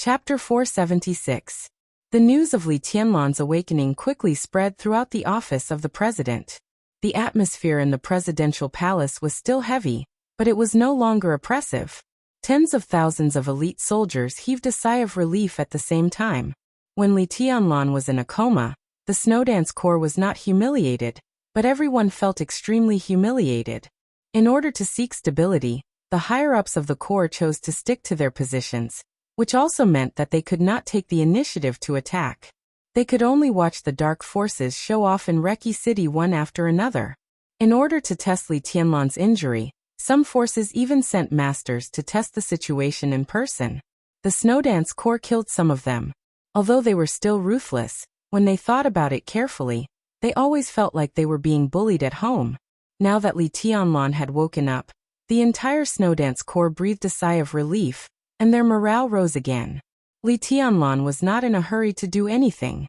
Chapter 476. The news of Li Tianlan's awakening quickly spread throughout the office of the president. The atmosphere in the presidential palace was still heavy, but it was no longer oppressive. Tens of thousands of elite soldiers heaved a sigh of relief at the same time. When Li Tianlan was in a coma, the Snowdance Corps was not humiliated, but everyone felt extremely humiliated. In order to seek stability, the higher-ups of the Corps chose to stick to their positions, which also meant that they could not take the initiative to attack. They could only watch the dark forces show off in Reki City one after another. In order to test Li Tianlan's injury, some forces even sent masters to test the situation in person. The Snowdance Corps killed some of them. Although they were still ruthless, when they thought about it carefully, they always felt like they were being bullied at home. Now that Li Tianlan had woken up, the entire Snowdance Corps breathed a sigh of relief, and their morale rose again. Li Tianlan was not in a hurry to do anything.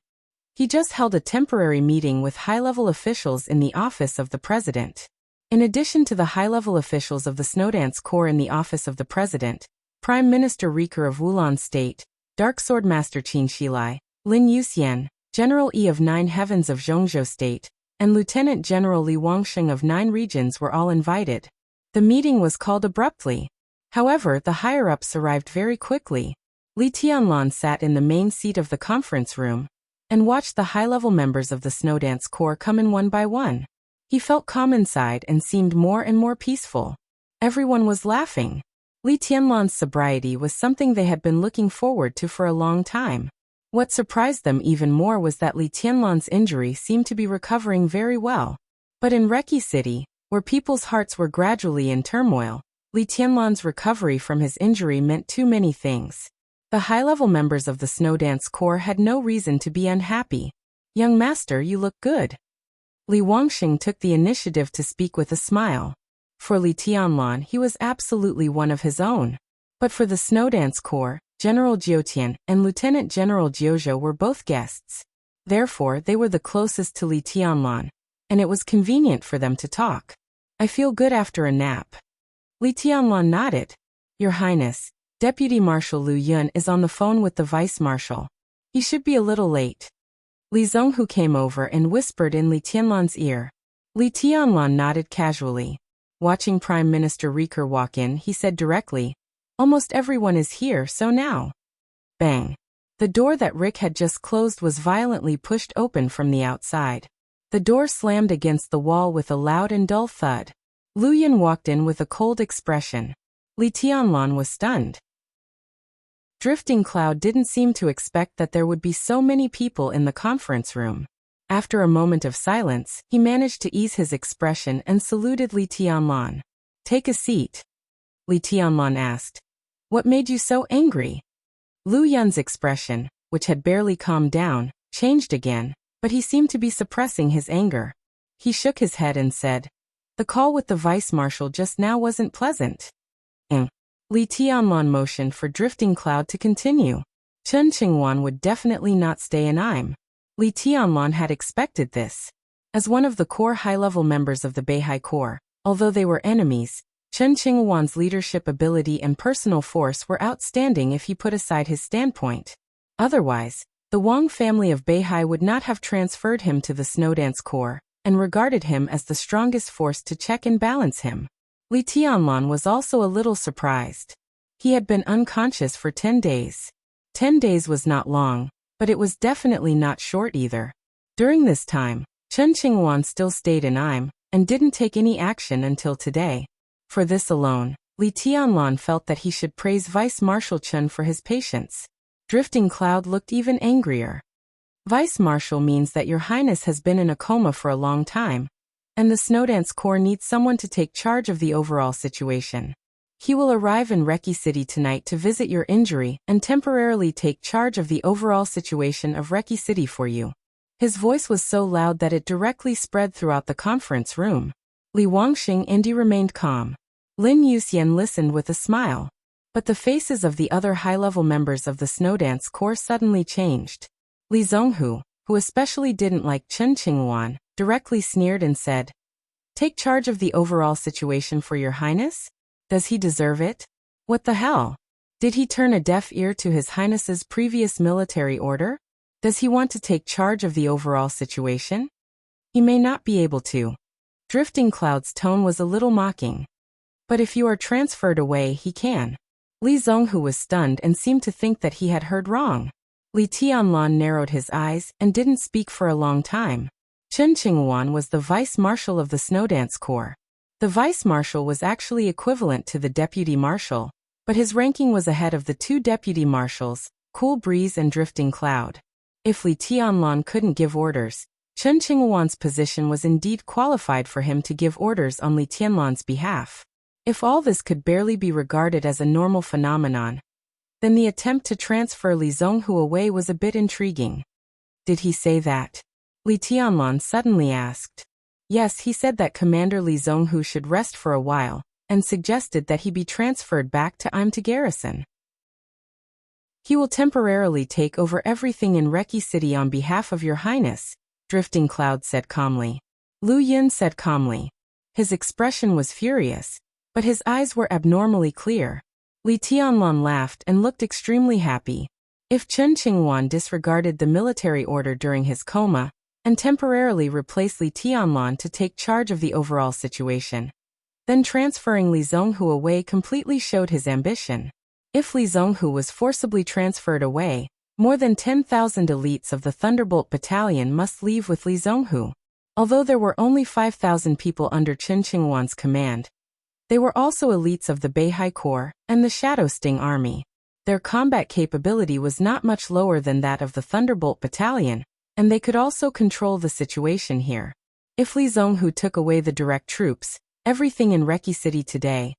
He just held a temporary meeting with high-level officials in the office of the president. In addition to the high-level officials of the Snowdance Corps in the office of the president, Prime Minister Riker of Wulan State, Dark Sword Master Qin Shilai, Lin Yuxian, General Yi of 9 Heavens of Zhongzhou State, and Lieutenant General Li Wangsheng of 9 regions were all invited. The meeting was called abruptly. However, the higher-ups arrived very quickly. Li Tianlan sat in the main seat of the conference room and watched the high-level members of the Snowdance Corps come in one by one. He felt calm inside and seemed more and more peaceful. Everyone was laughing. Li Tianlan's sobriety was something they had been looking forward to for a long time. What surprised them even more was that Li Tianlan's injury seemed to be recovering very well. But in Reki City, where people's hearts were gradually in turmoil, Li Tianlan's recovery from his injury meant too many things. The high-level members of the Snowdance Corps had no reason to be unhappy. "Young master, you look good." Li Wangsheng took the initiative to speak with a smile. For Li Tianlan, he was absolutely one of his own. But for the Snowdance Corps, General Jiutian and Lieutenant General Jiuzhou were both guests. Therefore, they were the closest to Li Tianlan, and it was convenient for them to talk. "I feel good after a nap." Li Tianlan nodded. "Your Highness, Deputy Marshal Liu Yun is on the phone with the Vice Marshal. He should be a little late." Li Zonghu came over and whispered in Li Tianlan's ear. Li Tianlan nodded casually. Watching Prime Minister Riker walk in, he said directly, "Almost everyone is here, so now." Bang! The door that Rick had just closed was violently pushed open from the outside. The door slammed against the wall with a loud and dull thud. Liu Yun walked in with a cold expression. Li Tianlan was stunned. Drifting Cloud didn't seem to expect that there would be so many people in the conference room. After a moment of silence, he managed to ease his expression and saluted Li Tianlan. "Take a seat." Li Tianlan asked, "What made you so angry?" Liu Yun's expression, which had barely calmed down, changed again, but he seemed to be suppressing his anger. He shook his head and said, "The call with the Vice Marshal just now wasn't pleasant." Li Tianlan motioned for Drifting Cloud to continue. Chen Qingwan would definitely not stay in Im. Li Tianlan had expected this. As one of the core high-level members of the Beihai Corps, although they were enemies, Chen Qingwan's leadership ability and personal force were outstanding if he put aside his standpoint. Otherwise, the Wang family of Beihai would not have transferred him to the Snowdance Corps and regarded him as the strongest force to check and balance him. Li Tianlan was also a little surprised. He had been unconscious for 10 days. 10 days was not long, but it was definitely not short either. During this time, Chen Qingwan still stayed in Im and didn't take any action until today. For this alone, Li Tianlan felt that he should praise Vice Marshal Chen for his patience. Drifting Cloud looked even angrier. "Vice Marshal means that Your Highness has been in a coma for a long time, and the Snowdance Corps needs someone to take charge of the overall situation. He will arrive in Reki City tonight to visit your injury and temporarily take charge of the overall situation of Reki City for you." His voice was so loud that it directly spread throughout the conference room. Li Wangsheng and Yi remained calm. Lin Yuxian listened with a smile. But the faces of the other high-level members of the Snowdance Corps suddenly changed. Li Zonghu, who especially didn't like Chen Qingwan, directly sneered and said, "Take charge of the overall situation for Your Highness? Does he deserve it? What the hell?" Did he turn a deaf ear to His Highness's previous military order? Does he want to take charge of the overall situation? He may not be able to. Drifting Cloud's tone was a little mocking. But if you are transferred away, he can. Li Zonghu was stunned and seemed to think that he had heard wrong. Li Tianlan narrowed his eyes and didn't speak for a long time. Chen Qingwan was the vice-marshal of the Snowdance Corps. The vice-marshal was actually equivalent to the deputy marshal, but his ranking was ahead of the two deputy marshals, Cool Breeze and Drifting Cloud. If Li Tianlan couldn't give orders, Chen Qingwan's position was indeed qualified for him to give orders on Li Tianlan's behalf. If all this could barely be regarded as a normal phenomenon, then the attempt to transfer Li Zonghu away was a bit intriguing. Did he say that? Li Tianlan suddenly asked. Yes, he said that Commander Li Zonghu should rest for a while, and suggested that he be transferred back to Imta Garrison. He will temporarily take over everything in Reki City on behalf of Your Highness, Drifting Cloud said calmly. Lu Yin said calmly. His expression was furious, but his eyes were abnormally clear. Li Tianlan laughed and looked extremely happy. If Chen Qingwan disregarded the military order during his coma, and temporarily replaced Li Tianlan to take charge of the overall situation, then transferring Li Zonghu away completely showed his ambition. If Li Zonghu was forcibly transferred away, more than 10,000 elites of the Thunderbolt Battalion must leave with Li Zonghu. Although there were only 5,000 people under Chen Qingwan's command, they were also elites of the Beihai Corps and the Shadow Sting Army. Their combat capability was not much lower than that of the Thunderbolt Battalion, and they could also control the situation here. If Li Zonghu took away the direct troops, everything in Reki City today,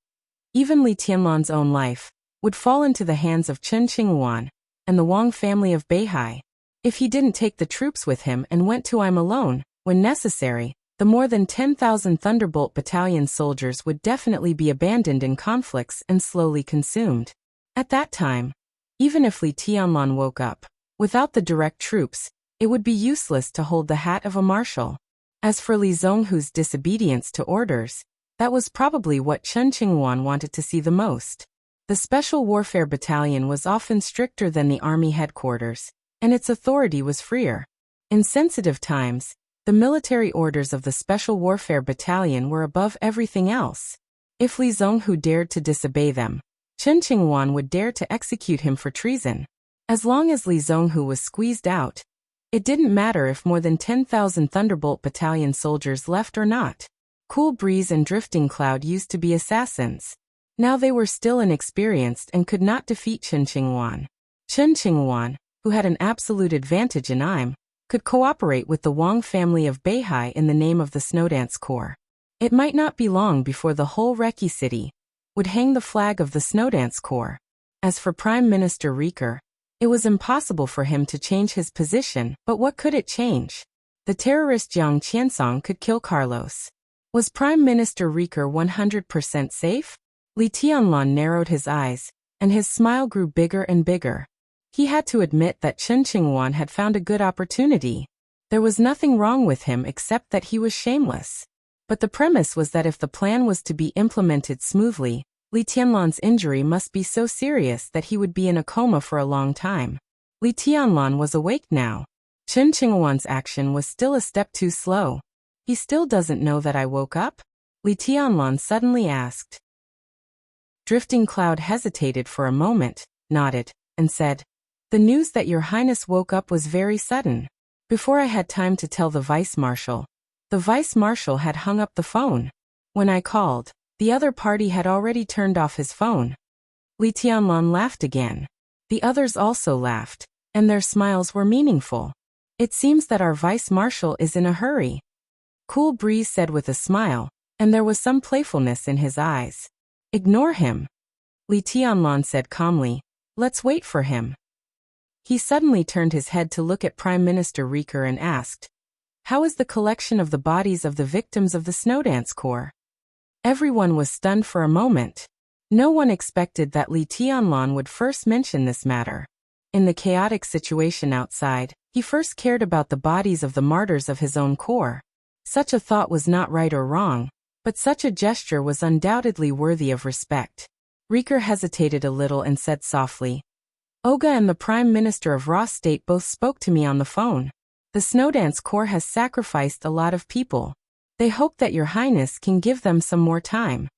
even Li Tianlan's own life, would fall into the hands of Chen Qingwan and the Wang family of Beihai. If he didn't take the troops with him and went to Im alone, when necessary, the more than 10,000 Thunderbolt Battalion soldiers would definitely be abandoned in conflicts and slowly consumed. At that time, even if Li Tianlan woke up, without the direct troops, it would be useless to hold the hat of a marshal. As for Li Zonghu's disobedience to orders, that was probably what Chen Qingwan wanted to see the most. The Special Warfare Battalion was often stricter than the army headquarters, and its authority was freer. In sensitive times, the military orders of the Special Warfare Battalion were above everything else. If Li Zonghu dared to disobey them, Chen Qingwan would dare to execute him for treason. As long as Li Zonghu was squeezed out, it didn't matter if more than 10,000 Thunderbolt Battalion soldiers left or not. Cool Breeze and Drifting Cloud used to be assassins. Now they were still inexperienced and could not defeat Chen Qingwan. Chen Qingwan, who had an absolute advantage in Im, could cooperate with the Wang family of Beihai in the name of the Snowdance Corps. It might not be long before the whole Reki City would hang the flag of the Snowdance Corps. As for Prime Minister Rieker, it was impossible for him to change his position, but what could it change? The terrorist Jiang Qiansong could kill Carlos. Was Prime Minister Rieker 100% safe? Li Tianlan narrowed his eyes, and his smile grew bigger and bigger. He had to admit that Chen Qingwan had found a good opportunity. There was nothing wrong with him except that he was shameless. But the premise was that if the plan was to be implemented smoothly, Li Tianlan's injury must be so serious that he would be in a coma for a long time. Li Tianlan was awake now. Chen Qingwan's action was still a step too slow. He still doesn't know that I woke up? Li Tianlan suddenly asked. Drifting Cloud hesitated for a moment, nodded, and said, "The news that Your Highness woke up was very sudden. Before I had time to tell the Vice-Marshal, the Vice-Marshal had hung up the phone. When I called, the other party had already turned off his phone." Li Tianlan laughed again. The others also laughed, and their smiles were meaningful. "It seems that our Vice-Marshal is in a hurry," Cool Breeze said with a smile, and there was some playfulness in his eyes. "Ignore him," Li Tianlan said calmly. "Let's wait for him." He suddenly turned his head to look at Prime Minister Rieker and asked, "How is the collection of the bodies of the victims of the Snowdance Corps?" Everyone was stunned for a moment. No one expected that Li Tianlan would first mention this matter. In the chaotic situation outside, he first cared about the bodies of the martyrs of his own corps. Such a thought was not right or wrong, but such a gesture was undoubtedly worthy of respect. Rieker hesitated a little and said softly, Olga and the Prime Minister of Ross State both spoke to me on the phone. The Snowdance Corps has sacrificed a lot of people. They hope that Your Highness can give them some more time.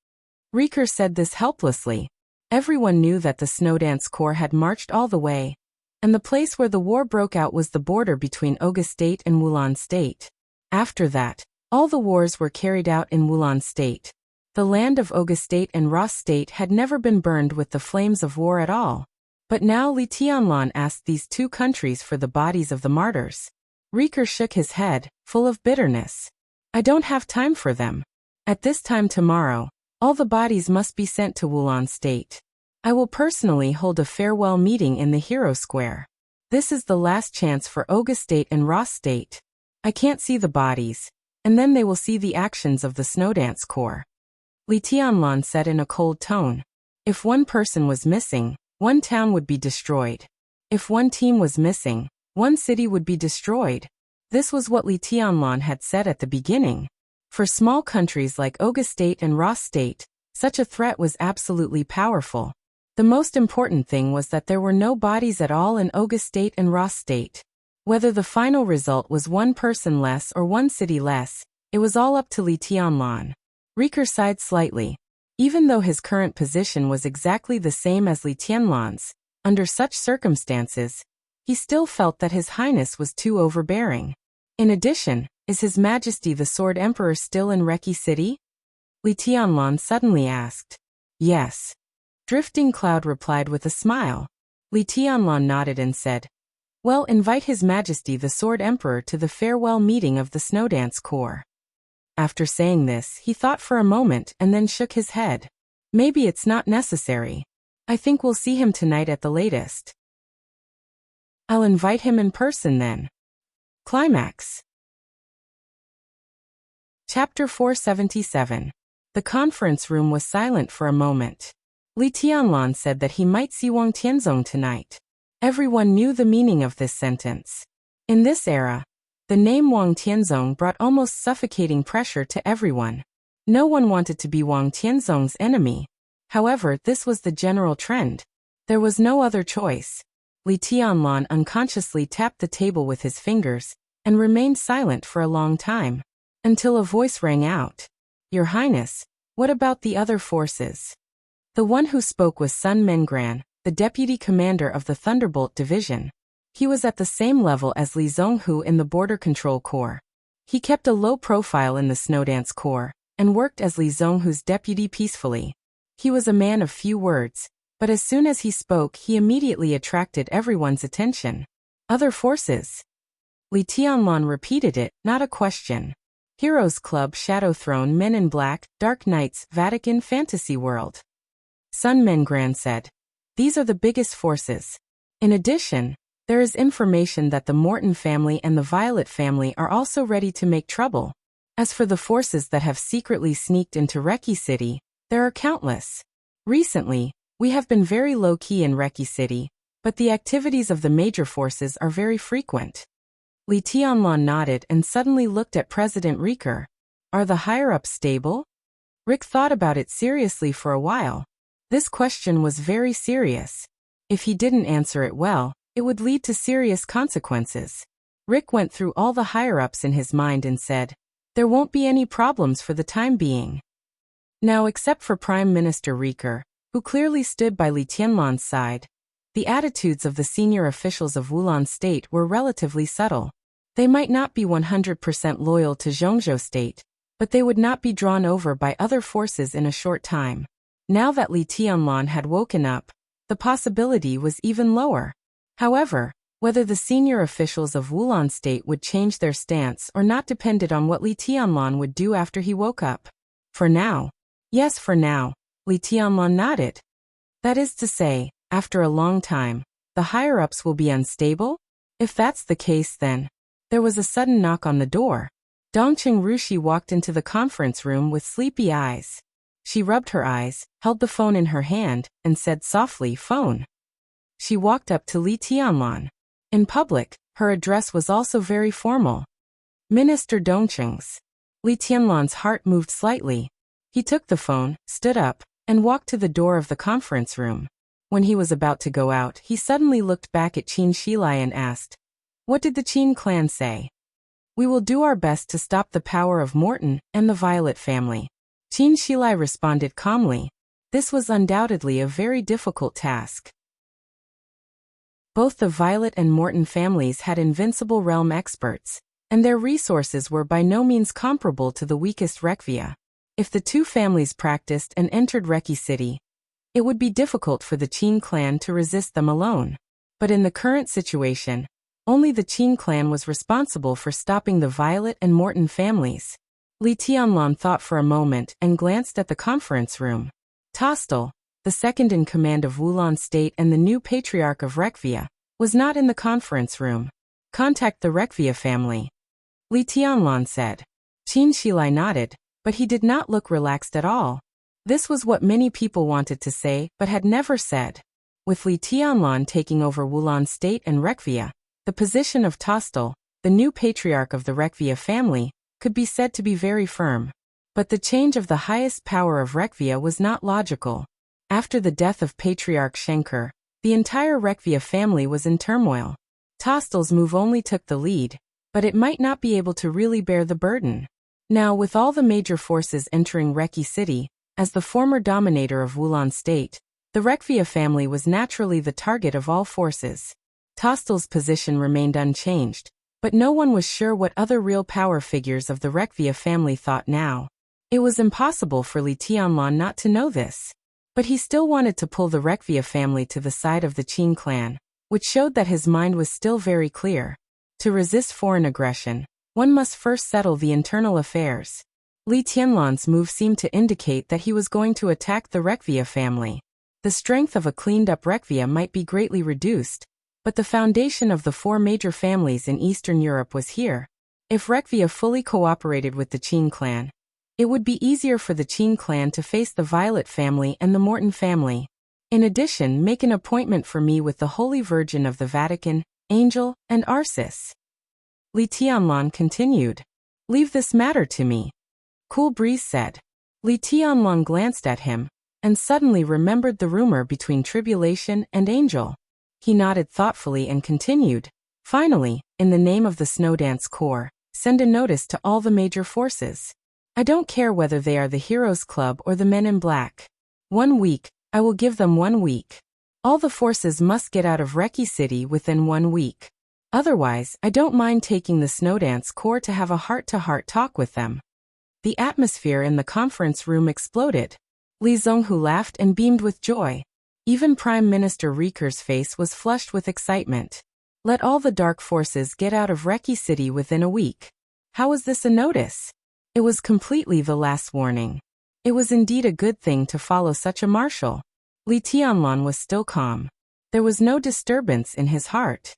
Rieker said this helplessly. Everyone knew that the Snowdance Corps had marched all the way, and the place where the war broke out was the border between Olga State and Wulan State. After that, all the wars were carried out in Wulan State. The land of Olga State and Ross State had never been burned with the flames of war at all. But now Li Tianlan asked these two countries for the bodies of the martyrs. Rieker shook his head, full of bitterness. I don't have time for them. At this time tomorrow, all the bodies must be sent to Wulan State. I will personally hold a farewell meeting in the Hero Square. This is the last chance for Olga State and Ross State. I can't see the bodies, and then they will see the actions of the Snowdance Corps. Li Tianlan said in a cold tone. If one person was missing, one town would be destroyed. If one team was missing, one city would be destroyed. This was what Li Tianlan had said at the beginning. For small countries like Olga State and Ross State, such a threat was absolutely powerful. The most important thing was that there were no bodies at all in Olga State and Ross State. Whether the final result was one person less or one city less, it was all up to Li Tianlan. Rieker sighed slightly. Even though his current position was exactly the same as Li Tianlan's, under such circumstances, he still felt that His Highness was too overbearing. In addition, is His Majesty the Sword Emperor still in Reki City? Li Tianlan suddenly asked. Yes. Drifting Cloud replied with a smile. Li Tianlan nodded and said, Well, invite His Majesty the Sword Emperor to the farewell meeting of the Snowdance Corps. After saying this, he thought for a moment and then shook his head. Maybe it's not necessary. I think we'll see him tonight at the latest. I'll invite him in person then. Climax. Chapter 477. The conference room was silent for a moment. Li Tianlan said that he might see Wang Tianzong tonight. Everyone knew the meaning of this sentence. In this era, the name Wang Tianzong brought almost suffocating pressure to everyone. No one wanted to be Wang Tianzong's enemy. However, this was the general trend. There was no other choice. Li Tianlan unconsciously tapped the table with his fingers and remained silent for a long time, until a voice rang out. Your Highness, what about the other forces? The one who spoke was Sun Mengran, the deputy commander of the Thunderbolt Division. He was at the same level as Li Zhonghu in the Border Control Corps. He kept a low profile in the Snowdance Corps, and worked as Li Zhonghu's deputy peacefully. He was a man of few words, but as soon as he spoke he immediately attracted everyone's attention. Other forces? Li Tianlan repeated it, not a question. Heroes Club, Shadow Throne, Men in Black, Dark Knights, Vatican, Fantasy World. Sun Mengran said. These are the biggest forces. In addition, there is information that the Morton family and the Violet family are also ready to make trouble. As for the forces that have secretly sneaked into Reki City, there are countless. Recently, we have been very low-key in Reki City, but the activities of the major forces are very frequent. Li Tianlan nodded and suddenly looked at President Rieker. Are the higher-ups stable? Rick thought about it seriously for a while. This question was very serious. If he didn't answer it well, it would lead to serious consequences. Rick went through all the higher-ups in his mind and said, there won't be any problems for the time being. Now, except for Prime Minister Rieker, who clearly stood by Li Tianlan's side, the attitudes of the senior officials of Wulan State were relatively subtle. They might not be 100% loyal to Zhongzhou State, but they would not be drawn over by other forces in a short time. Now that Li Tianlan had woken up, the possibility was even lower. However, whether the senior officials of Wulan State would change their stance or not depended on what Li Tianlan would do after he woke up. For now. Yes, for now, Li Tianlan nodded. That is to say, after a long time, the higher-ups will be unstable? If that's the case then. There was a sudden knock on the door. Dongqing Rushi walked into the conference room with sleepy eyes. She rubbed her eyes, held the phone in her hand, and said softly, phone. She walked up to Li Tianlan. In public, her address was also very formal. Minister Dongqing's. Li Tianlan's heart moved slightly. He took the phone, stood up, and walked to the door of the conference room. When he was about to go out, he suddenly looked back at Qin Shilai and asked, "What did the Qin clan say?" "We will do our best to stop the power of Morton and the Violet family," Qin Shilai responded calmly. This was undoubtedly a very difficult task. Both the Violet and Morton families had invincible realm experts, and their resources were by no means comparable to the weakest Rekvia. If the two families practiced and entered Reki City, it would be difficult for the Qin clan to resist them alone. But in the current situation, only the Qin clan was responsible for stopping the Violet and Morton families. Li Tianlan thought for a moment and glanced at the conference room. Tostel, the second in command of Wulan State and the new patriarch of Rekvia, was not in the conference room. "Contact the Rekvia family," Li Tianlan said. Qin Shilai nodded, but he did not look relaxed at all. This was what many people wanted to say but had never said. With Li Tianlan taking over Wulan State and Rekvia, the position of Tostel, the new patriarch of the Rekvia family, could be said to be very firm. But the change of the highest power of Rekvia was not logical. After the death of Patriarch Schenker, the entire Rekvia family was in turmoil. Tostel's move only took the lead, but it might not be able to really bear the burden. Now, with all the major forces entering Reki City, as the former dominator of Wulan State, the Rekvia family was naturally the target of all forces. Tostel's position remained unchanged, but no one was sure what other real power figures of the Rekvia family thought now. It was impossible for Li Tianlan not to know this. But he still wanted to pull the Rekvia family to the side of the Qin clan, which showed that his mind was still very clear. To resist foreign aggression, one must first settle the internal affairs. Li Tianlan's move seemed to indicate that he was going to attack the Rekvia family. The strength of a cleaned-up Rekvia might be greatly reduced, but the foundation of the four major families in Eastern Europe was here. If Rekvia fully cooperated with the Qin clan, it would be easier for the Qin clan to face the Violet family and the Morton family. In addition, make an appointment for me with the Holy Virgin of the Vatican, Angel, and Arcis. Li Tianlan continued. "Leave this matter to me," Cool Breeze said. Li Tianlan glanced at him, and suddenly remembered the rumor between Tribulation and Angel. He nodded thoughtfully and continued. "Finally, in the name of the Snowdance Corps, send a notice to all the major forces. I don't care whether they are the Heroes Club or the Men in Black. 1 week, I will give them 1 week. All the forces must get out of Reki City within 1 week. Otherwise, I don't mind taking the Snowdance Corps to have a heart-to-heart talk with them." The atmosphere in the conference room exploded. Li Zhonghu laughed and beamed with joy. Even Prime Minister Riker's face was flushed with excitement. Let all the dark forces get out of Reki City within a week. How was this a notice? It was completely the last warning. It was indeed a good thing to follow such a marshal. Li Tianlan was still calm. There was no disturbance in his heart.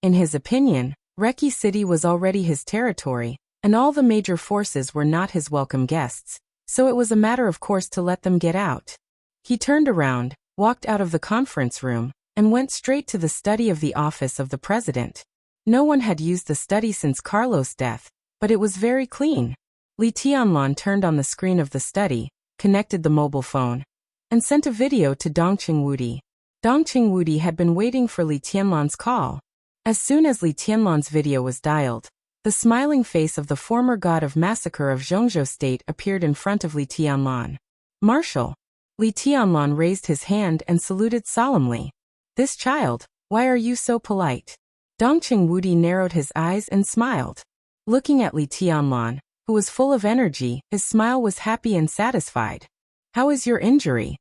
In his opinion, Reki City was already his territory, and all the major forces were not his welcome guests, so it was a matter of course to let them get out. He turned around, walked out of the conference room, and went straight to the study of the office of the president. No one had used the study since Carlos' death, but it was very clean. Li Tianlan turned on the screen of the study, connected the mobile phone, and sent a video to Dongqing Wudi. Dongqing Wudi had been waiting for Li Tianlan's call. As soon as Li Tianlan's video was dialed, the smiling face of the former god of massacre of Zhongzhou State appeared in front of Li Tianlan. "Marshal." Li Tianlan raised his hand and saluted solemnly. "This child, why are you so polite?" Dongqing Wudi narrowed his eyes and smiled. Looking at Li Tianlan, who was full of energy, his smile was happy and satisfied. "How is your injury?"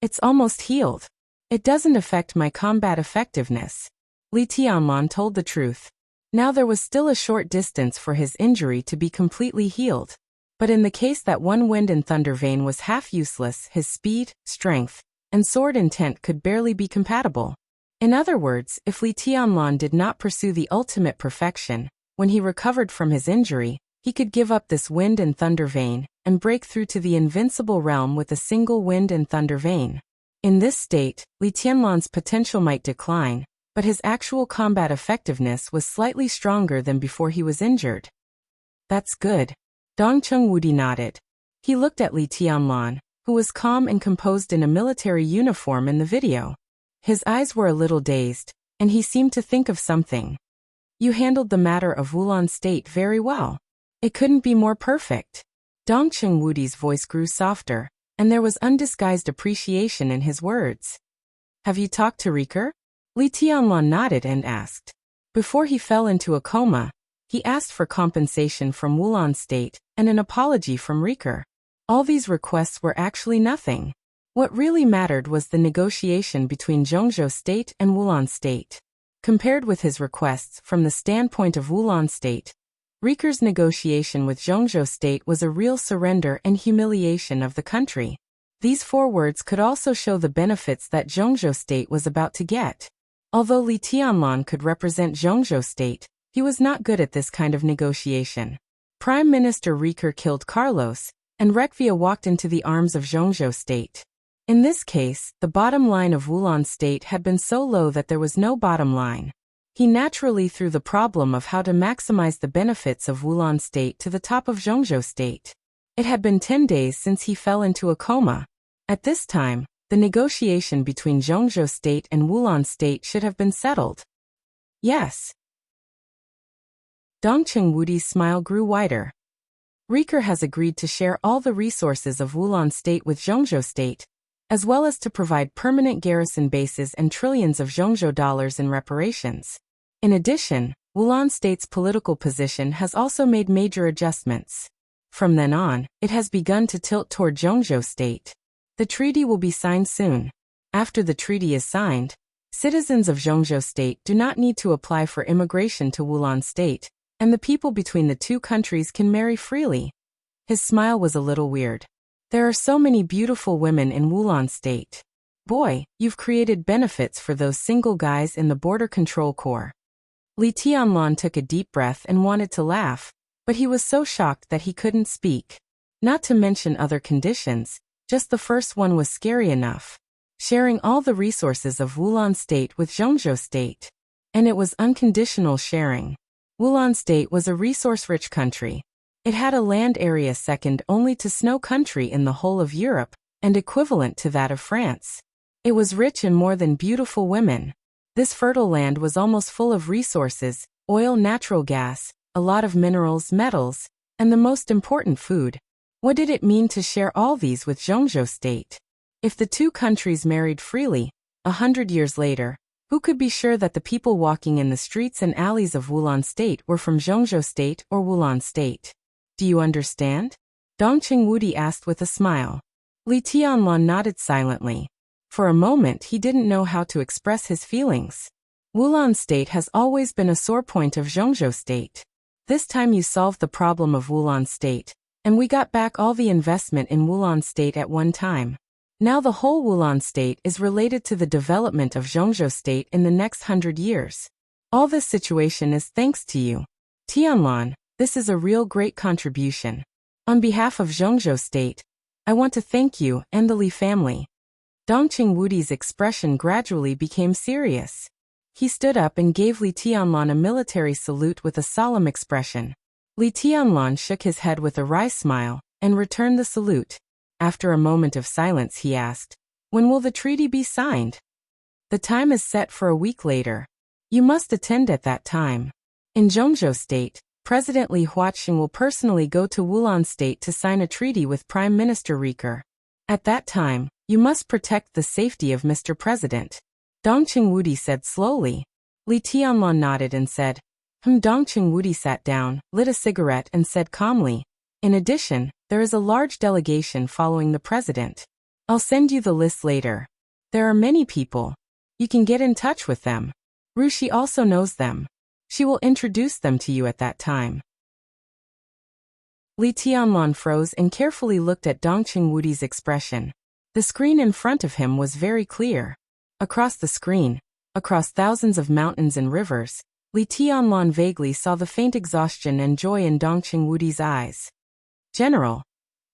"It's almost healed. It doesn't affect my combat effectiveness." Li Tianlan told the truth. Now there was still a short distance for his injury to be completely healed. But in the case that one wind and thunder vein was half useless, his speed, strength, and sword intent could barely be compatible. In other words, if Li Tianlan did not pursue the ultimate perfection, when he recovered from his injury, he could give up this wind and thunder vein, and break through to the invincible realm with a single wind and thunder vein. In this state, Li Tianlan's potential might decline, but his actual combat effectiveness was slightly stronger than before he was injured. "That's good." Dongqing Wudi nodded. He looked at Li Tianlan, who was calm and composed in a military uniform in the video. His eyes were a little dazed, and he seemed to think of something. You handled the matter of Wulan State very well. It couldn't be more perfect. Dongqing Wudi's voice grew softer, and there was undisguised appreciation in his words. Have you talked to Riker? Li Tianlan nodded and asked. Before he fell into a coma, he asked for compensation from Wulan State and an apology from Riker. All these requests were actually nothing. What really mattered was the negotiation between Zhongzhou State and Wulan State. Compared with his requests from the standpoint of Wulan State, Riker's negotiation with Zhongzhou State was a real surrender and humiliation of the country. These 4 words could also show the benefits that Zhongzhou State was about to get. Although Li Tianlan could represent Zhongzhou State, he was not good at this kind of negotiation. Prime Minister Riker killed Carlos, and Rekvia walked into the arms of Zhongzhou State. In this case, the bottom line of Wulan State had been so low that there was no bottom line. He naturally threw the problem of how to maximize the benefits of Wulan State to the top of Zhongzhou State. It had been 10 days since he fell into a coma. At this time, the negotiation between Zhongzhou State and Wulan State should have been settled. Yes. Dongqing Wudi's smile grew wider. Riker has agreed to share all the resources of Wulan State with Zhongzhou State, as well as to provide permanent garrison bases and trillions of Zhongzhou dollars in reparations. In addition, Wulan State's political position has also made major adjustments. From then on, it has begun to tilt toward Zhongzhou State. The treaty will be signed soon. After the treaty is signed, citizens of Zhongzhou State do not need to apply for immigration to Wulan State, and the people between the 2 countries can marry freely. His smile was a little weird. There are so many beautiful women in Wulan State. Boy, you've created benefits for those single guys in the Border Control Corps. Li Tianlan took a deep breath and wanted to laugh, but he was so shocked that he couldn't speak. Not to mention other conditions, just the first one was scary enough. Sharing all the resources of Wulan State with Zhongzhou State. And it was unconditional sharing. Wulan State was a resource-rich country. It had a land area second only to Snow Country in the whole of Europe, and equivalent to that of France. It was rich in more than beautiful women. This fertile land was almost full of resources, oil, natural gas, a lot of minerals, metals, and the most important, food. What did it mean to share all these with Zhongzhou State? If the 2 countries married freely, 100 years later, who could be sure that the people walking in the streets and alleys of Wulan State were from Zhongzhou State or Wulan State? Do you understand? Dongqing Wudi asked with a smile. Li Tianlan nodded silently. For a moment he didn't know how to express his feelings. Wulan State has always been a sore point of Zhongzhou State. This time you solved the problem of Wulan State, and we got back all the investment in Wulan State at one time. Now the whole Wulan State is related to the development of Zhongzhou State in the next 100 years. All this situation is thanks to you. Tianlan, this is a real great contribution. On behalf of Zhongzhou State, I want to thank you and the Li family. Dongqing Wudi's expression gradually became serious. He stood up and gave Li Tianlan a military salute with a solemn expression. Li Tianlan shook his head with a wry smile and returned the salute. After a moment of silence he asked, "When will the treaty be signed?" "The time is set for a week later. You must attend at that time. In Zhongzhou State, President Li Huaqing will personally go to Wulan State to sign a treaty with Prime Minister Riker. At that time, you must protect the safety of Mr. President," Dongqing Wudi said slowly. Li Tianlan nodded and said, Dongqing Wudi sat down, lit a cigarette and said calmly, "In addition, there is a large delegation following the president. I'll send you the list later. There are many people. You can get in touch with them. Rushi also knows them. She will introduce them to you at that time." Li Tianlan froze and carefully looked at Dongqing Wudi's expression. The screen in front of him was very clear. Across the screen, across thousands of mountains and rivers, Li Tianlan vaguely saw the faint exhaustion and joy in Dongqing Wudi's eyes. "General."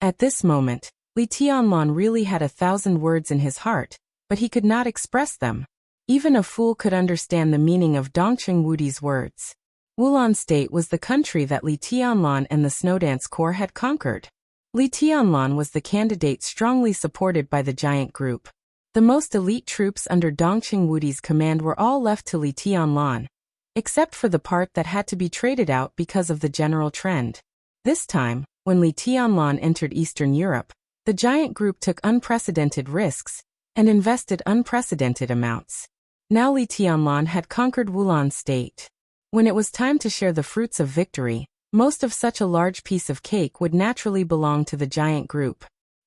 At this moment, Li Tianlan really had 1,000 words in his heart, but he could not express them. Even a fool could understand the meaning of Dongqing Wudi's words. Wulan State was the country that Li Tianlan and the Snowdance Corps had conquered. Li Tianlan was the candidate strongly supported by the giant group. The most elite troops under Dongqing Wudi's command were all left to Li Tianlan, except for the part that had to be traded out because of the general trend. This time, when Li Tianlan entered Eastern Europe, the giant group took unprecedented risks and invested unprecedented amounts. Now Li Tianlan had conquered Wulan state. When it was time to share the fruits of victory, most of such a large piece of cake would naturally belong to the giant group.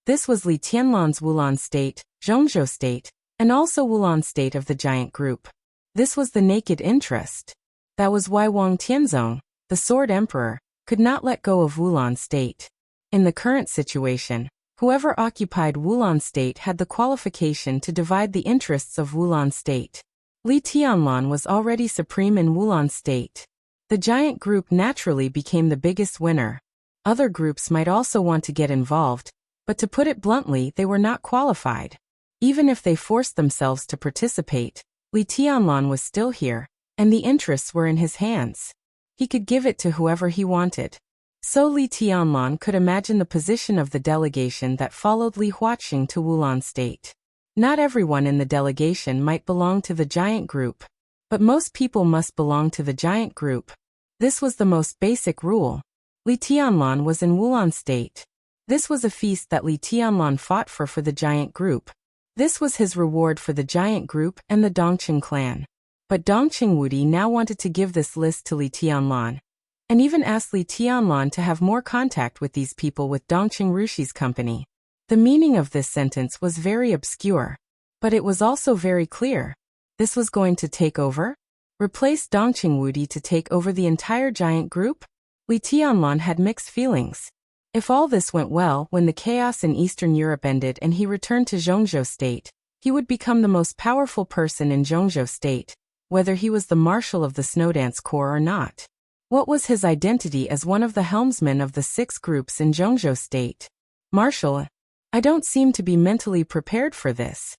This was Li Tianlan's Wulan state, Zhongzhou state, and also Wulan state of the giant group. This was the naked interest. That was why Wang Tianzong, the Sword Emperor, could not let go of Wulan state. In the current situation, whoever occupied Wulan state had the qualification to divide the interests of Wulan state. Li Tianlan was already supreme in Wulan state. The giant group naturally became the biggest winner. Other groups might also want to get involved, but to put it bluntly, they were not qualified. Even if they forced themselves to participate, Li Tianlan was still here, and the interests were in his hands. He could give it to whoever he wanted. So Li Tianlan could imagine the position of the delegation that followed Li Huaqing to Wulan state. Not everyone in the delegation might belong to the giant group, but most people must belong to the giant group. This was the most basic rule. Li Tianlan was in Wulan state. This was a feast that Li Tianlan fought for the giant group. This was his reward for the giant group and the Dongqing clan. But Dongqing Wudi now wanted to give this list to Li Tianlan, and even asked Li Tianlan to have more contact with these people with Dongqing Rushi's company. The meaning of this sentence was very obscure, but it was also very clear. This was going to take over? Replace Dongqing Wudi to take over the entire giant group? Li Tianlan had mixed feelings. If all this went well, when the chaos in Eastern Europe ended and he returned to Zhongzhou state, he would become the most powerful person in Zhongzhou state, whether he was the marshal of the Snowdance Corps or not. What was his identity as one of the helmsmen of the 6 groups in Zhongzhou state? Marshal? I don't seem to be mentally prepared for this.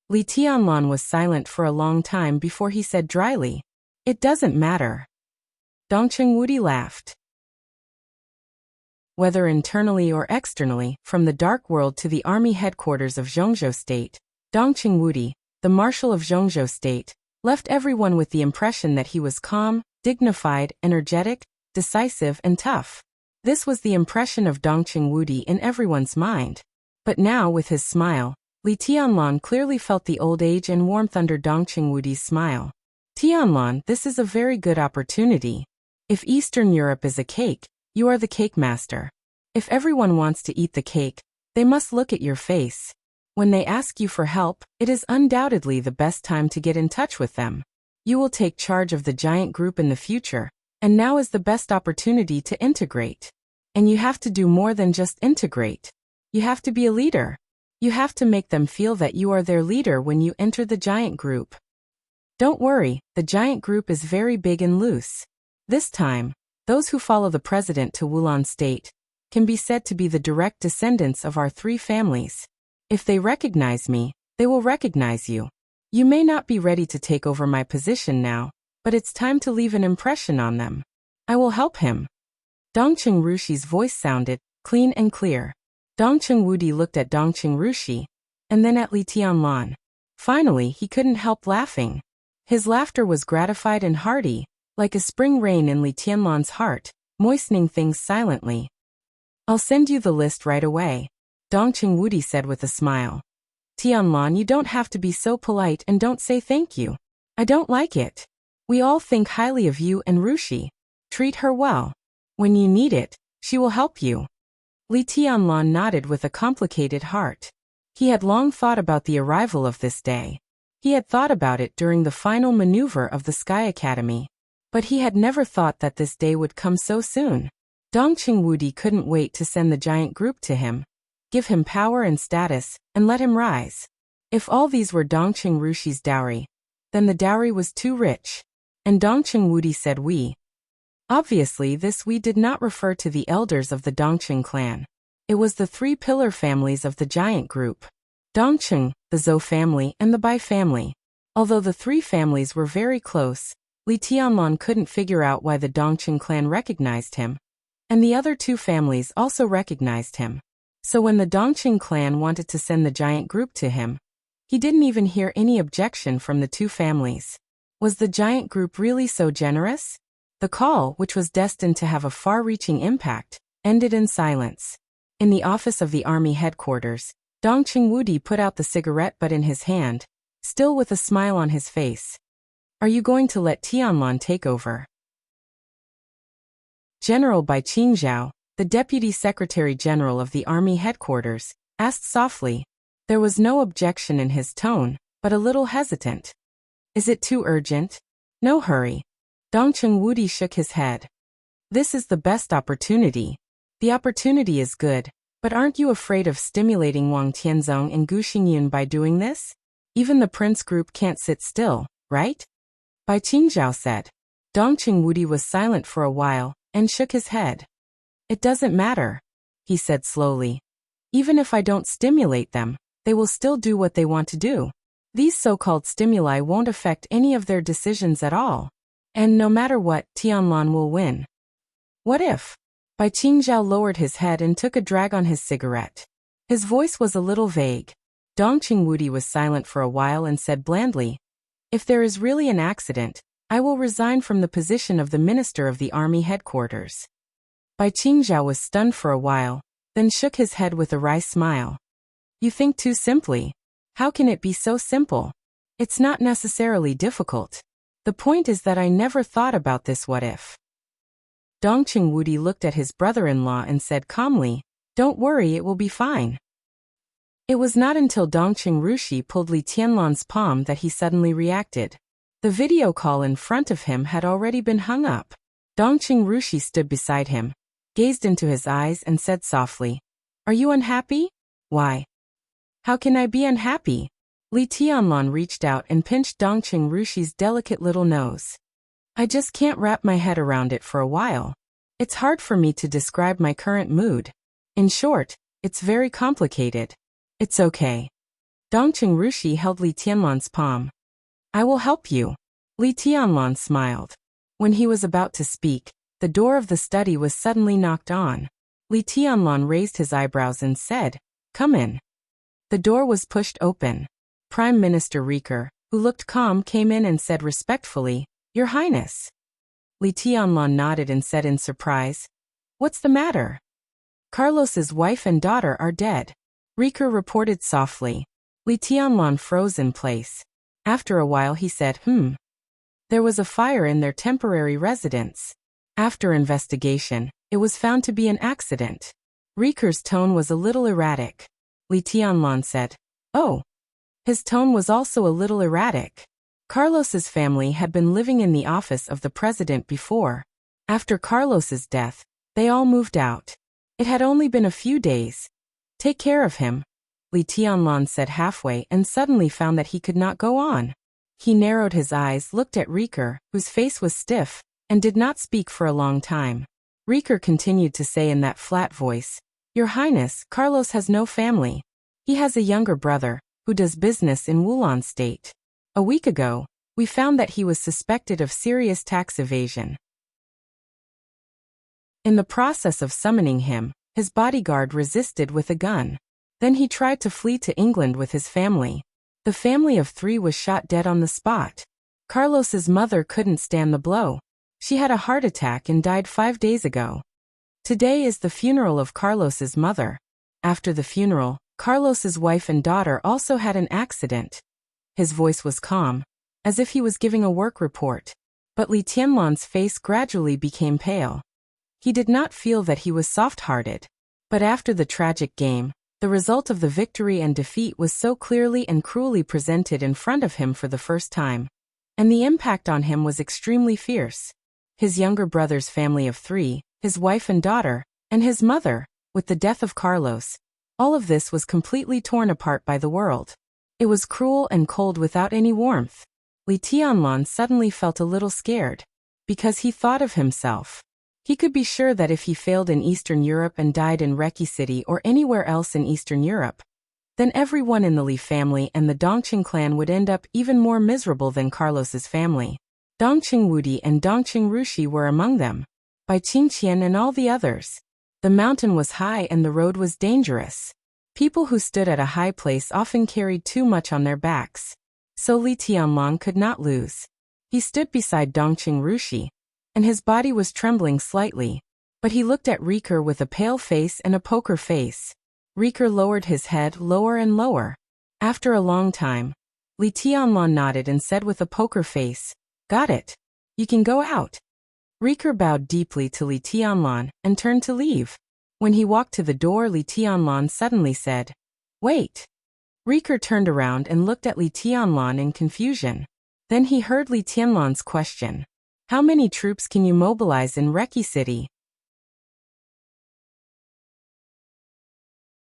Li Tianlan was silent for a long time before he said dryly, "It doesn't matter." Dongqing Wudi laughed. Whether internally or externally, from the dark world to the army headquarters of Zhongzhou state, Dongqing Wudi, the marshal of Zhongzhou state, left everyone with the impression that he was calm, dignified, energetic, decisive, and tough. This was the impression of Dongqing Wudi in everyone's mind. But now, with his smile, Li Tianlan clearly felt the old age and warmth under Dongqing Wudi's smile. Tianlan, this is a very good opportunity. If Eastern Europe is a cake, you are the cake master. If everyone wants to eat the cake, they must look at your face. When they ask you for help, it is undoubtedly the best time to get in touch with them. You will take charge of the giant group in the future, and now is the best opportunity to integrate. And you have to do more than just integrate. You have to be a leader. You have to make them feel that you are their leader when you enter the giant group. Don't worry, the giant group is very big and loose. This time, those who follow the president to Wulan state can be said to be the direct descendants of our 3 families. If they recognize me, they will recognize you. You may not be ready to take over my position now, but it's time to leave an impression on them. I will help him. Dongqing Rushi's voice sounded clean and clear. Dongqing Wudi looked at Dongqing Rushi, and then at Li Tianlan. Finally, he couldn't help laughing. His laughter was gratified and hearty, like a spring rain in Li Tianlan's heart, moistening things silently. I'll send you the list right away, Dongqing Wudi said with a smile. Tianlan, you don't have to be so polite and don't say thank you. I don't like it. We all think highly of you and Rushi. Treat her well. When you need it, she will help you. Li Tianlan nodded with a complicated heart. He had long thought about the arrival of this day. He had thought about it during the final maneuver of the Sky Academy. But he had never thought that this day would come so soon. Dongqing Wudi couldn't wait to send the giant group to him, give him power and status, and let him rise. If all these were Dongqing Rushi's dowry, then the dowry was too rich. And Dongqing Wudi said we. Obviously this we did not refer to the elders of the Dongqing clan. It was the 3 pillar families of the giant group. Dongqing, the Zhou family, and the Bai family. Although the 3 families were very close, Li Tianlan couldn't figure out why the Dongqing clan recognized him. And the other 2 families also recognized him. So when the Dongqing clan wanted to send the giant group to him, he didn't even hear any objection from the two families. Was the giant group really so generous? The call, which was destined to have a far-reaching impact, ended in silence. In the office of the army headquarters, Dongqing Wudi put out the cigarette butt in his hand, still with a smile on his face. Are you going to let Tianlong take over? General Bai Qingzhao, the Deputy Secretary General of the Army Headquarters, asked softly. There was no objection in his tone, but a little hesitant. Is it too urgent? No hurry. Dongqing Wudi shook his head. This is the best opportunity. The opportunity is good, but aren't you afraid of stimulating Wang Tianzong and Gu Xingyun by doing this? Even the prince group can't sit still, right? Bai Qingzhao said. Dongqing Wudi was silent for a while, and shook his head. It doesn't matter, he said slowly. Even if I don't stimulate them, they will still do what they want to do. These so-called stimuli won't affect any of their decisions at all. And no matter what, Tianlong will win. What if? Bai Qingzhao lowered his head and took a drag on his cigarette. His voice was a little vague. Dongqing Wudi was silent for a while and said blandly, if there is really an accident, I will resign from the position of the Minister of the Army Headquarters. Bai Qingzhao was stunned for a while, then shook his head with a wry smile. You think too simply. How can it be so simple? It's not necessarily difficult. The point is that I never thought about this what if. Dongqing Wudi looked at his brother-in-law and said calmly, don't worry, it will be fine. It was not until Dongqing Rushi pulled Li Tianlong's palm that he suddenly reacted. The video call in front of him had already been hung up. Dongqing Rushi stood beside him, gazed into his eyes and said softly, are you unhappy? Why? How can I be unhappy? Li Tianlong reached out and pinched Dongqing Rushi's delicate little nose. I just can't wrap my head around it for a while. It's hard for me to describe my current mood. In short, it's very complicated. It's okay. Dongqing Rushi held Li Tianlong's palm. I will help you. Li Tianlong smiled. When he was about to speak, the door of the study was suddenly knocked on. Li Tianlong raised his eyebrows and said, come in. The door was pushed open. Prime Minister Riker, who looked calm, came in and said respectfully, Your Highness. Li Tianlong nodded and said in surprise, What's the matter? Carlos's wife and daughter are dead. Riker reported softly. Li Tianlong froze in place. After a while he said, There was a fire in their temporary residence. After investigation, it was found to be an accident. Riker's tone was a little erratic. Li Tianlong said, Oh. His tone was also a little erratic. Carlos's family had been living in the office of the president before. After Carlos's death, they all moved out. It had only been a few days. Take care of him, Li Tianlong said halfway and suddenly found that he could not go on. He narrowed his eyes, looked at Riker, whose face was stiff, and did not speak for a long time. Riker continued to say in that flat voice, Your Highness, Carlos has no family. He has a younger brother, who does business in Wulan State. A week ago, we found that he was suspected of serious tax evasion. In the process of summoning him, his bodyguard resisted with a gun. Then he tried to flee to England with his family. The family of 3 was shot dead on the spot. Carlos's mother couldn't stand the blow. She had a heart attack and died 5 days ago. Today is the funeral of Carlos's mother. After the funeral, Carlos's wife and daughter also had an accident. His voice was calm, as if he was giving a work report. But Li Tianlong's face gradually became pale. He did not feel that he was soft-hearted. But after the tragic game, the result of the victory and defeat was so clearly and cruelly presented in front of him for the first time. And the impact on him was extremely fierce. His younger brother's family of 3, his wife and daughter, and his mother, with the death of Carlos, all of this was completely torn apart by the world. It was cruel and cold without any warmth. Li Tianlong suddenly felt a little scared. Because he thought of himself. He could be sure that if he failed in Eastern Europe and died in Reki City or anywhere else in Eastern Europe, then everyone in the Li family and the Dongqing clan would end up even more miserable than Carlos's family. Dongqing Wudi and Dongqing Rushi were among them. Bai Qingqian and all the others. The mountain was high and the road was dangerous. People who stood at a high place often carried too much on their backs. So Li Tianlan could not lose. He stood beside Dongqing Rushi, and his body was trembling slightly. But he looked at Riker with a pale face and a poker face. Riker lowered his head lower and lower. After a long time, Li Tianlan nodded and said with a poker face, "Got it. You can go out." Riker bowed deeply to Li Tianlan and turned to leave. When he walked to the door, Li Tianlan suddenly said, "Wait." Riker turned around and looked at Li Tianlan in confusion. Then he heard Li Tianlan's question. "How many troops can you mobilize in Reki City?"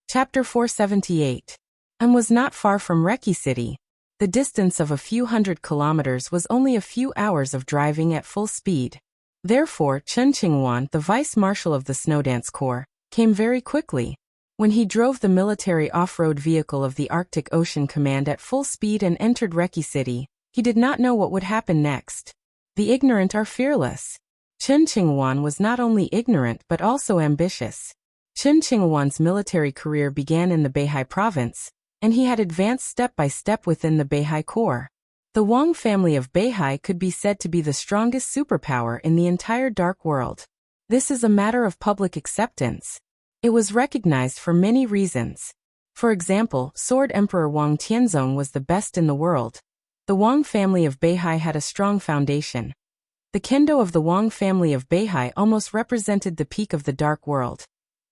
Chapter 478. And was not far from Reki City. The distance of a few hundred kilometers was only a few hours of driving at full speed. Therefore, Chen Qingwan, the vice-marshal of the Snowdance Corps, came very quickly. When he drove the military off-road vehicle of the Arctic Ocean Command at full speed and entered Reki City, he did not know what would happen next. The ignorant are fearless. Chen Qingwan was not only ignorant but also ambitious. Chen Qingwan's military career began in the Beihai province, and he had advanced step by step within the Beihai Corps. The Wang family of Beihai could be said to be the strongest superpower in the entire Dark World. This is a matter of public acceptance. It was recognized for many reasons. For example, Sword Emperor Wang Tianzong was the best in the world. The Wang family of Beihai had a strong foundation. The kendo of the Wang family of Beihai almost represented the peak of the Dark World.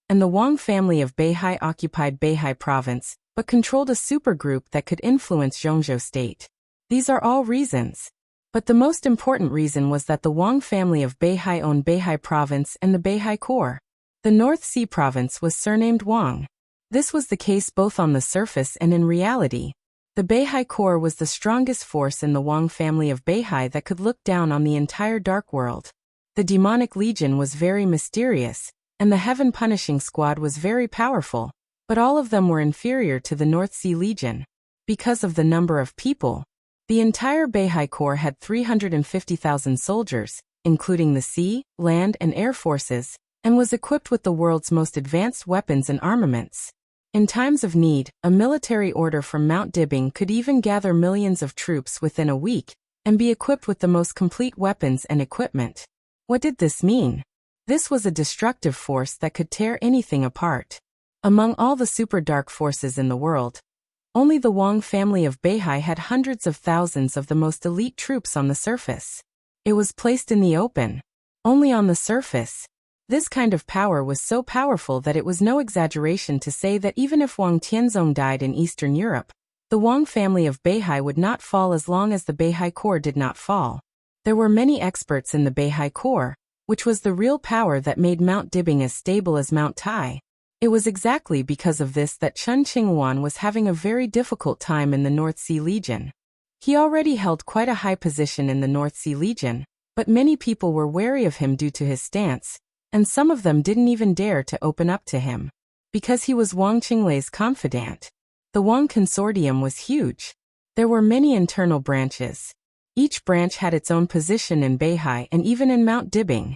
And the Wang family of Beihai occupied Beihai province, but controlled a supergroup that could influence Zhongzhou state. These are all reasons. But the most important reason was that the Wang family of Beihai owned Beihai province and the Beihai Corps. The North Sea province was surnamed Wang. This was the case both on the surface and in reality. The Beihai Corps was the strongest force in the Wang family of Beihai that could look down on the entire Dark World. The Demonic Legion was very mysterious, and the Heaven Punishing Squad was very powerful, but all of them were inferior to the North Sea Legion. Because of the number of people, the entire Beihai Corps had 350,000 soldiers, including the sea, land, and air forces, and was equipped with the world's most advanced weapons and armaments. In times of need, a military order from Mount Dibing could even gather millions of troops within a week, and be equipped with the most complete weapons and equipment. What did this mean? This was a destructive force that could tear anything apart. Among all the super dark forces in the world, only the Wang family of Beihai had hundreds of thousands of the most elite troops on the surface. It was placed in the open. Only on the surface. This kind of power was so powerful that it was no exaggeration to say that even if Wang Tianzong died in Eastern Europe, the Wang family of Beihai would not fall as long as the Beihai Corps did not fall. There were many experts in the Beihai Corps, which was the real power that made Mount Dibing as stable as Mount Tai. It was exactly because of this that Chen Qingwan was having a very difficult time in the North Sea Legion. He already held quite a high position in the North Sea Legion, but many people were wary of him due to his stance, and some of them didn't even dare to open up to him. Because he was Wang Qinglei's confidant. The Wang Consortium was huge. There were many internal branches. Each branch had its own position in Beihai and even in Mount Dibing.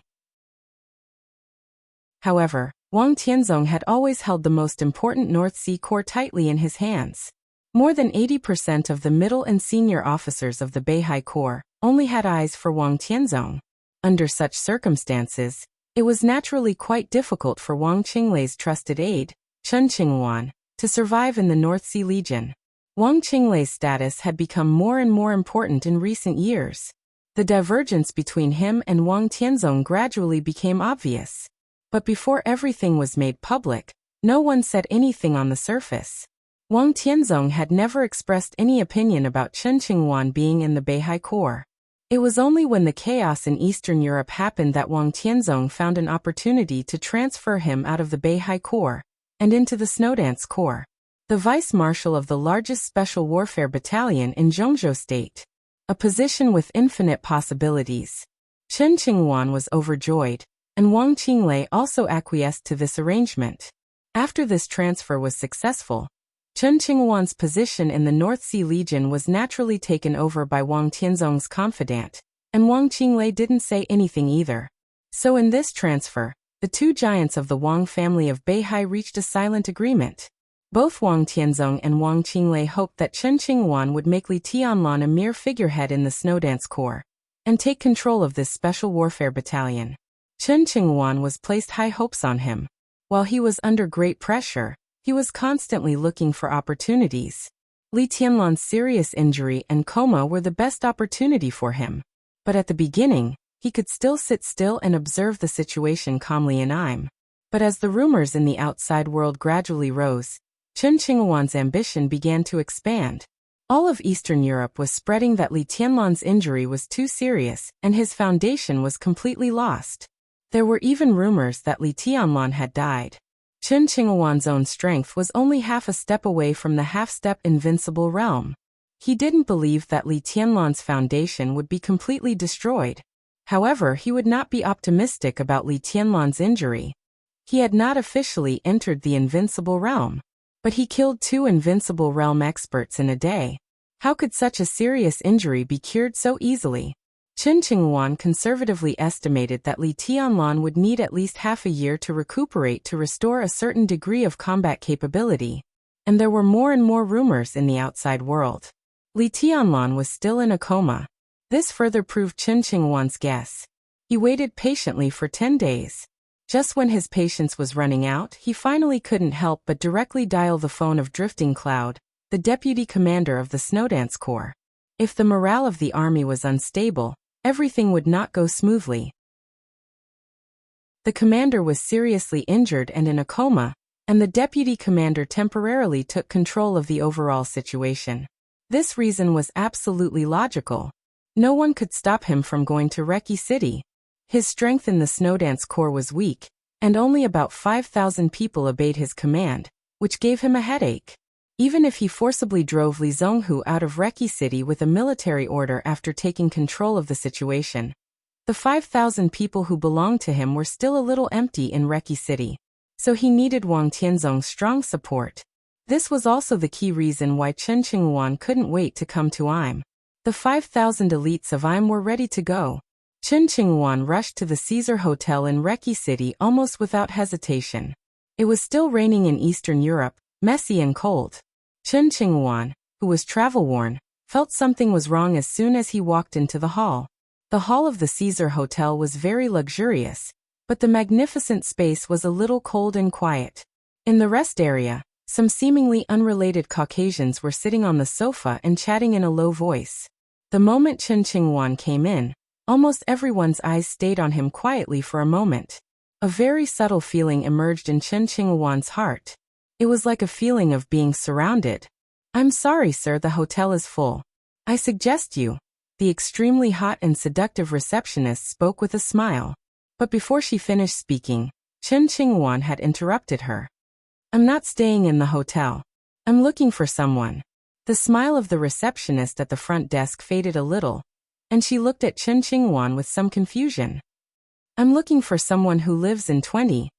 However, Wang Tianzong had always held the most important North Sea Corps tightly in his hands. More than 80% of the middle and senior officers of the Beihai Corps only had eyes for Wang Tianzong. Under such circumstances, it was naturally quite difficult for Wang Qinglei's trusted aide, Chen Qingwan, to survive in the North Sea Legion. Wang Qinglei's status had become more and more important in recent years. The divergence between him and Wang Tianzong gradually became obvious. But before everything was made public, no one said anything on the surface. Wang Tianzong had never expressed any opinion about Chen Qingwan being in the Beihai Corps. It was only when the chaos in Eastern Europe happened that Wang Tianzong found an opportunity to transfer him out of the Beihai Corps and into the Snowdance Corps, the vice-marshal of the largest special warfare battalion in Zhongzhou state. A position with infinite possibilities. Chen Qingwan was overjoyed, and Wang Qinglei also acquiesced to this arrangement. After this transfer was successful, Chen Qingwan's position in the North Sea Legion was naturally taken over by Wang Tianzong's confidant, and Wang Qinglei didn't say anything either. So in this transfer, the two giants of the Wang family of Beihai reached a silent agreement. Both Wang Tianzong and Wang Qinglei hoped that Chen Qingwan would make Li Tianlan a mere figurehead in the Snowdance Corps and take control of this special warfare battalion. Chen Qingwan was placed high hopes on him. While he was under great pressure, he was constantly looking for opportunities. Li Tianlan's serious injury and coma were the best opportunity for him. But at the beginning, he could still sit still and observe the situation calmly in Im. But as the rumors in the outside world gradually rose, Chen Qingwan's ambition began to expand. All of Eastern Europe was spreading that Li Tianlan's injury was too serious and his foundation was completely lost. There were even rumors that Li Tianlan had died. Chen Qingwan's own strength was only half a step away from the half-step invincible realm. He didn't believe that Li Tianlan's foundation would be completely destroyed. However, he would not be optimistic about Li Tianlan's injury. He had not officially entered the invincible realm, but he killed 2 invincible realm experts in a day. How could such a serious injury be cured so easily? Chen Qingwan conservatively estimated that Li Tianlan would need at least half a year to recuperate to restore a certain degree of combat capability, and there were more and more rumors in the outside world. Li Tianlan was still in a coma. This further proved Chen Qingwan's guess. He waited patiently for 10 days. Just when his patience was running out, he finally couldn't help but directly dial the phone of Drifting Cloud, the deputy commander of the Snowdance Corps. If the morale of the army was unstable, everything would not go smoothly. The commander was seriously injured and in a coma, and the deputy commander temporarily took control of the overall situation. This reason was absolutely logical. No one could stop him from going to Reki City. His strength in the Snowdance Corps was weak, and only about 5,000 people obeyed his command, which gave him a headache. Even if he forcibly drove Li Zhonghu out of Reki City with a military order after taking control of the situation, the 5,000 people who belonged to him were still a little empty in Reki City, so he needed Wang Tianzong's strong support. This was also the key reason why Chen Qingwan couldn't wait to come to Im. The 5,000 elites of Im were ready to go. Chen Qingwan rushed to the Caesar Hotel in Reki City almost without hesitation. It was still raining in Eastern Europe, messy and cold. Chen Qingwan, who was travel-worn, felt something was wrong as soon as he walked into the hall. The hall of the Caesar Hotel was very luxurious, but the magnificent space was a little cold and quiet. In the rest area, some seemingly unrelated Caucasians were sitting on the sofa and chatting in a low voice. The moment Chen Qingwan came in, almost everyone's eyes stayed on him quietly for a moment. A very subtle feeling emerged in Chen Qingwan's heart. It was like a feeling of being surrounded. "I'm sorry, sir, the hotel is full. I suggest you." The extremely hot and seductive receptionist spoke with a smile. But before she finished speaking, Chen Qingwan had interrupted her. "I'm not staying in the hotel. I'm looking for someone." The smile of the receptionist at the front desk faded a little, and she looked at Chen Qingwan with some confusion. "I'm looking for someone who lives in 20.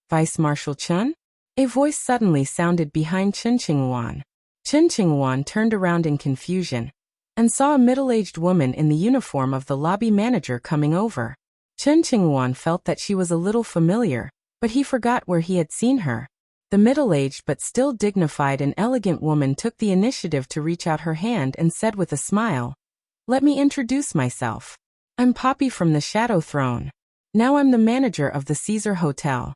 Vice Marshal Chen?" A voice suddenly sounded behind Chen Qingwan. Chen Qingwan turned around in confusion and saw a middle-aged woman in the uniform of the lobby manager coming over. Chen Qingwan felt that she was a little familiar, but he forgot where he had seen her. The middle-aged but still dignified and elegant woman took the initiative to reach out her hand and said with a smile, "Let me introduce myself. I'm Poppy from the Shadow Throne. Now I'm the manager of the Caesar Hotel."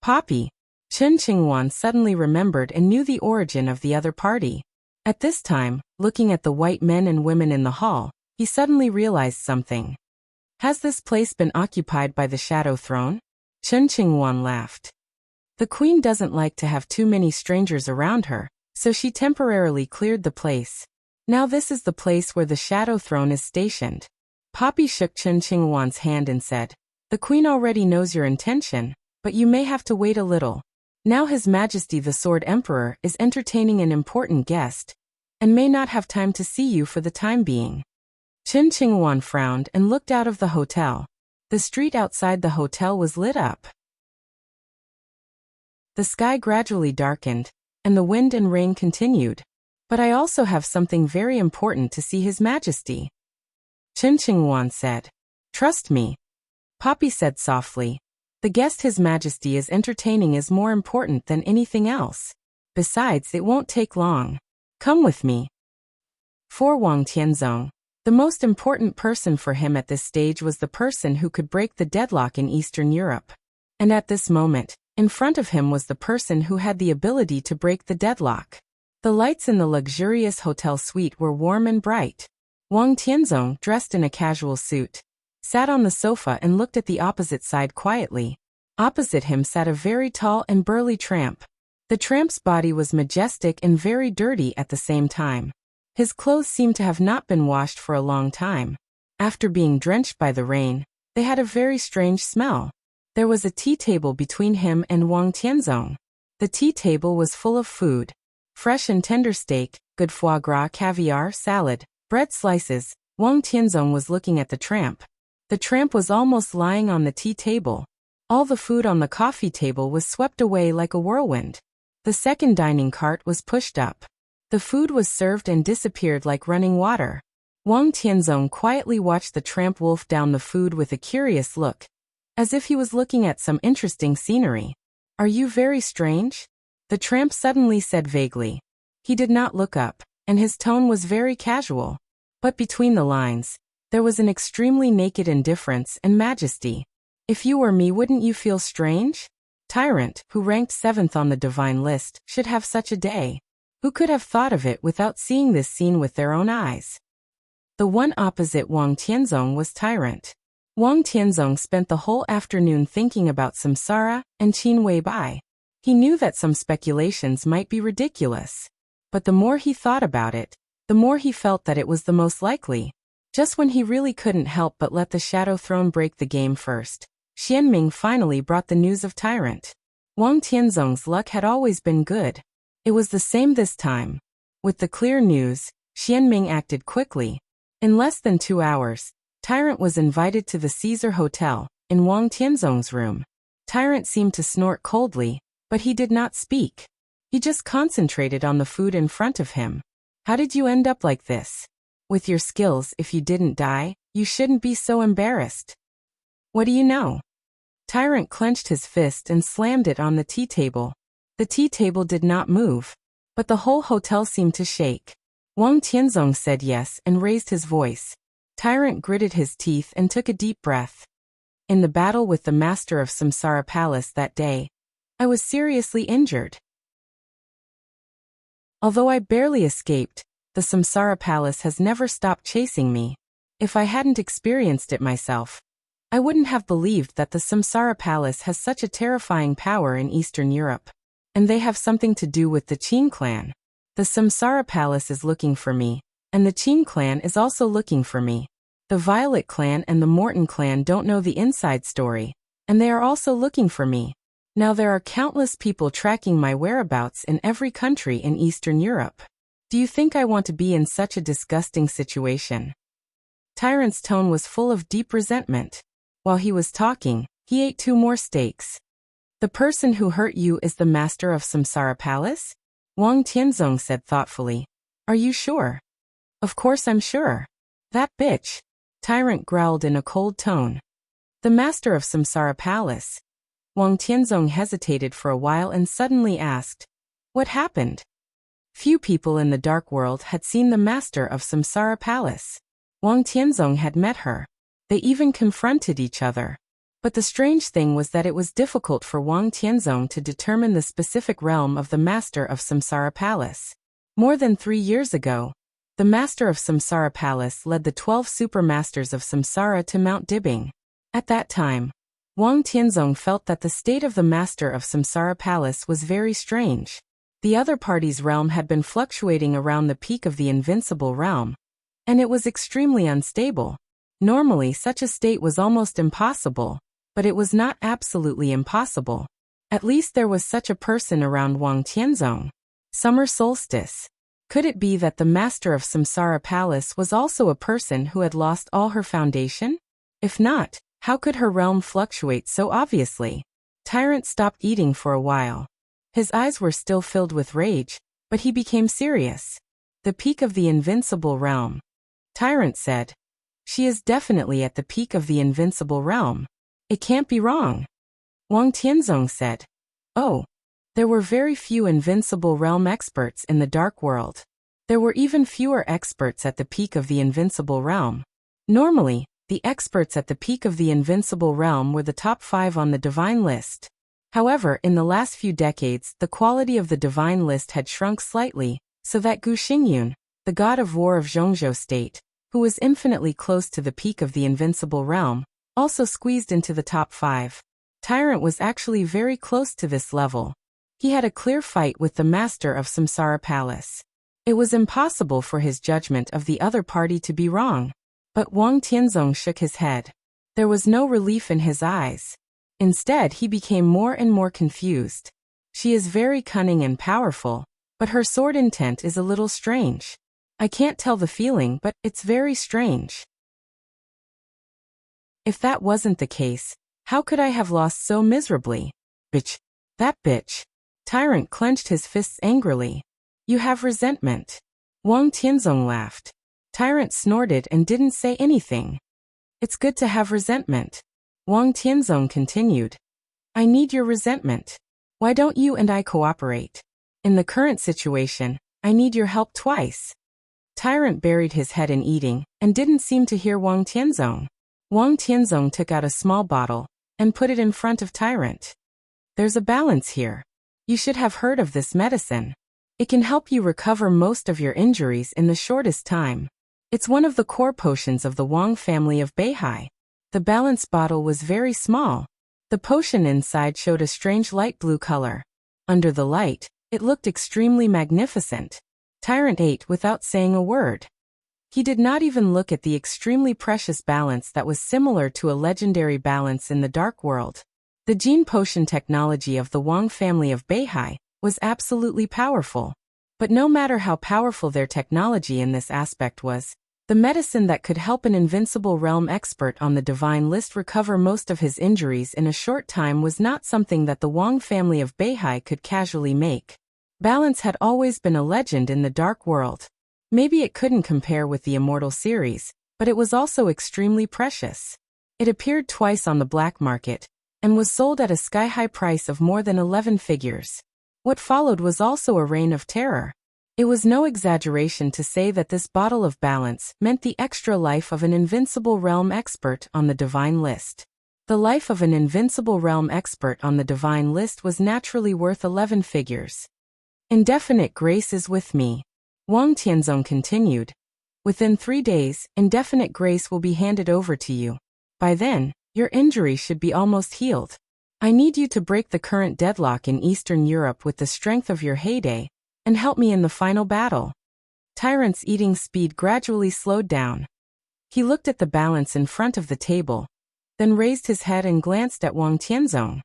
Poppy. Chen Qingwan suddenly remembered and knew the origin of the other party. At this time, looking at the white men and women in the hall, he suddenly realized something. "Has this place been occupied by the Shadow Throne?" Chen Qingwan laughed. "The queen doesn't like to have too many strangers around her, so she temporarily cleared the place. Now this is the place where the Shadow Throne is stationed." Poppy shook Chen Qingwan's hand and said, "The queen already knows your intention, but you may have to wait a little. Now His Majesty the Sword Emperor is entertaining an important guest, and may not have time to see you for the time being." Chen Qingwan frowned and looked out of the hotel. The street outside the hotel was lit up. The sky gradually darkened, and the wind and rain continued. "But I also have something very important to see His Majesty," Chen Qingwan said. "Trust me," Poppy said softly. The guest His Majesty is entertaining is more important than anything else. Besides, it won't take long. Come with me. For Wang Tianzong, the most important person for him at this stage was the person who could break the deadlock in Eastern Europe. And at this moment, in front of him was the person who had the ability to break the deadlock. The lights in the luxurious hotel suite were warm and bright. Wang Tianzong, dressed in a casual suit, sat on the sofa and looked at the opposite side quietly. Opposite him sat a very tall and burly tramp. The tramp's body was majestic and very dirty at the same time. His clothes seemed to have not been washed for a long time. After being drenched by the rain, they had a very strange smell. There was a tea table between him and Wang Tianzong. The tea table was full of food. Fresh and tender steak, good foie gras, caviar, salad, bread slices. Wang Tianzong was looking at the tramp. The tramp was almost lying on the tea table. All the food on the coffee table was swept away like a whirlwind. The second dining cart was pushed up. The food was served and disappeared like running water. Wang Tianzong quietly watched the tramp wolf down the food with a curious look, as if he was looking at some interesting scenery. Are you very strange? The tramp suddenly said vaguely. He did not look up, and his tone was very casual. But between the lines, there was an extremely naked indifference and majesty. If you were me, wouldn't you feel strange? Tyrant, who ranked 7th on the divine list, should have such a day. Who could have thought of it without seeing this scene with their own eyes? The one opposite Wang Tianzong was Tyrant. Wang Tianzong spent the whole afternoon thinking about samsara and Qin Weibai. He knew that some speculations might be ridiculous. But the more he thought about it, the more he felt that it was the most likely. Just when he really couldn't help but let the Shadow Throne break the game first, Xianming finally brought the news of Tyrant. Wang Tianzong's luck had always been good. It was the same this time. With the clear news, Xianming acted quickly. In less than 2 hours, Tyrant was invited to the Caesar Hotel, in Wang Tianzong's room. Tyrant seemed to snort coldly, but he did not speak. He just concentrated on the food in front of him. How did you end up like this? With your skills, if you didn't die, you shouldn't be so embarrassed. What do you know? Tyrant clenched his fist and slammed it on the tea table. The tea table did not move, but the whole hotel seemed to shake. Wang Tianzong said yes and raised his voice. Tyrant gritted his teeth and took a deep breath. In the battle with the master of Samsara Palace that day, I was seriously injured. Although I barely escaped, the Samsara Palace has never stopped chasing me. If I hadn't experienced it myself, I wouldn't have believed that the Samsara Palace has such a terrifying power in Eastern Europe. And they have something to do with the Qin clan. The Samsara Palace is looking for me, and the Qin clan is also looking for me. The Violet clan and the Morton clan don't know the inside story, and they are also looking for me. Now there are countless people tracking my whereabouts in every country in Eastern Europe. Do you think I want to be in such a disgusting situation? Tyrant's tone was full of deep resentment. While he was talking, he ate 2 more steaks. The person who hurt you is the master of Samsara Palace? Wang Tianzong said thoughtfully. Are you sure? Of course I'm sure. That bitch. Tyrant growled in a cold tone. The master of Samsara Palace. Wang Tianzong hesitated for a while and suddenly asked, what happened? Few people in the dark world had seen the master of Samsara Palace. Wang Tianzong had met her. They even confronted each other. But the strange thing was that it was difficult for Wang Tianzong to determine the specific realm of the master of Samsara Palace. More than 3 years ago, the master of Samsara Palace led the 12 super masters of Samsara to Mount Dibbing. At that time, Wang Tianzong felt that the state of the master of Samsara Palace was very strange. The other party's realm had been fluctuating around the peak of the invincible realm, and it was extremely unstable. Normally, such a state was almost impossible. But it was not absolutely impossible. At least there was such a person around Wang Tianzong. Summer solstice. Could it be that the master of Samsara Palace was also a person who had lost all her foundation? If not, how could her realm fluctuate so obviously? Tyrant stopped eating for a while. His eyes were still filled with rage, but he became serious. The peak of the invincible realm. Tyrant said. She is definitely at the peak of the invincible realm. It can't be wrong. Wang Tianzong said. Oh. There were very few invincible realm experts in the dark world. There were even fewer experts at the peak of the invincible realm. Normally, the experts at the peak of the invincible realm were the top 5 on the divine list. However, in the last few decades, the quality of the divine list had shrunk slightly, so that Gu Xingyun, the god of war of Zhongzhou state, who was infinitely close to the peak of the invincible realm, also squeezed into the top 5. Tyrant was actually very close to this level. He had a clear fight with the master of Samsara Palace. It was impossible for his judgment of the other party to be wrong. But Wang Tianzong shook his head. There was no relief in his eyes. Instead, he became more and more confused. She is very cunning and powerful, but her sword intent is a little strange. I can't tell the feeling, but it's very strange. If that wasn't the case, how could I have lost so miserably? Bitch. That bitch. Tyrant clenched his fists angrily. You have resentment. Wang Tianzong laughed. Tyrant snorted and didn't say anything. It's good to have resentment. Wang Tianzong continued. I need your resentment. Why don't you and I cooperate? In the current situation, I need your help twice. Tyrant buried his head in eating and didn't seem to hear Wang Tianzong. Wang Tianzong took out a small bottle and put it in front of Tyrant. There's a balance here. You should have heard of this medicine. It can help you recover most of your injuries in the shortest time. It's one of the core potions of the Wang family of Beihai. The balance bottle was very small. The potion inside showed a strange light blue color. Under the light, it looked extremely magnificent. Tyrant ate without saying a word. He did not even look at the extremely precious balance that was similar to a legendary balance in the dark world. The gene potion technology of the Wang family of Beihai was absolutely powerful. But no matter how powerful their technology in this aspect was, the medicine that could help an invincible realm expert on the divine list recover most of his injuries in a short time was not something that the Wang family of Beihai could casually make. Balance had always been a legend in the dark world. Maybe it couldn't compare with the Immortal series, but it was also extremely precious. It appeared twice on the black market, and was sold at a sky-high price of more than 11 figures. What followed was also a reign of terror. It was no exaggeration to say that this bottle of balance meant the extra life of an invincible realm expert on the divine list. The life of an invincible realm expert on the divine list was naturally worth 11 figures. Indefinite grace is with me. Wang Tianzong continued. Within 3 days, indefinite grace will be handed over to you. By then, your injury should be almost healed. I need you to break the current deadlock in Eastern Europe with the strength of your heyday, and help me in the final battle. Tyrant's eating speed gradually slowed down. He looked at the balance in front of the table, then raised his head and glanced at Wang Tianzong.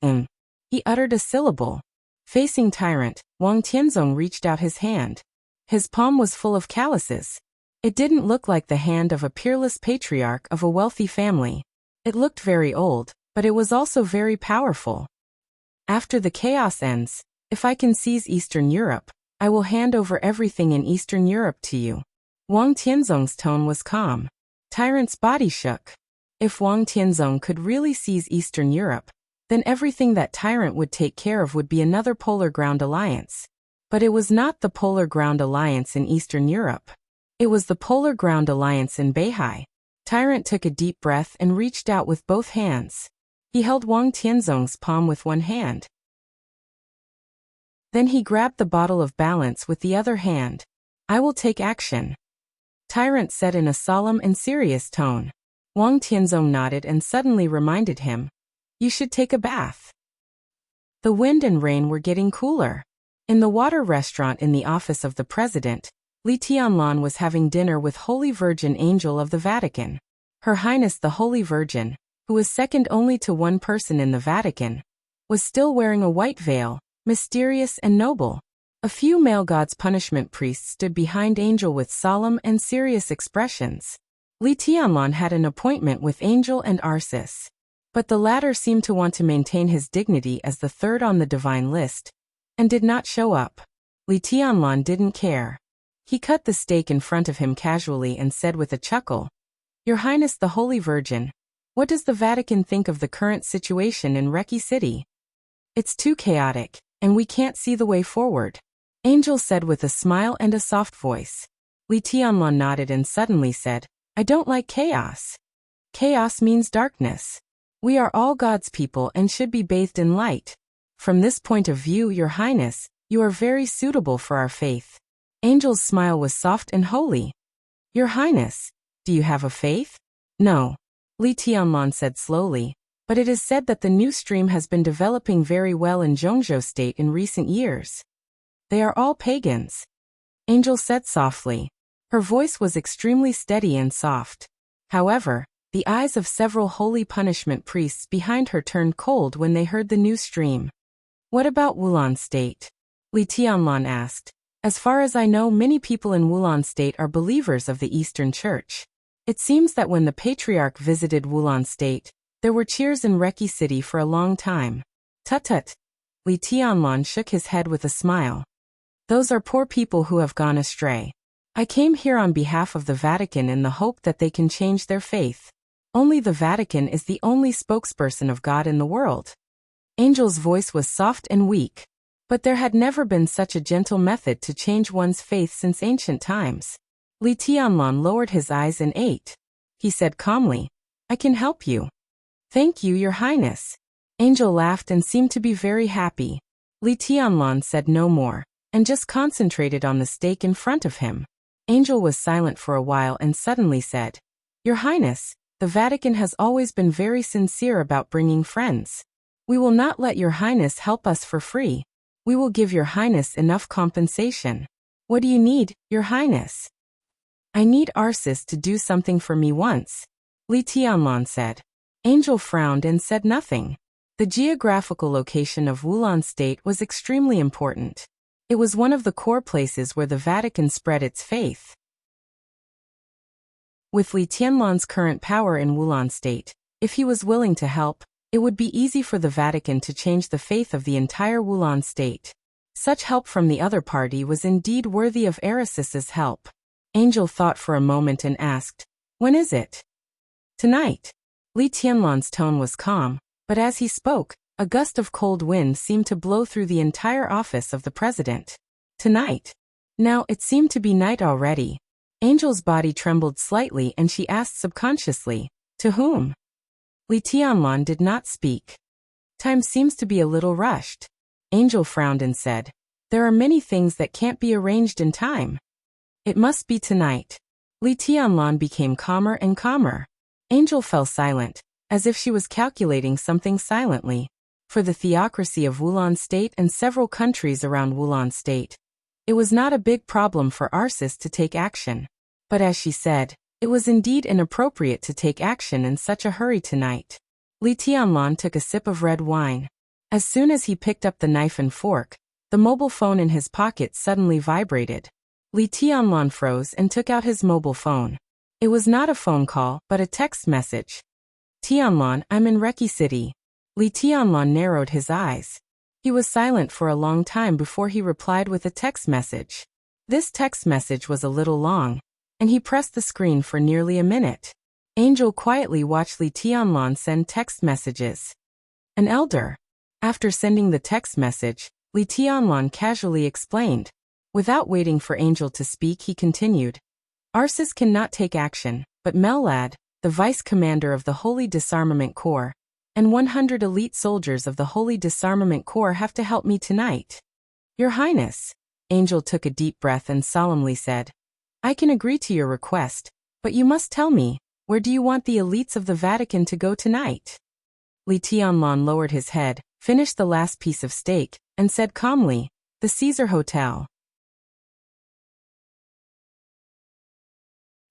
He uttered a syllable. Facing Tyrant, Wang Tianzong reached out his hand. His palm was full of calluses. It didn't look like the hand of a peerless patriarch of a wealthy family. It looked very old, but it was also very powerful. After the chaos ends, if I can seize Eastern Europe, I will hand over everything in Eastern Europe to you. Wang Tianzong's tone was calm. Tyrant's body shook. If Wang Tianzong could really seize Eastern Europe, then everything that Tyrant would take care of would be another Polar Ground Alliance. But it was not the Polar Ground Alliance in Eastern Europe. It was the Polar Ground Alliance in Beihai. Tyrant took a deep breath and reached out with both hands. He held Wang Tianzong's palm with one hand. Then he grabbed the bottle of balance with the other hand. I will take action. Tyrant said in a solemn and serious tone. Wang Tianzong nodded and suddenly reminded him. You should take a bath. The wind and rain were getting cooler. In the water restaurant in the office of the president, Li Tianlan was having dinner with Holy Virgin Angel of the Vatican. Her Highness the Holy Virgin, who was second only to one person in the Vatican, was still wearing a white veil, mysterious and noble. A few male gods' punishment priests stood behind Angel with solemn and serious expressions. Li Tianlan had an appointment with Angel and Arsis. But the latter seemed to want to maintain his dignity as the third on the divine list, and did not show up. Li Tianlan didn't care. He cut the steak in front of him casually and said with a chuckle, Your Highness the Holy Virgin, What does the Vatican think of the current situation in Reki City? It's too chaotic, and we can't see the way forward, Angel said with a smile and a soft voice. Li Tianlong nodded and suddenly said, I don't like chaos. Chaos means darkness. We are all God's people and should be bathed in light. From this point of view, Your Highness, you are very suitable for our faith. Angel's smile was soft and holy. Your Highness, do you have a faith? No. Li Tianlong said slowly, but it is said that the new stream has been developing very well in Zhongzhou State in recent years. They are all pagans. Angel said softly. Her voice was extremely steady and soft. However, the eyes of several holy punishment priests behind her turned cold when they heard the new stream. What about Wulan State? Li Tianlong asked. As far as I know, many people in Wulan State are believers of the Eastern Church. It seems that when the Patriarch visited Wulan State, there were cheers in Reki City for a long time. Tut-tut. Li Tianlong shook his head with a smile. Those are poor people who have gone astray. I came here on behalf of the Vatican in the hope that they can change their faith. Only the Vatican is the only spokesperson of God in the world. Angel's voice was soft and weak. But there had never been such a gentle method to change one's faith since ancient times. Li Tianlong lowered his eyes and ate. He said calmly, I can help you. Thank you, Your Highness. Angel laughed and seemed to be very happy. Li Tianlong said no more, and just concentrated on the steak in front of him. Angel was silent for a while and suddenly said, Your Highness, the Vatican has always been very sincere about bringing friends. We will not let Your Highness help us for free. We will give Your Highness enough compensation. What do you need, Your Highness? I need Arsis to do something for me once, Li Tianlong said. Angel frowned and said nothing. The geographical location of Wulan State was extremely important. It was one of the core places where the Vatican spread its faith. With Li Tianlong's current power in Wulan State, if he was willing to help, it would be easy for the Vatican to change the faith of the entire Wulan State. Such help from the other party was indeed worthy of Arisis's help. Angel thought for a moment and asked, When is it? Tonight. Li Tianlong's tone was calm, but as he spoke, a gust of cold wind seemed to blow through the entire office of the president. Tonight. Now it seemed to be night already. Angel's body trembled slightly and she asked subconsciously, To whom? Li Tianlong did not speak. Time seems to be a little rushed. Angel frowned and said, There are many things that can't be arranged in time. It must be tonight. Li Tianlong became calmer and calmer. Angel fell silent, as if she was calculating something silently. For the theocracy of Wulan State and several countries around Wulan State, it was not a big problem for Arsis to take action. But as she said, it was indeed inappropriate to take action in such a hurry tonight. Li Tianlong took a sip of red wine. As soon as he picked up the knife and fork, the mobile phone in his pocket suddenly vibrated. Li Tianlong froze and took out his mobile phone. It was not a phone call, but a text message. Tianlong, I'm in Reki City. Li Tianlong narrowed his eyes. He was silent for a long time before he replied with a text message. This text message was a little long, and he pressed the screen for nearly a minute. Angel quietly watched Li Tianlong send text messages. An elder. After sending the text message, Li Tianlong casually explained. Without waiting for Angel to speak, he continued. Arsis cannot take action, but Mellad, the vice commander of the Holy Disarmament Corps, and 100 elite soldiers of the Holy Disarmament Corps have to help me tonight. Your Highness. Angel took a deep breath and solemnly said, I can agree to your request, but you must tell me, where do you want the elites of the Vatican to go tonight? Li Tianlong lowered his head, finished the last piece of steak, and said calmly, the Caesar Hotel.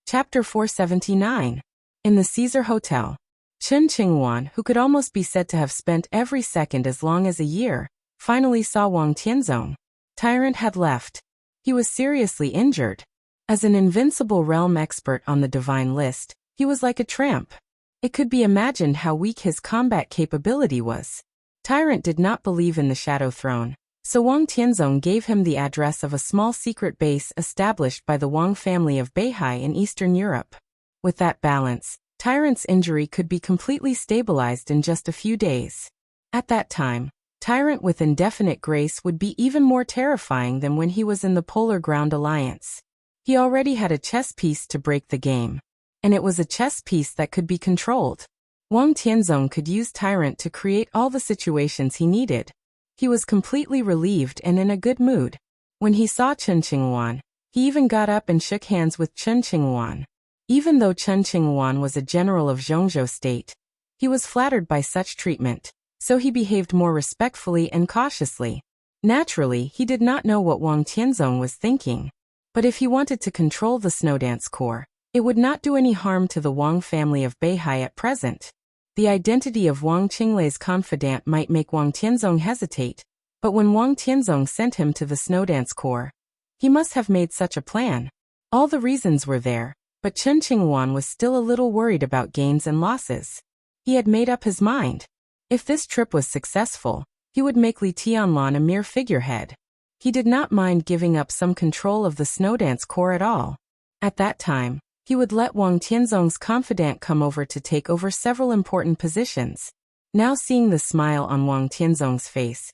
Chapter 479. In the Caesar Hotel. Chen Qingwan, who could almost be said to have spent every second as long as a year, finally saw Wang Tianzong. Tyrant had left. He was seriously injured. As an invincible realm expert on the divine list, he was like a tramp. It could be imagined how weak his combat capability was. Tyrant did not believe in the Shadow Throne, so Wang Tianzong gave him the address of a small secret base established by the Wang family of Beihai in Eastern Europe. With that balance, Tyrant's injury could be completely stabilized in just a few days. At that time, Tyrant with indefinite grace would be even more terrifying than when he was in the Polar Ground Alliance. He already had a chess piece to break the game. And it was a chess piece that could be controlled. Wang Tianzong could use Tyrant to create all the situations he needed. He was completely relieved and in a good mood. When he saw Chen Qingwan, he even got up and shook hands with Chen Qingwan. Even though Chen Qingwan was a general of Zhongzhou state, he was flattered by such treatment, so he behaved more respectfully and cautiously. Naturally, he did not know what Wang Tianzong was thinking. But if he wanted to control the Snowdance Corps, it would not do any harm to the Wang family of Beihai at present. The identity of Wang Qinglei's confidant might make Wang Tianzong hesitate, but when Wang Tianzong sent him to the Snowdance Corps, he must have made such a plan. All the reasons were there, but Chen Qingwan was still a little worried about gains and losses. He had made up his mind. If this trip was successful, he would make Li Tianlan a mere figurehead. He did not mind giving up some control of the Snowdance Corps at all. At that time, he would let Wang Tianzong's confidant come over to take over several important positions. Now seeing the smile on Wang Tianzong's face,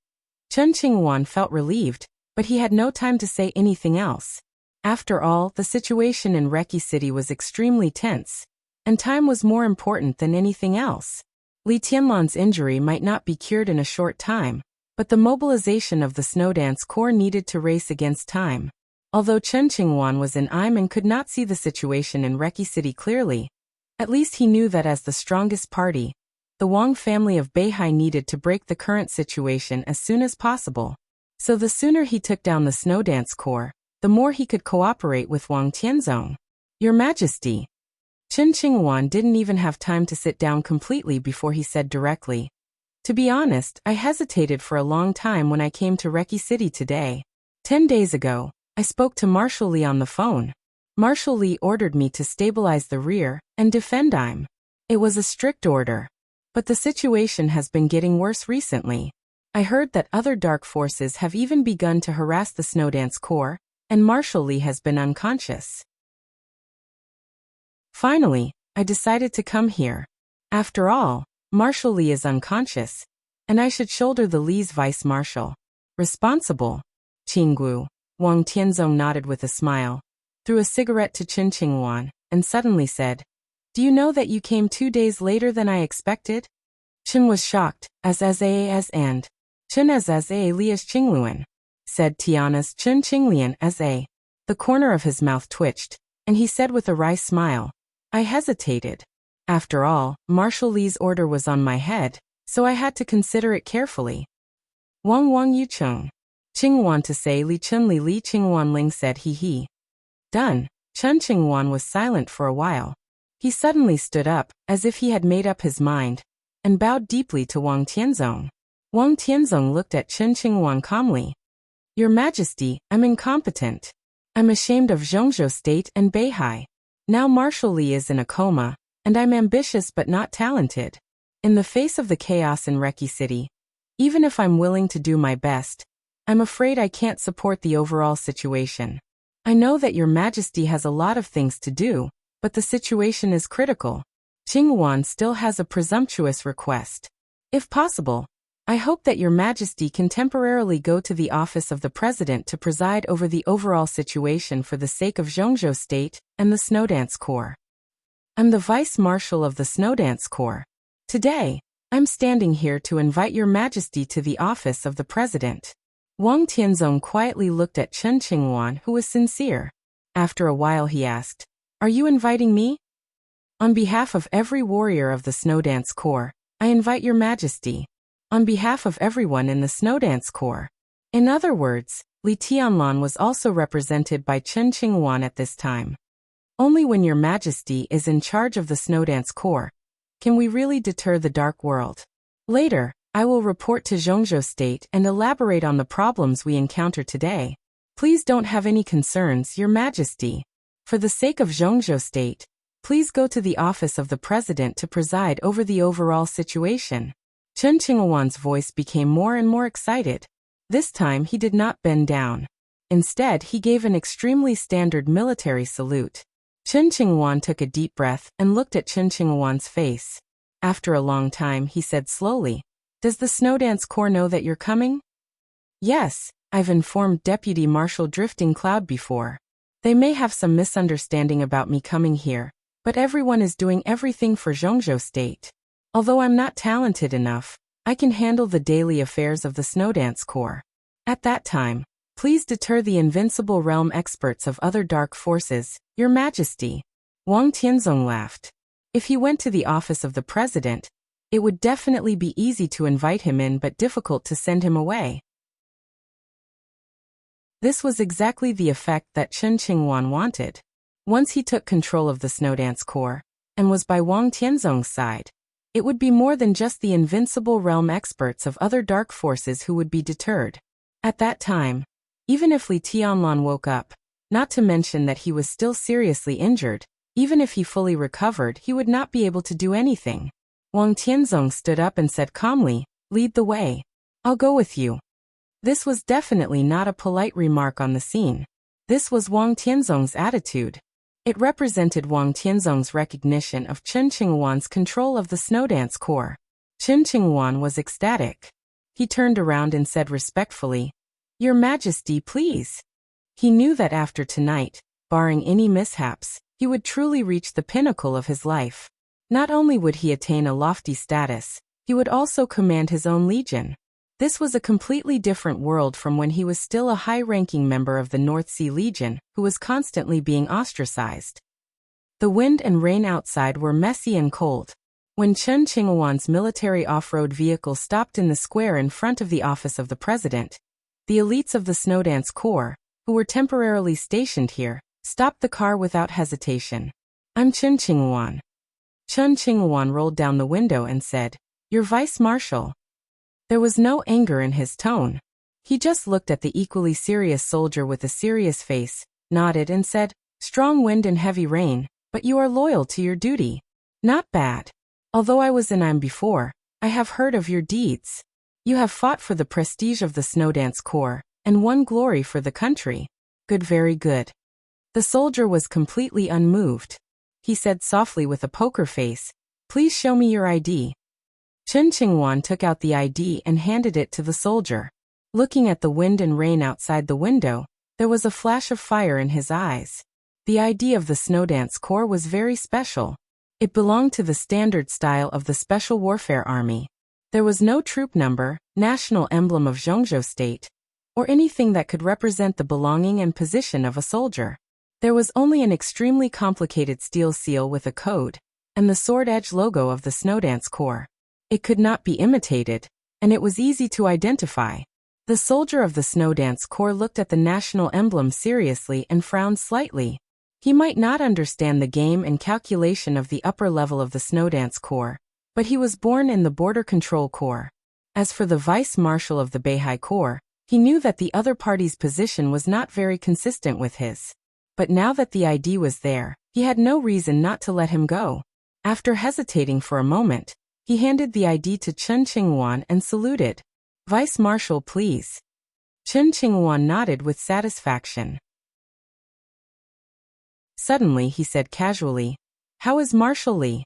Chen Qingwan felt relieved, but he had no time to say anything else. After all, the situation in Reki City was extremely tense, and time was more important than anything else. Li Tianlan's injury might not be cured in a short time, but the mobilization of the Snowdance Corps needed to race against time. Although Chen Qingwan was in Im and could not see the situation in Reki City clearly, at least he knew that as the strongest party, the Wang family of Beihai needed to break the current situation as soon as possible. So the sooner he took down the Snowdance Corps, the more he could cooperate with Wang Tianzong. Your Majesty. Chen Qingwan didn't even have time to sit down completely before he said directly, "To be honest, I hesitated for a long time when I came to Reki City today. 10 days ago, I spoke to Marshal Li on the phone. Marshal Li ordered me to stabilize the rear and defend Im. It was a strict order. But the situation has been getting worse recently. I heard that other dark forces have even begun to harass the Snowdance Corps, and Marshal Li has been unconscious. Finally, I decided to come here. After all, Marshal Li is unconscious, and I should shoulder the Li's vice-marshal. Responsible. Qinggu." Wang Tianzong nodded with a smile, threw a cigarette to Chen Qingwan, and suddenly said, "Do you know that you came 2 days later than I expected?" Chen was shocked, as and Chen as Li as Qingluan, said Tiana's Chen Qinglian as a. The corner of his mouth twitched, and he said with a wry smile, "I hesitated. After all, Marshal Li's order was on my head, so I had to consider it carefully." Wang Yucheng. Qingwan to say Li Chenli Li Qingwan Ling said he. Done. Chen Qingwan was silent for a while. He suddenly stood up, as if he had made up his mind, and bowed deeply to Wang Tianzong. Wang Tianzong looked at Chen Qingwan calmly. "Your Majesty, I'm incompetent. I'm ashamed of Zhongzhou State and Beihai. Now Marshal Li is in a coma, and I'm ambitious but not talented. In the face of the chaos in Reki City, even if I'm willing to do my best, I'm afraid I can't support the overall situation. I know that Your Majesty has a lot of things to do, but the situation is critical. Qingwan still has a presumptuous request. If possible, I hope that Your Majesty can temporarily go to the office of the President to preside over the overall situation for the sake of Zhongzhou State and the Snowdance Corps. I'm the Vice-Marshal of the Snowdance Corps. Today, I'm standing here to invite Your Majesty to the office of the President." Wang Tianzong quietly looked at Chen Qingwan, who was sincere. After a while he asked, "Are you inviting me?" "On behalf of every warrior of the Snowdance Corps, I invite Your Majesty. On behalf of everyone in the Snowdance Corps." In other words, Li Tianlan was also represented by Chen Qingwan at this time. Only when Your Majesty is in charge of the Snowdance Corps can we really deter the dark world. Later, I will report to Zhongzhou State and elaborate on the problems we encounter today. Please don't have any concerns, Your Majesty. For the sake of Zhongzhou State, please go to the office of the President to preside over the overall situation. Chen Qingwan's voice became more and more excited. This time he did not bend down. Instead, he gave an extremely standard military salute. Chen Qinghuan took a deep breath and looked at Chen Qinghuan's face. After a long time, he said slowly, "Does the Snowdance Corps know that you're coming?" "Yes, I've informed Deputy Marshal Drifting Cloud before. They may have some misunderstanding about me coming here, but everyone is doing everything for Zhongzhou State. Although I'm not talented enough, I can handle the daily affairs of the Snowdance Corps. At that time, please deter the invincible realm experts of other dark forces, Your Majesty." Wang Tianzong laughed. If he went to the office of the president, it would definitely be easy to invite him in but difficult to send him away. This was exactly the effect that Chen Qinghuan wanted. Once he took control of the Snowdance Corps, and was by Wang Tianzong's side, it would be more than just the invincible realm experts of other dark forces who would be deterred. At that time, even if Li Tianlan woke up, not to mention that he was still seriously injured, even if he fully recovered, he would not be able to do anything. Wang Tianzong stood up and said calmly, "Lead the way. I'll go with you." This was definitely not a polite remark on the scene. This was Wang Tianzong's attitude. It represented Wang Tianzong's recognition of Chen Qinghuan's control of the Snowdance Corps. Chen Qinghuan was ecstatic. He turned around and said respectfully, "Your Majesty, please." He knew that after tonight, barring any mishaps, he would truly reach the pinnacle of his life. Not only would he attain a lofty status, he would also command his own legion. This was a completely different world from when he was still a high-ranking member of the North Sea Legion, who was constantly being ostracized. The wind and rain outside were messy and cold. When Chen Qinghuan's military off-road vehicle stopped in the square in front of the office of the president, the elites of the Snowdance Corps, who were temporarily stationed here, stopped the car without hesitation. "I'm Chen Qinghuan." Chen Qinghuan rolled down the window and said, "Your vice marshal." There was no anger in his tone. He just looked at the equally serious soldier with a serious face, nodded and said, "Strong wind and heavy rain, but you are loyal to your duty. Not bad. Although I was in IM before, I have heard of your deeds. You have fought for the prestige of the Snowdance Corps, and won glory for the country. Good, very good." The soldier was completely unmoved. He said softly with a poker face, "Please show me your ID." Chen Qinghuan took out the ID and handed it to the soldier. Looking at the wind and rain outside the window, there was a flash of fire in his eyes. The ID of the Snowdance Corps was very special. It belonged to the standard style of the Special Warfare Army. There was no troop number, national emblem of Zhongzhou State, or anything that could represent the belonging and position of a soldier. There was only an extremely complicated steel seal with a code, and the sword-edge logo of the Snowdance Corps. It could not be imitated, and it was easy to identify. The soldier of the Snowdance Corps looked at the national emblem seriously and frowned slightly. He might not understand the game and calculation of the upper level of the Snowdance Corps, but he was born in the Border Control Corps. As for the vice marshal of the Beihai Corps, he knew that the other party's position was not very consistent with his. But now that the ID was there, he had no reason not to let him go. After hesitating for a moment, he handed the ID to Chen Qinghuan and saluted. "Vice Marshal, please." Chen Qinghuan nodded with satisfaction. Suddenly he said casually, "How is Marshal Li?"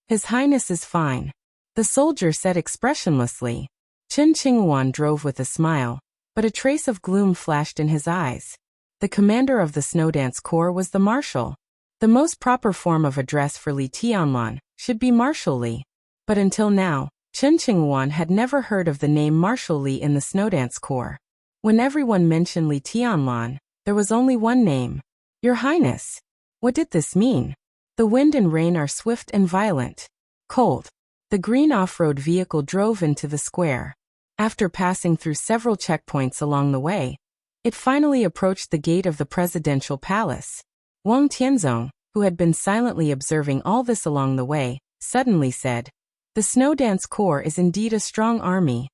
"His Highness is fine," the soldier said expressionlessly. Chen Qinghuan drove with a smile, but a trace of gloom flashed in his eyes. The commander of the Snowdance Corps was the Marshal. The most proper form of address for Li Tianlan should be Marshal Li. But until now, Chen Qinghuan had never heard of the name Marshal Li in the Snowdance Corps. When everyone mentioned Li Tianlan, there was only one name. "Your Highness." What did this mean? The wind and rain are swift and violent. Cold. The green off-road vehicle drove into the square. After passing through several checkpoints along the way, it finally approached the gate of the presidential palace. Wang Tianzong, who had been silently observing all this along the way, suddenly said, "The Snowdance Corps is indeed a strong army."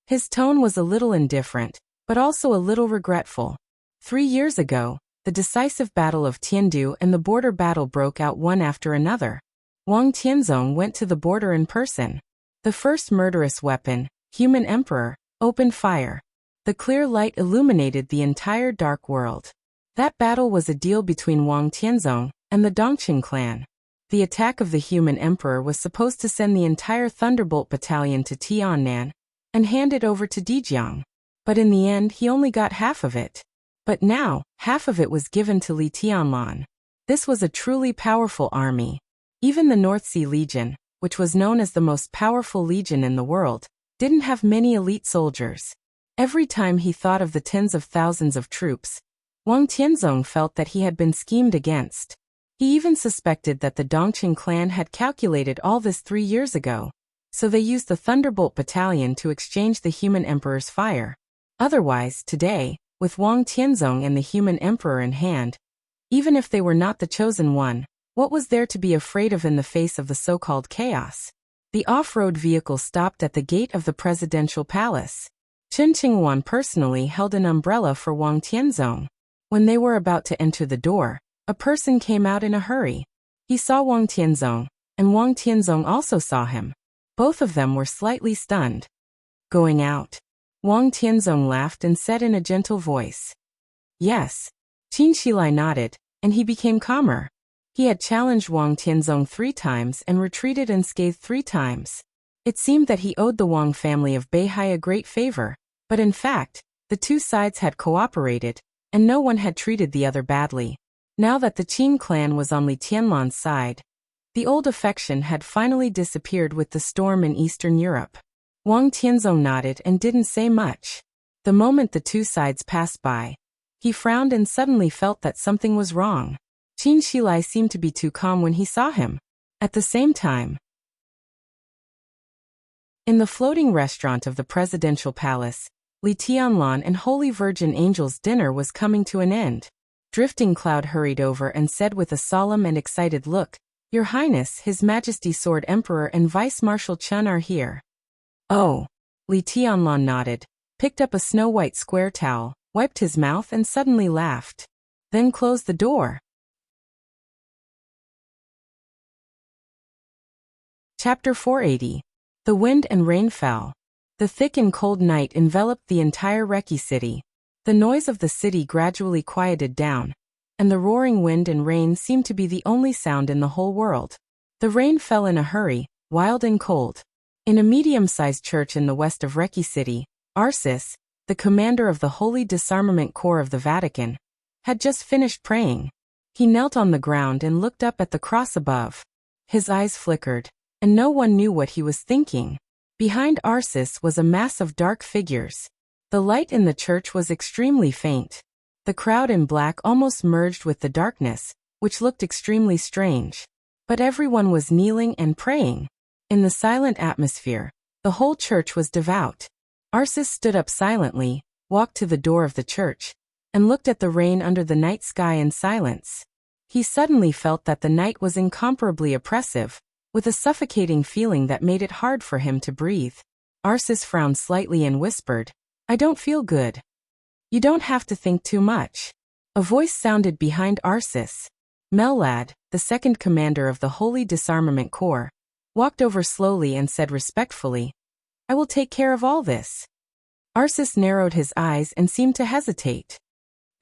His tone was a little indifferent, but also a little regretful. 3 years ago, the decisive battle of Tiandu and the border battle broke out one after another. Wang Tianzong went to the border in person. The first murderous weapon, Human Emperor, opened fire. The clear light illuminated the entire dark world. That battle was a deal between Wang Tianzong, and the Dongqing clan. The attack of the human emperor was supposed to send the entire Thunderbolt battalion to Tiannan and hand it over to Dijiang. But in the end he only got half of it. But now, half of it was given to Li Tianlan. This was a truly powerful army. Even the North Sea Legion, which was known as the most powerful legion in the world, didn't have many elite soldiers. Every time he thought of the tens of thousands of troops, Wang Tianzong felt that he had been schemed against. He even suspected that the Dongqing clan had calculated all this 3 years ago, so they used the Thunderbolt battalion to exchange the human emperor's fire. Otherwise, today, with Wang Tianzong and the human emperor in hand, even if they were not the chosen one, what was there to be afraid of in the face of the so-called chaos? The off-road vehicle stopped at the gate of the presidential palace. Chen Qingwan personally held an umbrella for Wang Tianzong. When they were about to enter the door, a person came out in a hurry. He saw Wang Tianzong, and Wang Tianzong also saw him. Both of them were slightly stunned. Going out. Wang Tianzong laughed and said in a gentle voice. Yes. Qin Shilai nodded, and he became calmer. He had challenged Wang Tianzong 3 times and retreated unscathed 3 times. It seemed that he owed the Wang family of Beihai a great favor, but in fact, the 2 sides had cooperated, and no one had treated the other badly. Now that the Qin clan was on Li Tianlan's side, the old affection had finally disappeared with the storm in Eastern Europe. Wang Tianzong nodded and didn't say much. The moment the 2 sides passed by, he frowned and suddenly felt that something was wrong. Qin Shilai seemed to be too calm when he saw him. At the same time, in the floating restaurant of the presidential palace, Li Tianlan and Holy Virgin Angel's dinner was coming to an end. Drifting Cloud hurried over and said with a solemn and excited look, "Your Highness, His Majesty Sword Emperor and Vice Marshal Chen are here." Oh. Li Tianlan nodded, picked up a snow-white square towel, wiped his mouth and suddenly laughed. Then closed the door. Chapter 480. The wind and rain fell. The thick and cold night enveloped the entire Reki city. The noise of the city gradually quieted down, and the roaring wind and rain seemed to be the only sound in the whole world. The rain fell in a hurry, wild and cold. In a medium-sized church in the west of Reki city, Arsis, the commander of the Holy Disarmament Corps of the Vatican, had just finished praying. He knelt on the ground and looked up at the cross above. His eyes flickered, and no one knew what he was thinking. Behind Arsis was a mass of dark figures. The light in the church was extremely faint. The crowd in black almost merged with the darkness, which looked extremely strange. But everyone was kneeling and praying. In the silent atmosphere, the whole church was devout. Arsis stood up silently, walked to the door of the church, and looked at the rain under the night sky in silence. He suddenly felt that the night was incomparably oppressive, with a suffocating feeling that made it hard for him to breathe. Arsis frowned slightly and whispered, "I don't feel good." "You don't have to think too much." A voice sounded behind Arsis. Mellad, the second commander of the Holy Disarmament Corps, walked over slowly and said respectfully, "I will take care of all this." Arsis narrowed his eyes and seemed to hesitate.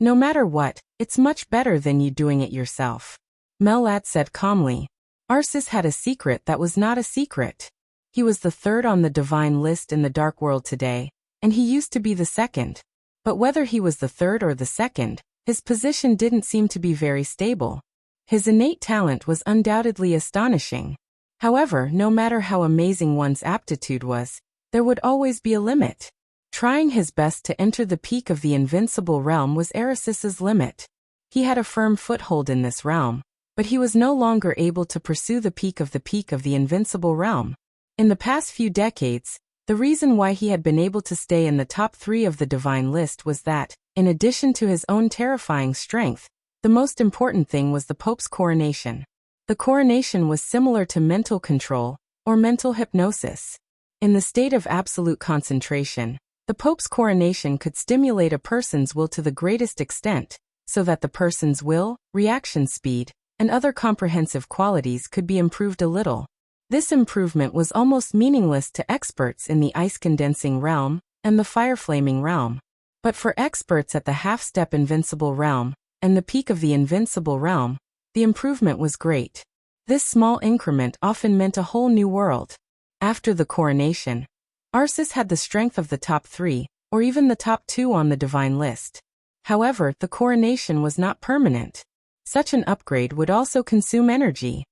"No matter what, it's much better than you doing it yourself," Mellad said calmly. Arsis had a secret that was not a secret. He was the 3rd on the divine list in the Dark World today, and he used to be the 2nd. But whether he was the 3rd or the 2nd, his position didn't seem to be very stable. His innate talent was undoubtedly astonishing. However, no matter how amazing one's aptitude was, there would always be a limit. Trying his best to enter the peak of the invincible realm was Arisis's limit. He had a firm foothold in this realm, but he was no longer able to pursue the peak of the invincible realm. In the past few decades, the reason why he had been able to stay in the top 3 of the divine list was that, in addition to his own terrifying strength, the most important thing was the Pope's coronation. The coronation was similar to mental control, or mental hypnosis. In the state of absolute concentration, the Pope's coronation could stimulate a person's will to the greatest extent, so that the person's will, reaction speed, and other comprehensive qualities could be improved a little. This improvement was almost meaningless to experts in the ice-condensing realm and the fire-flaming realm. But for experts at the half-step invincible realm and the peak of the invincible realm, The improvement was great. This small increment often meant a whole new world. After the coronation, Arceus had the strength of the top 3, or even the top 2 on the divine list. However, the coronation was not permanent. Such an upgrade would also consume energy.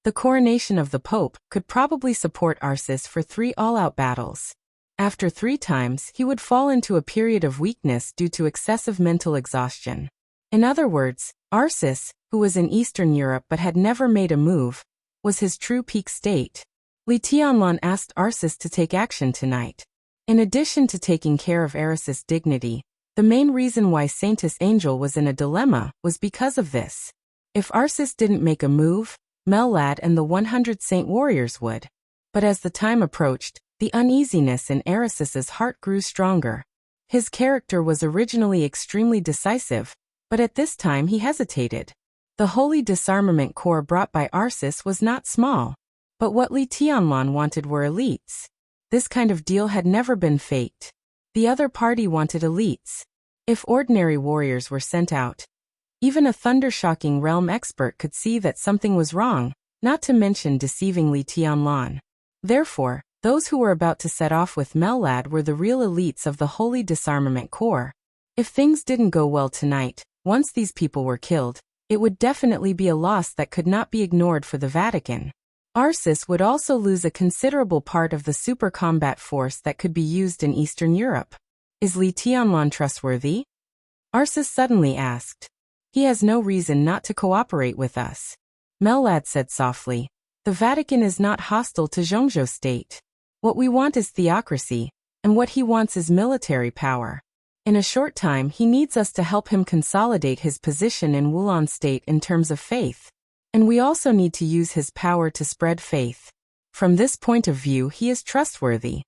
The coronation of the Pope could probably support Arceus for 3 all-out battles. After 3 times, he would fall into a period of weakness due to excessive mental exhaustion. In other words, Arceus, who was in Eastern Europe but had never made a move, was his true peak state. Li Tianlan asked Arceus to take action tonight. In addition to taking care of Arceus' dignity, the main reason why Saintess Angel was in a dilemma was because of this. If Arceus didn't make a move, Mellad and the 100 Saint Warriors would. But as the time approached, the uneasiness in Arceus's heart grew stronger. His character was originally extremely decisive, but at this time he hesitated. The Holy Disarmament Corps brought by Arceus was not small, but what Li Tianlan wanted were elites. This kind of deal had never been faked. The other party wanted elites. If ordinary warriors were sent out, even a thunder-shocking realm expert could see that something was wrong, not to mention deceiving Li Tianlan. Therefore, those who were about to set off with Mellad were the real elites of the Holy Disarmament Corps. If things didn't go well tonight, once these people were killed, it would definitely be a loss that could not be ignored for the Vatican. Arceus would also lose a considerable part of the super combat force that could be used in Eastern Europe. Is Li Tianlan trustworthy? Arceus suddenly asked. He has no reason not to cooperate with us. Mellad said softly. The Vatican is not hostile to Zhongzhou state. What we want is theocracy, and what he wants is military power. In a short time he needs us to help him consolidate his position in Wulan state in terms of faith. And we also need to use his power to spread faith. From this point of view he is trustworthy.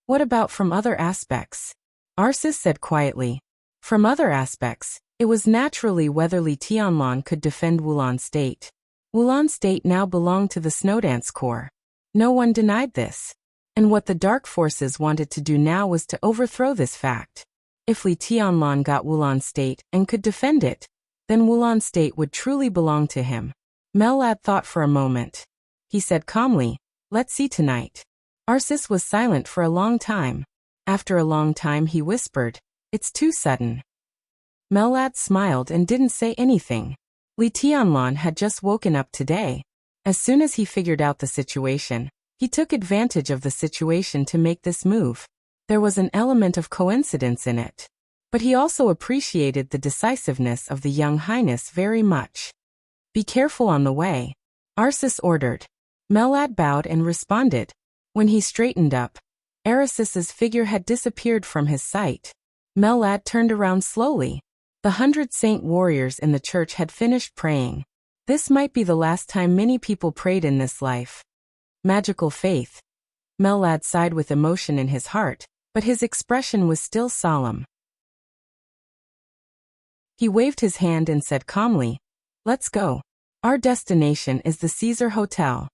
What about from other aspects? Arceus said quietly. From other aspects, it was naturally whether Li Tianlan could defend Wulan state. Wulan state now belonged to the Snowdance Corps. No one denied this. And what the Dark Forces wanted to do now was to overthrow this fact. If Li Tianlan got Wulan state and could defend it, then Wulan state would truly belong to him. Mellad thought for a moment. He said calmly, let's see tonight. Arceus was silent for a long time. After a long time he whispered, it's too sudden. Mellad smiled and didn't say anything. Li Tianlan had just woken up today. As soon as he figured out the situation, he took advantage of the situation to make this move. There was an element of coincidence in it. But he also appreciated the decisiveness of the young highness very much. Be careful on the way, Arceus ordered. Mellad bowed and responded. When he straightened up, Arceus's figure had disappeared from his sight. Mellad turned around slowly. The 100 Saint Warriors in the church had finished praying. This might be the last time many people prayed in this life. Magical faith. Mellad sighed with emotion in his heart, but his expression was still solemn. He waved his hand and said calmly, let's go. Our destination is the Caesar Hotel.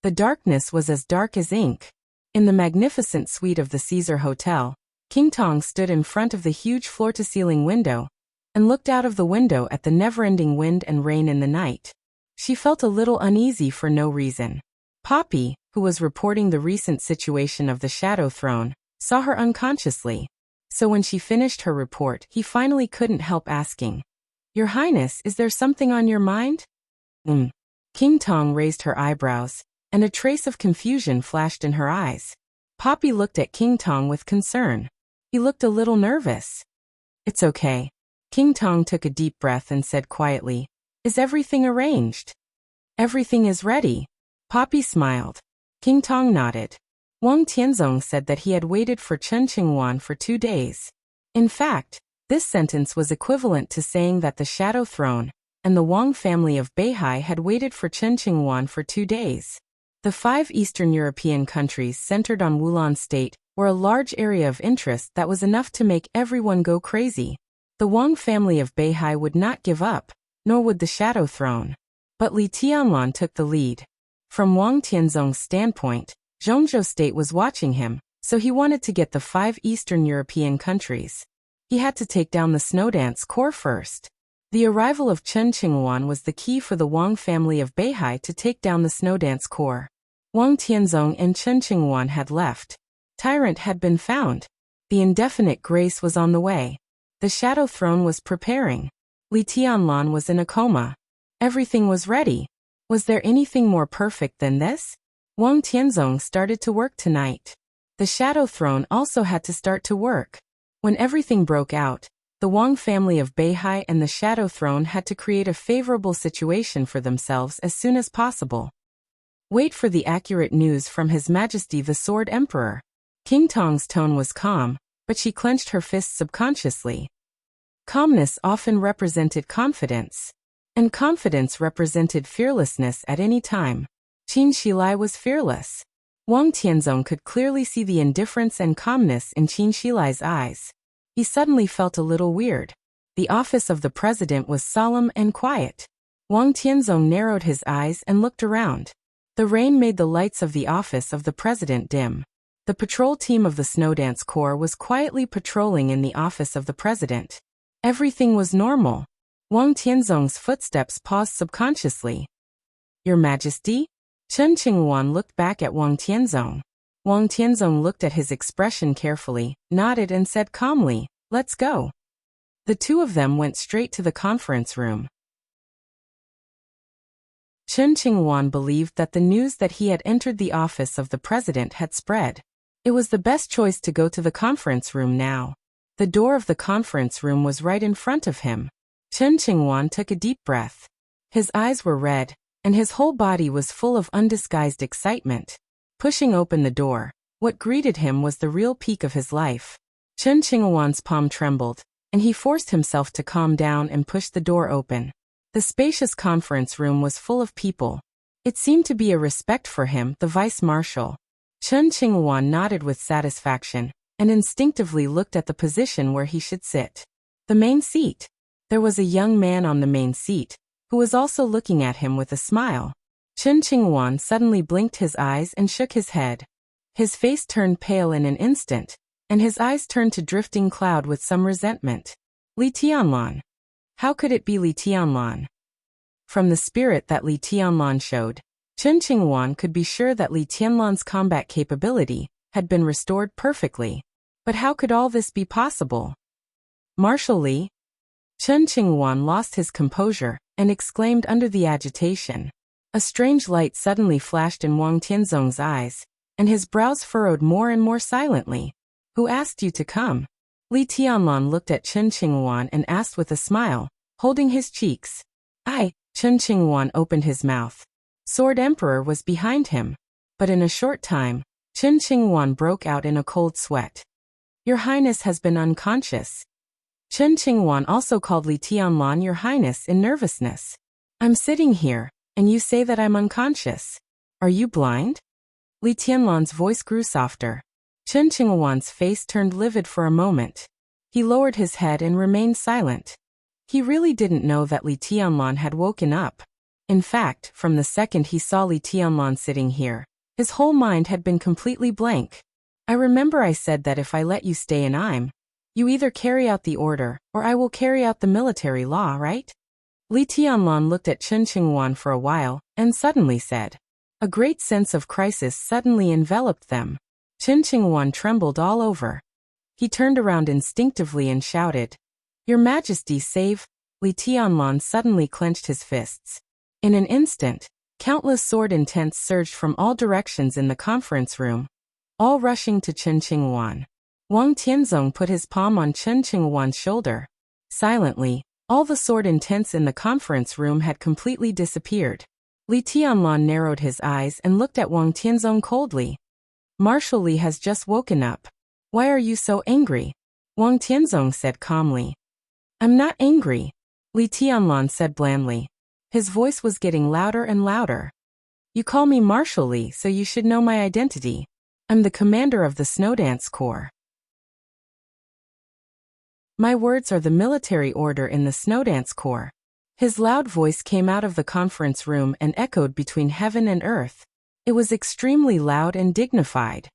The darkness was as dark as ink. In the magnificent suite of the Caesar Hotel, King Tong stood in front of the huge floor-to-ceiling window and looked out of the window at the never-ending wind and rain in the night. She felt a little uneasy for no reason. Poppy, who was reporting the recent situation of the Shadow Throne, saw her unconsciously. So when she finished her report, he finally couldn't help asking, Your Highness, is there something on your mind? King Tong raised her eyebrows, and a trace of confusion flashed in her eyes. Poppy looked at King Tong with concern. He looked a little nervous. It's okay. King Tong took a deep breath and said quietly, Is everything arranged? Everything is ready. Poppy smiled. King Tong nodded. Wang Tianzong said that he had waited for Chen Qingwan for 2 days. In fact, this sentence was equivalent to saying that the Shadow Throne and the Wang family of Beihai had waited for Chen Qingwan for 2 days. The 5 Eastern European countries centered on Wulan state were a large area of interest that was enough to make everyone go crazy. The Wang family of Beihai would not give up, nor would the Shadow Throne. But Li Tianlan took the lead. From Wang Tianzong's standpoint, Zhongzhou state was watching him, so he wanted to get the 5 Eastern European countries. He had to take down the Snowdance Corps first. The arrival of Chen Qingwan was the key for the Wang family of Beihai to take down the Snowdance Corps. Wang Tianzong and Chen Qingwan had left. Tyrant had been found. The indefinite grace was on the way. The Shadow Throne was preparing. Li Tianlan was in a coma. Everything was ready. Was there anything more perfect than this? Wang Tianzong started to work tonight. The Shadow Throne also had to start to work. When everything broke out, the Wang family of Beihai and the Shadow Throne had to create a favorable situation for themselves as soon as possible. Wait for the accurate news from His Majesty the Sword Emperor. King Tong's tone was calm, but she clenched her fists subconsciously. Calmness often represented confidence, and confidence represented fearlessness at any time. Qin Shilai was fearless. Wang Tianzong could clearly see the indifference and calmness in Qin Shilai's eyes. He suddenly felt a little weird. The office of the president was solemn and quiet. Wang Tianzong narrowed his eyes and looked around. The rain made the lights of the office of the president dim. The patrol team of the Snowdance Corps was quietly patrolling in the office of the president. Everything was normal. Wang Tianzong's footsteps paused subconsciously. Your Majesty? Chen Qingwan looked back at Wang Tianzong. Wang Tianzong looked at his expression carefully, nodded and said calmly, "Let's go." The two of them went straight to the conference room. Chen Qingwan believed that the news that he had entered the office of the president had spread. It was the best choice to go to the conference room now. The door of the conference room was right in front of him. Chen Qingwan took a deep breath. His eyes were red, and his whole body was full of undisguised excitement. Pushing open the door, what greeted him was the real peak of his life. Chen Qingwan's palm trembled, and he forced himself to calm down and push the door open. The spacious conference room was full of people. It seemed to be a respect for him, the vice-marshal. Chen Qingwan nodded with satisfaction, and instinctively looked at the position where he should sit. The main seat. There was a young man on the main seat, who was also looking at him with a smile. Chen Qingwan suddenly blinked his eyes and shook his head. His face turned pale in an instant, and his eyes turned to drifting cloud with some resentment. Li Tianlan. How could it be Li Tianlan? From the spirit that Li Tianlan showed, Chen Qingwan could be sure that Li Tianlan's combat capability had been restored perfectly. But how could all this be possible? Marshal Li? Chen Qingwan lost his composure and exclaimed under the agitation. A strange light suddenly flashed in Wang Tianzong's eyes, and his brows furrowed more and more silently. Who asked you to come? Li Tianlan looked at Chen Qingwan and asked with a smile, holding his cheeks. Chen Qingwan opened his mouth. Sword Emperor was behind him. But in a short time, Chen Qingwan broke out in a cold sweat. Your Highness has been unconscious. Chen Qingwan also called Li Tianlan Your Highness in nervousness. I'm sitting here, and you say that I'm unconscious. Are you blind? Li Tianlan's voice grew softer. Chen Qingwan's face turned livid for a moment. He lowered his head and remained silent. He really didn't know that Li Tianlan had woken up. In fact, from the second he saw Li Tianlan sitting here, his whole mind had been completely blank. I remember I said that if I let you stay in you either carry out the order, or I will carry out the military law, right? Li Tianlan looked at Chen Qingwan for a while, and suddenly said. A great sense of crisis suddenly enveloped them. Chen Qingwan trembled all over. He turned around instinctively and shouted, Your Majesty, save! Li Tianlan suddenly clenched his fists. In an instant, countless sword intents surged from all directions in the conference room, all rushing to Chen Qingwan. Wang Tianzong put his palm on Chen Qingwan's shoulder. Silently, all the sword intents in the conference room had completely disappeared. Li Tianlan narrowed his eyes and looked at Wang Tianzong coldly. Marshal Li has just woken up. Why are you so angry? Wang Tianzong said calmly. I'm not angry, Li Tianlan said blandly. His voice was getting louder and louder. You call me Marshal Li, so you should know my identity. I'm the commander of the Snowdance Corps. My words are the military order in the Snowdance Corps. His loud voice came out of the conference room and echoed between heaven and earth. It was extremely loud and dignified.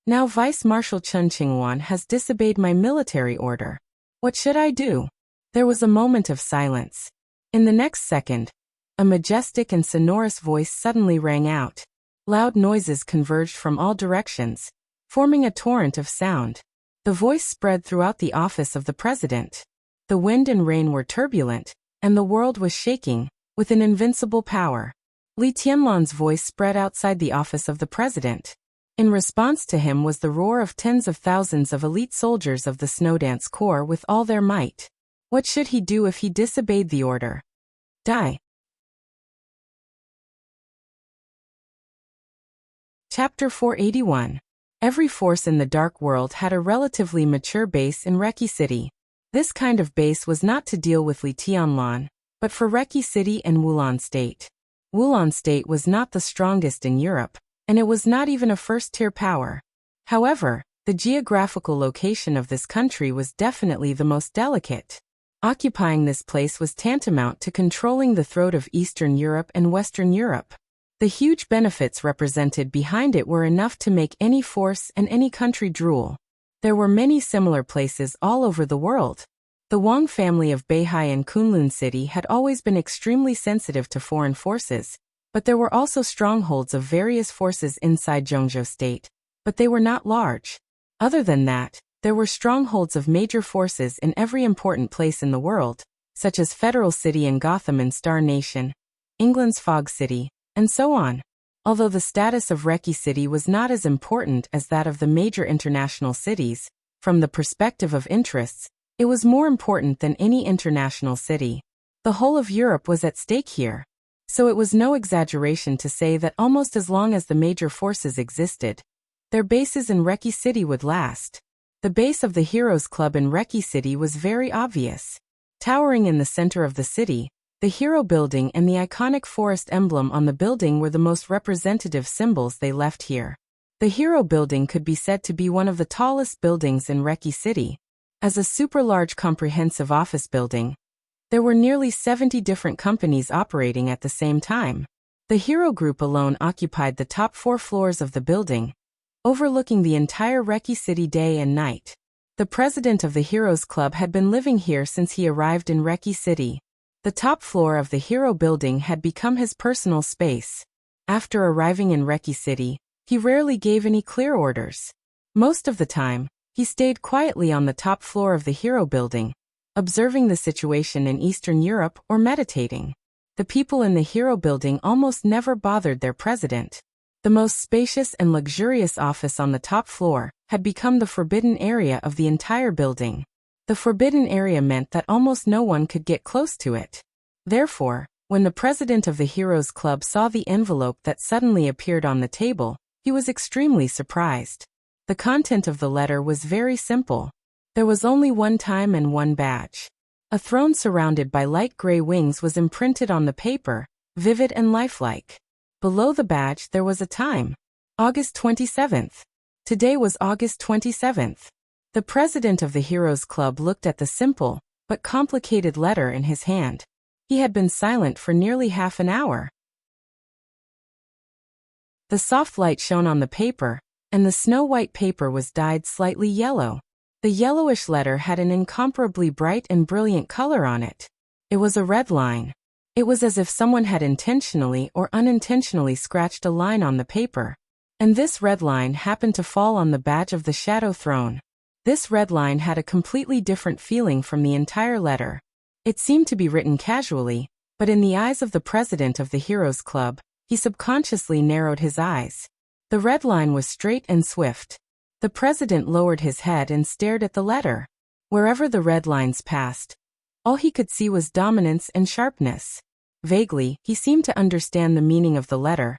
Now Vice Marshal Chen Qingwan has disobeyed my military order. What should I do? There was a moment of silence. In the next second, a majestic and sonorous voice suddenly rang out. Loud noises converged from all directions, forming a torrent of sound. The voice spread throughout the office of the president. The wind and rain were turbulent, and the world was shaking, with an invincible power. Li Tianlan's voice spread outside the office of the president. In response to him was the roar of tens of thousands of elite soldiers of the Snowdance Corps with all their might. What should he do if he disobeyed the order? Die. Chapter 481. Every force in the Dark World had a relatively mature base in Reki City. This kind of base was not to deal with Li Tianlan, but for Reki City and Wulan State. Wulan State was not the strongest in Europe, and it was not even a first-tier power. However, the geographical location of this country was definitely the most delicate. Occupying this place was tantamount to controlling the throat of Eastern Europe and Western Europe. The huge benefits represented behind it were enough to make any force and any country drool. There were many similar places all over the world. The Wang family of Beihai and Kunlun City had always been extremely sensitive to foreign forces, but there were also strongholds of various forces inside Zhongzhou State, but they were not large. Other than that, there were strongholds of major forces in every important place in the world, such as Federal City in Gotham and Star Nation, England's Fog City, and so on. Although the status of Reki City was not as important as that of the major international cities, from the perspective of interests, it was more important than any international city. The whole of Europe was at stake here. So it was no exaggeration to say that almost as long as the major forces existed, their bases in Reki City would last. The base of the Heroes Club in Reki City was very obvious. Towering in the center of the city, the Hero Building and the iconic forest emblem on the building were the most representative symbols they left here. The Hero Building could be said to be one of the tallest buildings in Reki City. As a super-large comprehensive office building, there were nearly 70 different companies operating at the same time. The Hero Group alone occupied the top 4 floors of the building, overlooking the entire Reki City day and night. The president of the Heroes Club had been living here since he arrived in Reki City. The top floor of the Hero Building had become his personal space. After arriving in Reki City, he rarely gave any clear orders. Most of the time, he stayed quietly on the top floor of the Hero Building, observing the situation in Eastern Europe or meditating. The people in the Hero Building almost never bothered their president. The most spacious and luxurious office on the top floor had become the forbidden area of the entire building. The forbidden area meant that almost no one could get close to it. Therefore, when the president of the Heroes Club saw the envelope that suddenly appeared on the table, he was extremely surprised. The content of the letter was very simple. There was only one time and one badge. A throne surrounded by light gray wings was imprinted on the paper, vivid and lifelike. Below the badge there was a time. August 27th. Today was August 27th. The president of the Heroes Club looked at the simple, but complicated letter in his hand. He had been silent for nearly half an hour. The soft light shone on the paper, and the snow-white paper was dyed slightly yellow. The yellowish letter had an incomparably bright and brilliant color on it. It was a red line. It was as if someone had intentionally or unintentionally scratched a line on the paper. And this red line happened to fall on the badge of the Shadow Throne. This red line had a completely different feeling from the entire letter. It seemed to be written casually, but in the eyes of the president of the Heroes Club, he subconsciously narrowed his eyes. The red line was straight and swift. The president lowered his head and stared at the letter. Wherever the red lines passed, all he could see was dominance and sharpness. Vaguely, he seemed to understand the meaning of the letter,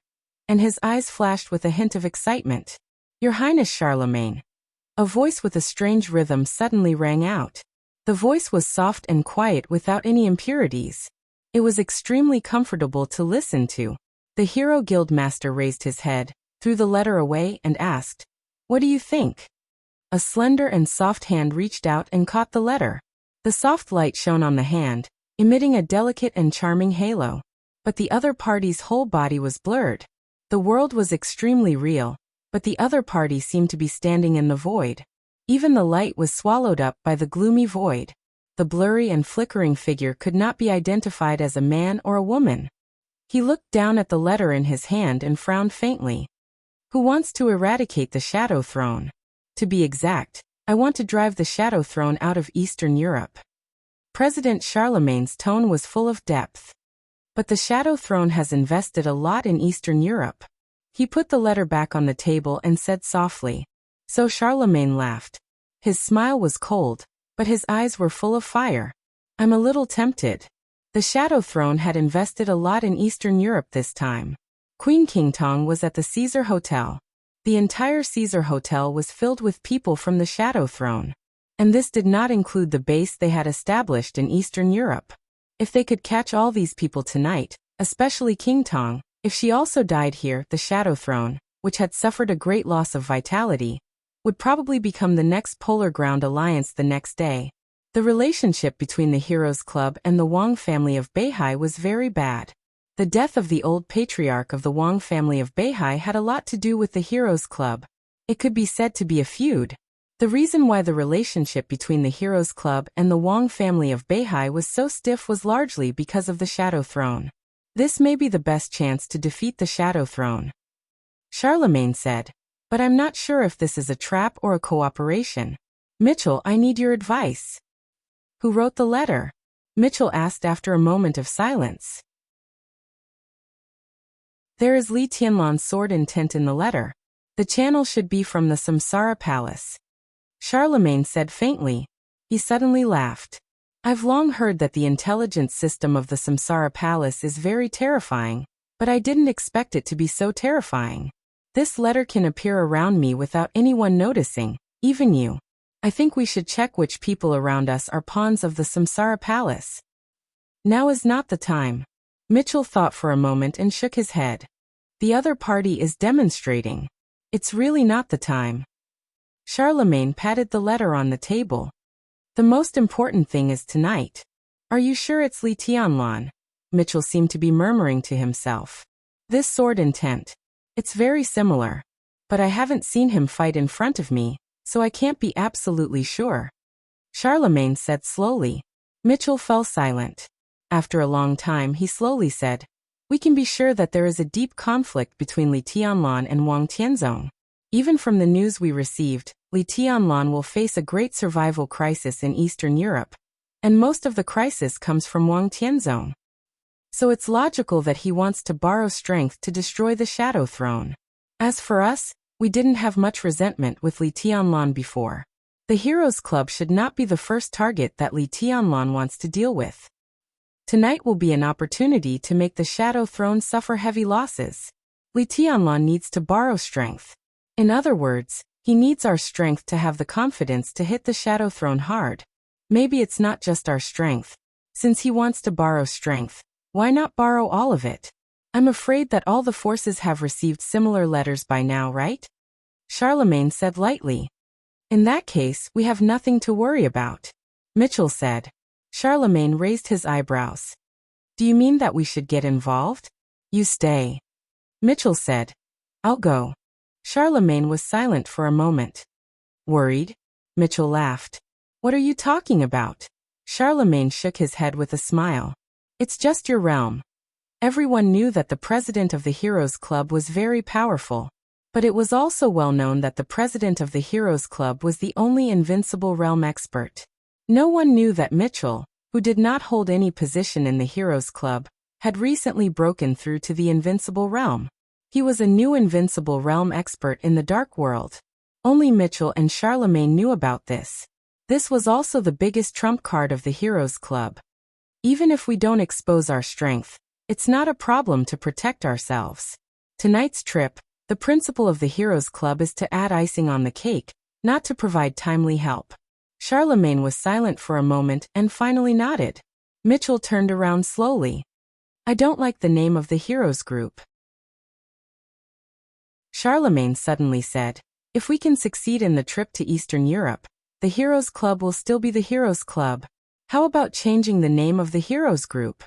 and his eyes flashed with a hint of excitement. "Your Highness Charlemagne." A voice with a strange rhythm suddenly rang out. The voice was soft and quiet without any impurities. It was extremely comfortable to listen to. The Hero Guild Master raised his head, threw the letter away and asked, "What do you think?" A slender and soft hand reached out and caught the letter. The soft light shone on the hand, emitting a delicate and charming halo. But the other party's whole body was blurred. The world was extremely real, but the other party seemed to be standing in the void. Even the light was swallowed up by the gloomy void. The blurry and flickering figure could not be identified as a man or a woman. He looked down at the letter in his hand and frowned faintly. Who wants to eradicate the Shadow Throne? To be exact, I want to drive the Shadow Throne out of Eastern Europe. President Charlemagne's tone was full of depth. But the Shadow Throne has invested a lot in Eastern Europe. He put the letter back on the table and said softly. So Charlemagne laughed. His smile was cold, but his eyes were full of fire. I'm a little tempted. The Shadow Throne had invested a lot in Eastern Europe this time. Queen Qingtong was at the Caesar Hotel. The entire Caesar Hotel was filled with people from the Shadow Throne. And this did not include the base they had established in Eastern Europe. If they could catch all these people tonight, especially Qingtong, if she also died here, the Shadow Throne, which had suffered a great loss of vitality, would probably become the next Polar Ground Alliance the next day. The relationship between the Heroes Club and the Wang family of Beihai was very bad. The death of the old patriarch of the Wang family of Beihai had a lot to do with the Heroes Club. It could be said to be a feud. The reason why the relationship between the Heroes Club and the Wang family of Beihai was so stiff was largely because of the Shadow Throne. This may be the best chance to defeat the Shadow Throne. Charlemagne said, but I'm not sure if this is a trap or a cooperation. Mitchell, I need your advice. Who wrote the letter? Mitchell asked after a moment of silence. There is Li Tianlan's sword intent in the letter. The channel should be from the Samsara Palace. Charlemagne said faintly. He suddenly laughed. I've long heard that the intelligence system of the Samsara Palace is very terrifying, but I didn't expect it to be so terrifying. This letter can appear around me without anyone noticing, even you. I think we should check which people around us are pawns of the Samsara Palace. Now is not the time. Mitchell thought for a moment and shook his head. The other party is demonstrating. It's really not the time. Charlemagne patted the letter on the table. The most important thing is tonight. Are you sure it's Li Tianlan? Mitchell seemed to be murmuring to himself. This sword intent. It's very similar. But I haven't seen him fight in front of me, so I can't be absolutely sure. Charlemagne said slowly. Mitchell fell silent. After a long time he slowly said, we can be sure that there is a deep conflict between Li Tianlan and Wang Tianzong. Even from the news we received, Li Tianlan will face a great survival crisis in Eastern Europe, and most of the crisis comes from Wang Tianzong. So it's logical that he wants to borrow strength to destroy the Shadow Throne. As for us, we didn't have much resentment with Li Tianlan before. The Heroes Club should not be the first target that Li Tianlan wants to deal with. Tonight will be an opportunity to make the Shadow Throne suffer heavy losses. Li Tianlan needs to borrow strength. In other words, he needs our strength to have the confidence to hit the Shadow Throne hard. Maybe it's not just our strength. Since he wants to borrow strength, why not borrow all of it? I'm afraid that all the forces have received similar letters by now, right? Charlemagne said lightly. In that case, we have nothing to worry about. Mitchell said. Charlemagne raised his eyebrows. Do you mean that we should get involved? You stay. Mitchell said. I'll go. Charlemagne was silent for a moment. Worried? Mitchell laughed. What are you talking about? Charlemagne shook his head with a smile. It's just your realm. Everyone knew that the president of the Heroes Club was very powerful. But it was also well known that the president of the Heroes Club was the only invincible realm expert. No one knew that Mitchell, who did not hold any position in the Heroes Club, had recently broken through to the invincible realm. He was a new invincible realm expert in the Dark World. Only Mitchell and Charlemagne knew about this. This was also the biggest trump card of the Heroes Club. Even if we don't expose our strength, it's not a problem to protect ourselves. Tonight's trip, the principle of the Heroes Club is to add icing on the cake, not to provide timely help. Charlemagne was silent for a moment and finally nodded. Mitchell turned around slowly. I don't like the name of the Heroes Group. Charlemagne suddenly said, if we can succeed in the trip to Eastern Europe, the Heroes Club will still be the Heroes Club. How about changing the name of the Heroes Group?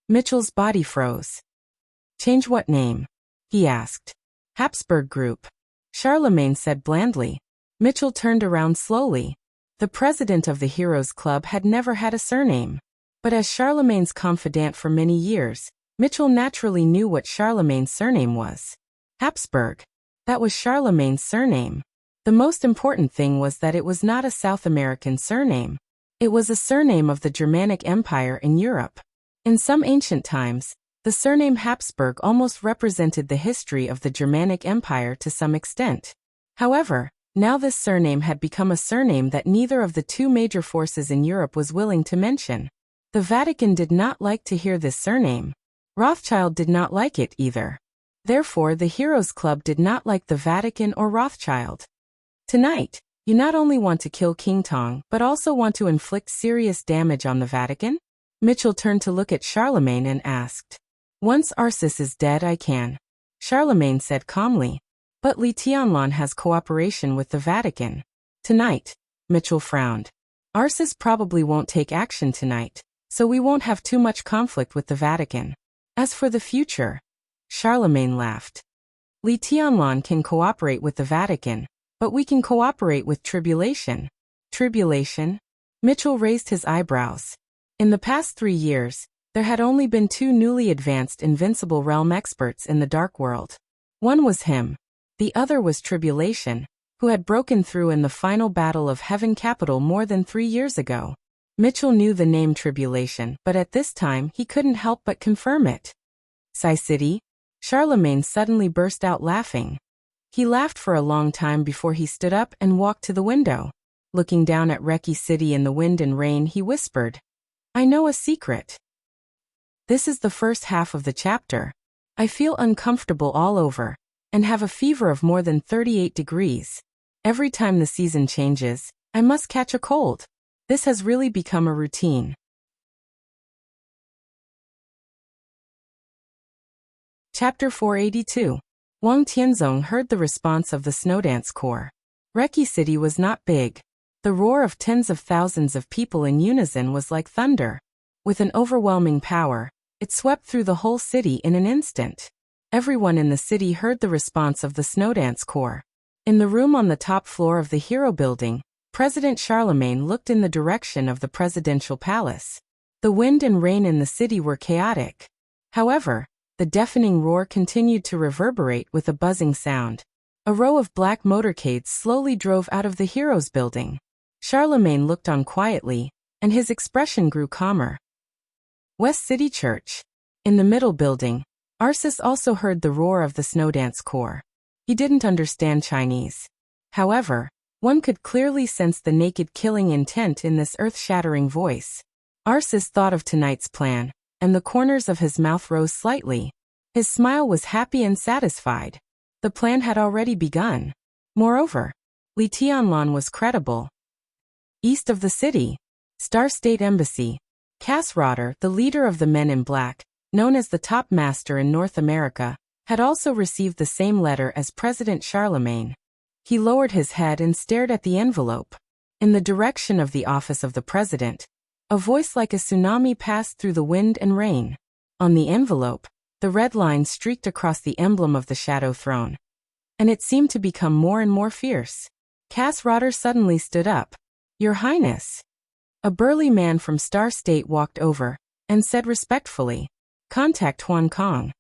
Mitchell's body froze. Change what name? He asked. Habsburg Group. Charlemagne said blandly. Mitchell turned around slowly. The president of the Heroes Club had never had a surname. But as Charlemagne's confidant for many years, Mitchell naturally knew what Charlemagne's surname was. Habsburg. That was Charlemagne's surname. The most important thing was that it was not a South American surname. It was a surname of the Germanic Empire in Europe. In some ancient times, the surname Habsburg almost represented the history of the Germanic Empire to some extent. However, now this surname had become a surname that neither of the two major forces in Europe was willing to mention. The Vatican did not like to hear this surname. Rothschild did not like it either. Therefore, the Heroes Club did not like the Vatican or Rothschild. Tonight, you not only want to kill King Tong but also want to inflict serious damage on the Vatican? Mitchell turned to look at Charlemagne and asked. Once Arcis is dead I can. Charlemagne said calmly. But Li Tianlan has cooperation with the Vatican. Tonight, Mitchell frowned. Arcis probably won't take action tonight, so we won't have too much conflict with the Vatican. As for the future, Charlemagne laughed. Li Tianlan can cooperate with the Vatican, but we can cooperate with tribulation. Tribulation? Mitchell raised his eyebrows. In the past 3 years, there had only been 2 newly advanced Invincible Realm experts in the Dark World. One was him. The other was Tribulation, who had broken through in the final battle of Heaven Capital more than 3 years ago. Mitchell knew the name Tribulation, but at this time he couldn't help but confirm it. Sai City? Charlemagne suddenly burst out laughing. He laughed for a long time before he stood up and walked to the window. Looking down at Reki City in the wind and rain, he whispered, I know a secret. This is the first half of the chapter. I feel uncomfortable all over, and have a fever of more than 38 degrees. Every time the season changes, I must catch a cold. This has really become a routine. Chapter 482. Wang Tianzong heard the response of the Snowdance Corps. Reki City was not big. The roar of tens of thousands of people in unison was like thunder. With an overwhelming power, it swept through the whole city in an instant. Everyone in the city heard the response of the Snowdance Corps. In the room on the top floor of the Hero Building, President Charlemagne looked in the direction of the presidential palace. The wind and rain in the city were chaotic. However, the deafening roar continued to reverberate with a buzzing sound. A row of black motorcades slowly drove out of the Heroes Building. Charlemagne looked on quietly, and his expression grew calmer. West City Church. In the middle building, Arcis also heard the roar of the Snowdance Corps. He didn't understand Chinese. However, one could clearly sense the naked killing intent in this earth-shattering voice. Arcis thought of tonight's plan, and the corners of his mouth rose slightly. His smile was happy and satisfied. The plan had already begun. Moreover, Li Tianlan was credible. East of the city, Star State Embassy. Cass Rotter, the leader of the Men in Black, known as the Top Master in North America, had also received the same letter as President Charlemagne. He lowered his head and stared at the envelope. In the direction of the office of the president, a voice like a tsunami passed through the wind and rain. On the envelope, the red line streaked across the emblem of the Shadow Throne. And it seemed to become more and more fierce. Cass Rotter suddenly stood up. Your Highness. A burly man from Star State walked over, and said respectfully, Contact Huan Kong.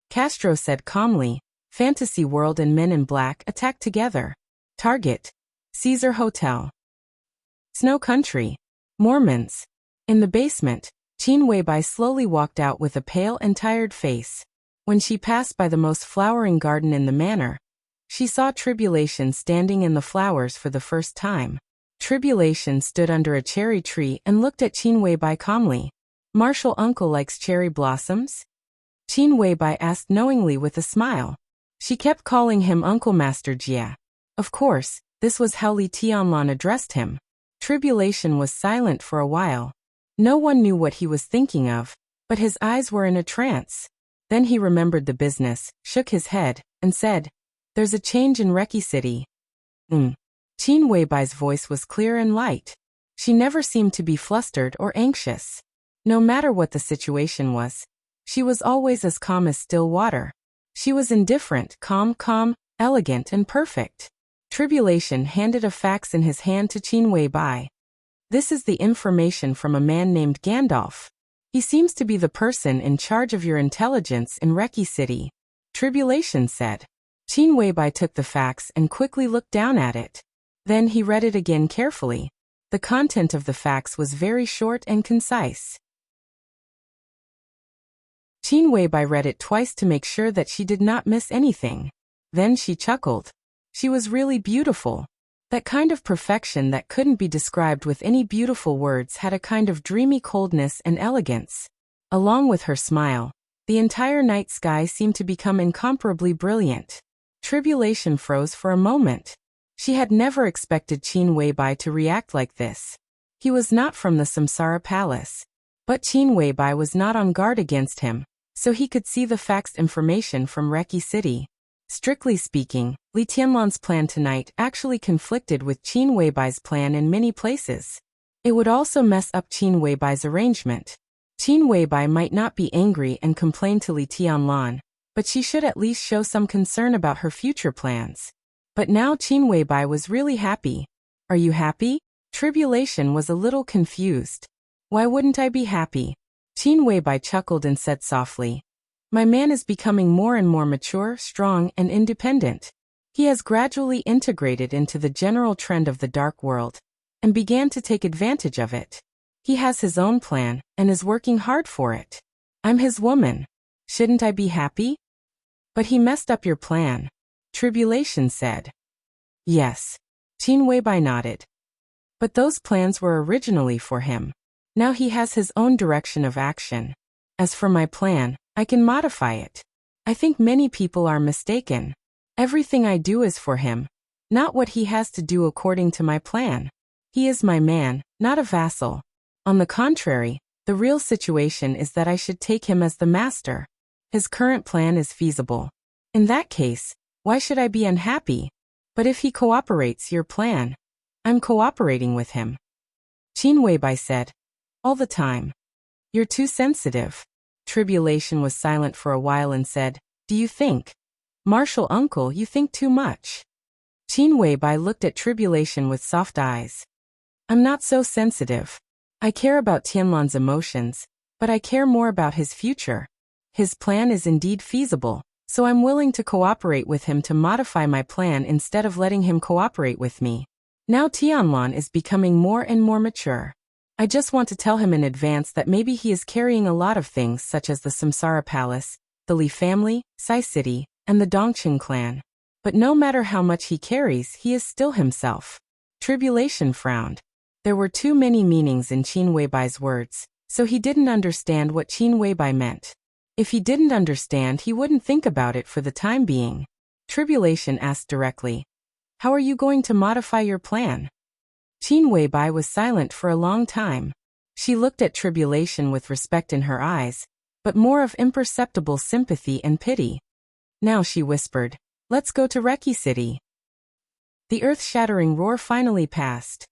Castro said calmly, Fantasy World and Men in Black attack together. Target, Caesar Hotel. Snow Country. Mormons. In the basement, Qin Weibai slowly walked out with a pale and tired face. When she passed by the most flowering garden in the manor, she saw Tribulation standing in the flowers for the first time. Tribulation stood under a cherry tree and looked at Qin Weibai calmly. Martial uncle likes cherry blossoms? Qin Weibai asked knowingly with a smile. She kept calling him Uncle Master Jia. Of course, this was how Li Tianlan addressed him. Tribulation was silent for a while. No one knew what he was thinking of, but his eyes were in a trance. Then he remembered the business, shook his head, and said, There's a change in Reki City. Qin Weibai's voice was clear and light. She never seemed to be flustered or anxious. No matter what the situation was, she was always as calm as still water. She was indifferent, calm, elegant, and perfect. Tribulation handed a fax in his hand to Qin Weibai. This is the information from a man named Gandalf. He seems to be the person in charge of your intelligence in Reki City, Tribulation said. Qin Weibai took the fax and quickly looked down at it. Then he read it again carefully. The content of the fax was very short and concise. Qin Weibai read it twice to make sure that she did not miss anything. Then she chuckled. She was really beautiful. That kind of perfection that couldn't be described with any beautiful words had a kind of dreamy coldness and elegance. Along with her smile, the entire night sky seemed to become incomparably brilliant. Tribulation froze for a moment. She had never expected Qin Weibai to react like this. He was not from the Samsara Palace. But Qin Weibai was not on guard against him, so he could see the faxed information from Reki City. Strictly speaking, Li Tianlan's plan tonight actually conflicted with Qin Weibai's plan in many places. It would also mess up Qin Weibai's arrangement. Qin Weibai might not be angry and complain to Li Tianlan, but she should at least show some concern about her future plans. But now Qin Weibai was really happy. Are you happy? Tribulation was a little confused. Why wouldn't I be happy? Qin Weibai chuckled and said softly. My man is becoming more and more mature, strong, and independent. He has gradually integrated into the general trend of the dark world, and began to take advantage of it. He has his own plan, and is working hard for it. I'm his woman. Shouldn't I be happy? But he messed up your plan, Tribulation said. Yes. Qin Weibai nodded. But those plans were originally for him. Now he has his own direction of action. As for my plan, I can modify it. I think many people are mistaken. Everything I do is for him, not what he has to do according to my plan. He is my man, not a vassal. On the contrary, the real situation is that I should take him as the master. His current plan is feasible. In that case, why should I be unhappy? But if he cooperates your plan, I'm cooperating with him. Qin Weibai said. All the time. You're too sensitive. Tribulation was silent for a while and said, Do you think? Martial uncle, you think too much. Qin Weibai looked at Tribulation with soft eyes. I'm not so sensitive. I care about Tianlan's emotions, but I care more about his future. His plan is indeed feasible, so I'm willing to cooperate with him to modify my plan instead of letting him cooperate with me. Now Tianlan is becoming more and more mature. I just want to tell him in advance that maybe he is carrying a lot of things such as the Samsara Palace, the Li family, Sai City, and the Dongqing clan. But no matter how much he carries, he is still himself. Tribulation frowned. There were too many meanings in Qin Weibai's words, so he didn't understand what Qin Weibai meant. If he didn't understand, he wouldn't think about it for the time being. Tribulation asked directly, How are you going to modify your plan? Qin Weibai was silent for a long time. She looked at Tribulation with respect in her eyes, but more of imperceptible sympathy and pity. Now she whispered, Let's go to Reki City. The earth-shattering roar finally passed.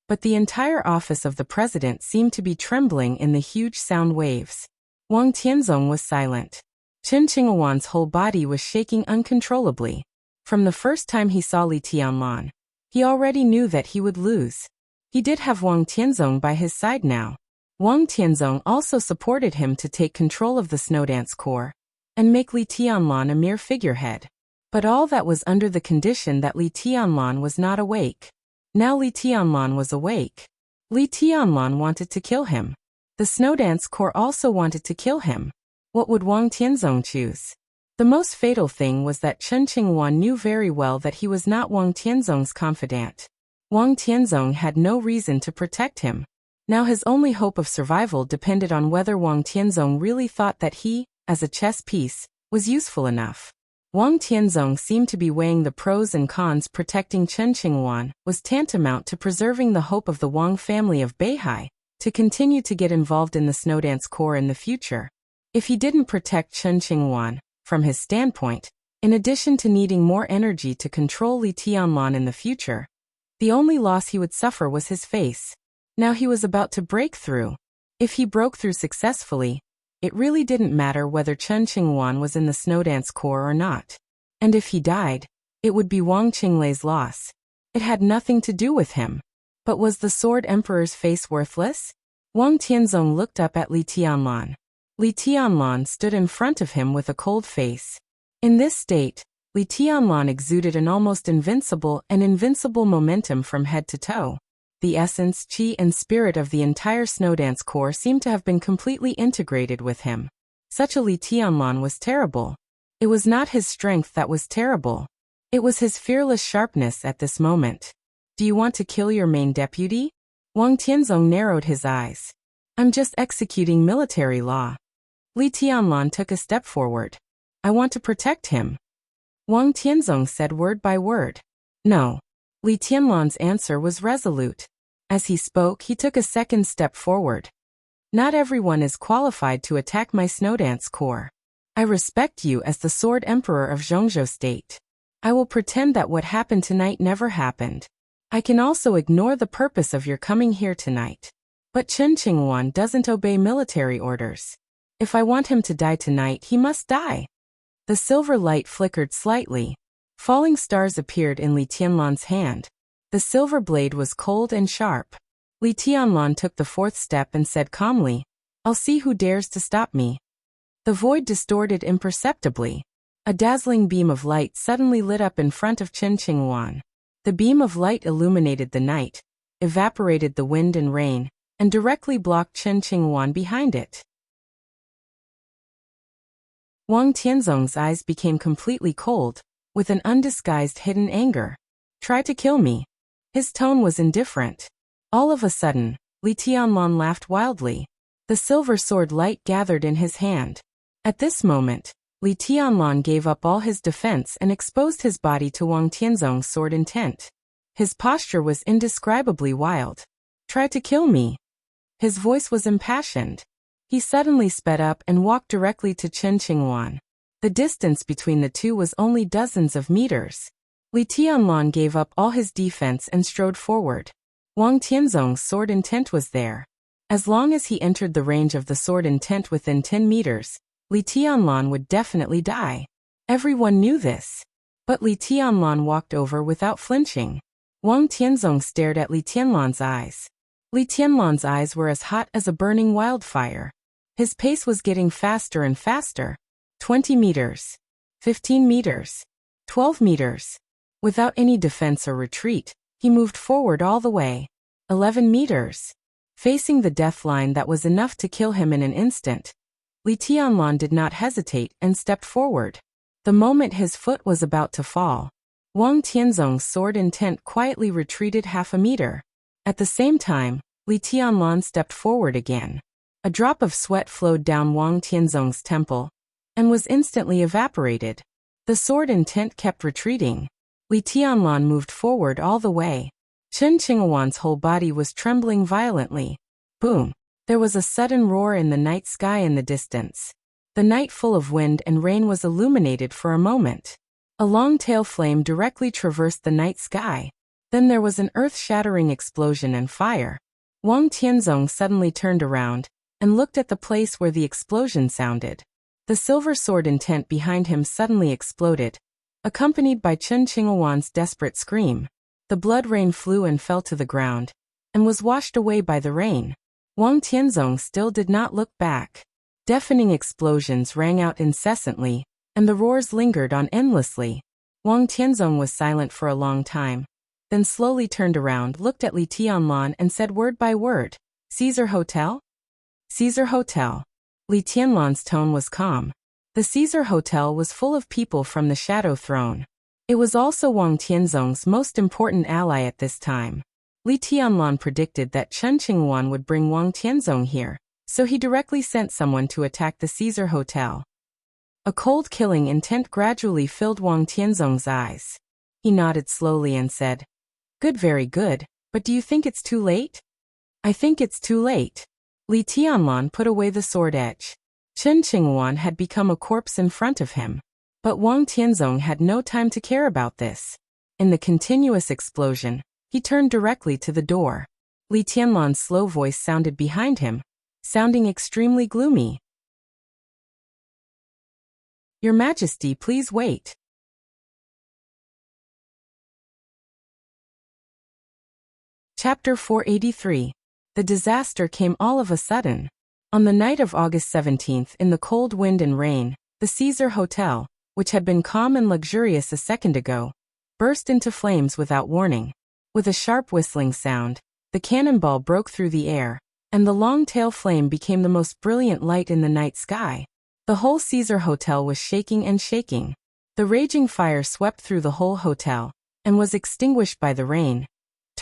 But the entire office of the president seemed to be trembling in the huge sound waves. Wang Tianzong was silent. Chen Qinghuan's whole body was shaking uncontrollably. From the first time he saw Li Tianlan, he already knew that he would lose. He did have Wang Tianzong by his side now. Wang Tianzong also supported him to take control of the Snowdance Corps and make Li Tianlan a mere figurehead. But all that was under the condition that Li Tianlan was not awake. Now Li Tianlan was awake. Li Tianlan wanted to kill him. The Snowdance Corps also wanted to kill him. What would Wang Tianzong choose? The most fatal thing was that Chen Qinghuan knew very well that he was not Wang Tianzong's confidant. Wang Tianzong had no reason to protect him. Now his only hope of survival depended on whether Wang Tianzong really thought that he, as a chess piece, was useful enough. Wang Tianzong seemed to be weighing the pros and cons. Protecting Chen Qinghuan was tantamount to preserving the hope of the Wang family of Beihai to continue to get involved in the Snowdance Corps in the future. If he didn't protect Chen Qinghuan, from his standpoint, in addition to needing more energy to control Li Tianlan in the future, the only loss he would suffer was his face. Now he was about to break through. If he broke through successfully, it really didn't matter whether Chen Qinghuan was in the Snowdance Corps or not. And if he died, it would be Wang Qinglei's loss. It had nothing to do with him. But was the Sword Emperor's face worthless? Wang Tianzong looked up at Li Tianlan. Li Tianlan stood in front of him with a cold face. In this state, Li Tianlan exuded an almost invincible momentum from head to toe. The essence, qi, and spirit of the entire Snowdance Corps seemed to have been completely integrated with him. Such a Li Tianlan was terrible. It was not his strength that was terrible. It was his fearless sharpness at this moment. Do you want to kill your main deputy? Wang Tianzong narrowed his eyes. I'm just executing military law. Li Tianlan took a step forward. I want to protect him. Wang Tianzong said word by word. No. Li Tianlan's answer was resolute. As he spoke, he took a second step forward. Not everyone is qualified to attack my Snowdance Corps. I respect you as the Sword Emperor of Zhongzhou State. I will pretend that what happened tonight never happened. I can also ignore the purpose of your coming here tonight. But Chen Qingwan doesn't obey military orders. If I want him to die tonight, he must die. The silver light flickered slightly. Falling stars appeared in Li Tianlan's hand. The silver blade was cold and sharp. Li Tianlan took the fourth step and said calmly, I'll see who dares to stop me. The void distorted imperceptibly. A dazzling beam of light suddenly lit up in front of Chen Qingwan. The beam of light illuminated the night, evaporated the wind and rain, and directly blocked Chen Qingwan behind it. Wang Tianzong's eyes became completely cold, with an undisguised hidden anger. Try to kill me. His tone was indifferent. All of a sudden, Li Tianlan laughed wildly. The silver sword light gathered in his hand. At this moment, Li Tianlan gave up all his defense and exposed his body to Wang Tianzong's sword intent. His posture was indescribably wild. Try to kill me. His voice was impassioned. He suddenly sped up and walked directly to Chen Qingwan. The distance between the two was only dozens of meters. Li Tianlan gave up all his defense and strode forward. Wang Tianzong's sword intent was there. As long as he entered the range of the sword intent within 10 meters, Li Tianlan would definitely die. Everyone knew this. But Li Tianlan walked over without flinching. Wang Tianzong stared at Li Tianlan's eyes. Li Tianlan's eyes were as hot as a burning wildfire. His pace was getting faster and faster. 20 meters. 15 meters. 12 meters. Without any defense or retreat, he moved forward all the way. 11 meters. Facing the death line that was enough to kill him in an instant, Li Tianlan did not hesitate and stepped forward. The moment his foot was about to fall, Wang Tianzong's sword intent quietly retreated half a meter. At the same time, Li Tianlan stepped forward again. A drop of sweat flowed down Wang Tianzong's temple and was instantly evaporated. The sword intent kept retreating. Li Tianlan moved forward all the way. Chen Qingwan's whole body was trembling violently. Boom! There was a sudden roar in the night sky in the distance. The night full of wind and rain was illuminated for a moment. A long tail flame directly traversed the night sky. Then there was an earth-shattering explosion and fire. Wang Tianzong suddenly turned around and looked at the place where the explosion sounded. The silver sword intent behind him suddenly exploded, accompanied by Chen Qingwan's desperate scream. The blood rain flew and fell to the ground, and was washed away by the rain. Wang Tianzong still did not look back. Deafening explosions rang out incessantly, and the roars lingered on endlessly. Wang Tianzong was silent for a long time, then slowly turned around, looked at Li Tianlan and said word by word, Caesar Hotel? Caesar Hotel. Li Tianlan's tone was calm. The Caesar Hotel was full of people from the Shadow Throne. It was also Wang Tianzong's most important ally at this time. Li Tianlan predicted that Chen Qingwan would bring Wang Tianzong here, so he directly sent someone to attack the Caesar Hotel. A cold killing intent gradually filled Wang Tianzong's eyes. He nodded slowly and said, Good, very good, but do you think it's too late? I think it's too late. Li Tianlan put away the sword edge. Chen Qingwan had become a corpse in front of him. But Wang Tianzong had no time to care about this. In the continuous explosion, he turned directly to the door. Li Tianlan's slow voice sounded behind him, sounding extremely gloomy. Your Majesty, please wait. Chapter 483. The disaster came all of a sudden. On the night of August 17th, in the cold wind and rain, the Caesar Hotel, which had been calm and luxurious a second ago, burst into flames without warning. With a sharp whistling sound, the cannonball broke through the air, and the long-tail flame became the most brilliant light in the night sky. The whole Caesar Hotel was shaking and shaking. The raging fire swept through the whole hotel, and was extinguished by the rain,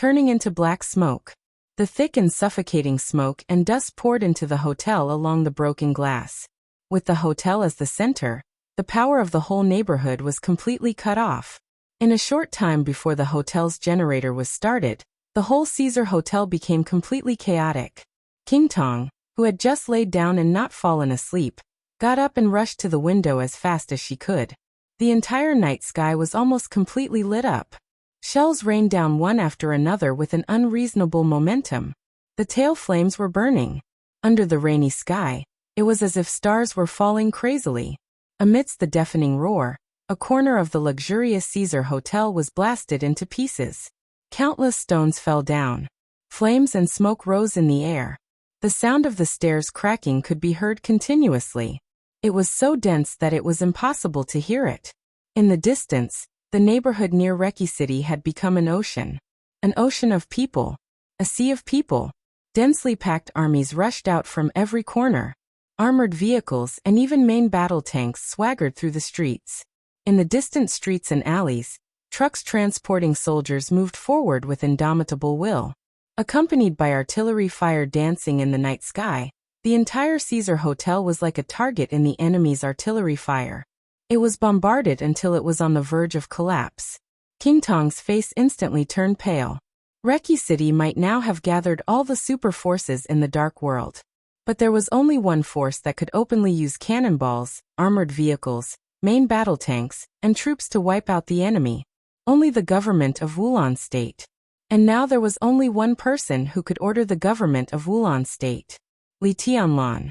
turning into black smoke. The thick and suffocating smoke and dust poured into the hotel along the broken glass. With the hotel as the center, the power of the whole neighborhood was completely cut off. In a short time before the hotel's generator was started, the whole Caesar Hotel became completely chaotic. King Tong, who had just laid down and not fallen asleep, got up and rushed to the window as fast as she could. The entire night sky was almost completely lit up. Shells rained down one after another with an unreasonable momentum. The tail flames were burning. Under the rainy sky, it was as if stars were falling crazily. Amidst the deafening roar, a corner of the luxurious Caesar Hotel was blasted into pieces. Countless stones fell down. Flames and smoke rose in the air. The sound of the stairs cracking could be heard continuously. It was so dense that it was impossible to hear it. In the distance, the neighborhood near Reki City had become an ocean. An ocean of people. A sea of people. Densely packed armies rushed out from every corner. Armored vehicles and even main battle tanks swaggered through the streets. In the distant streets and alleys, trucks transporting soldiers moved forward with indomitable will. Accompanied by artillery fire dancing in the night sky, the entire Caesar Hotel was like a target in the enemy's artillery fire. It was bombarded until it was on the verge of collapse. King Tong's face instantly turned pale. Reki City might now have gathered all the super forces in the dark world. But there was only one force that could openly use cannonballs, armored vehicles, main battle tanks, and troops to wipe out the enemy. Only the government of Wulan State. And now there was only one person who could order the government of Wulan State. Li Tianlan.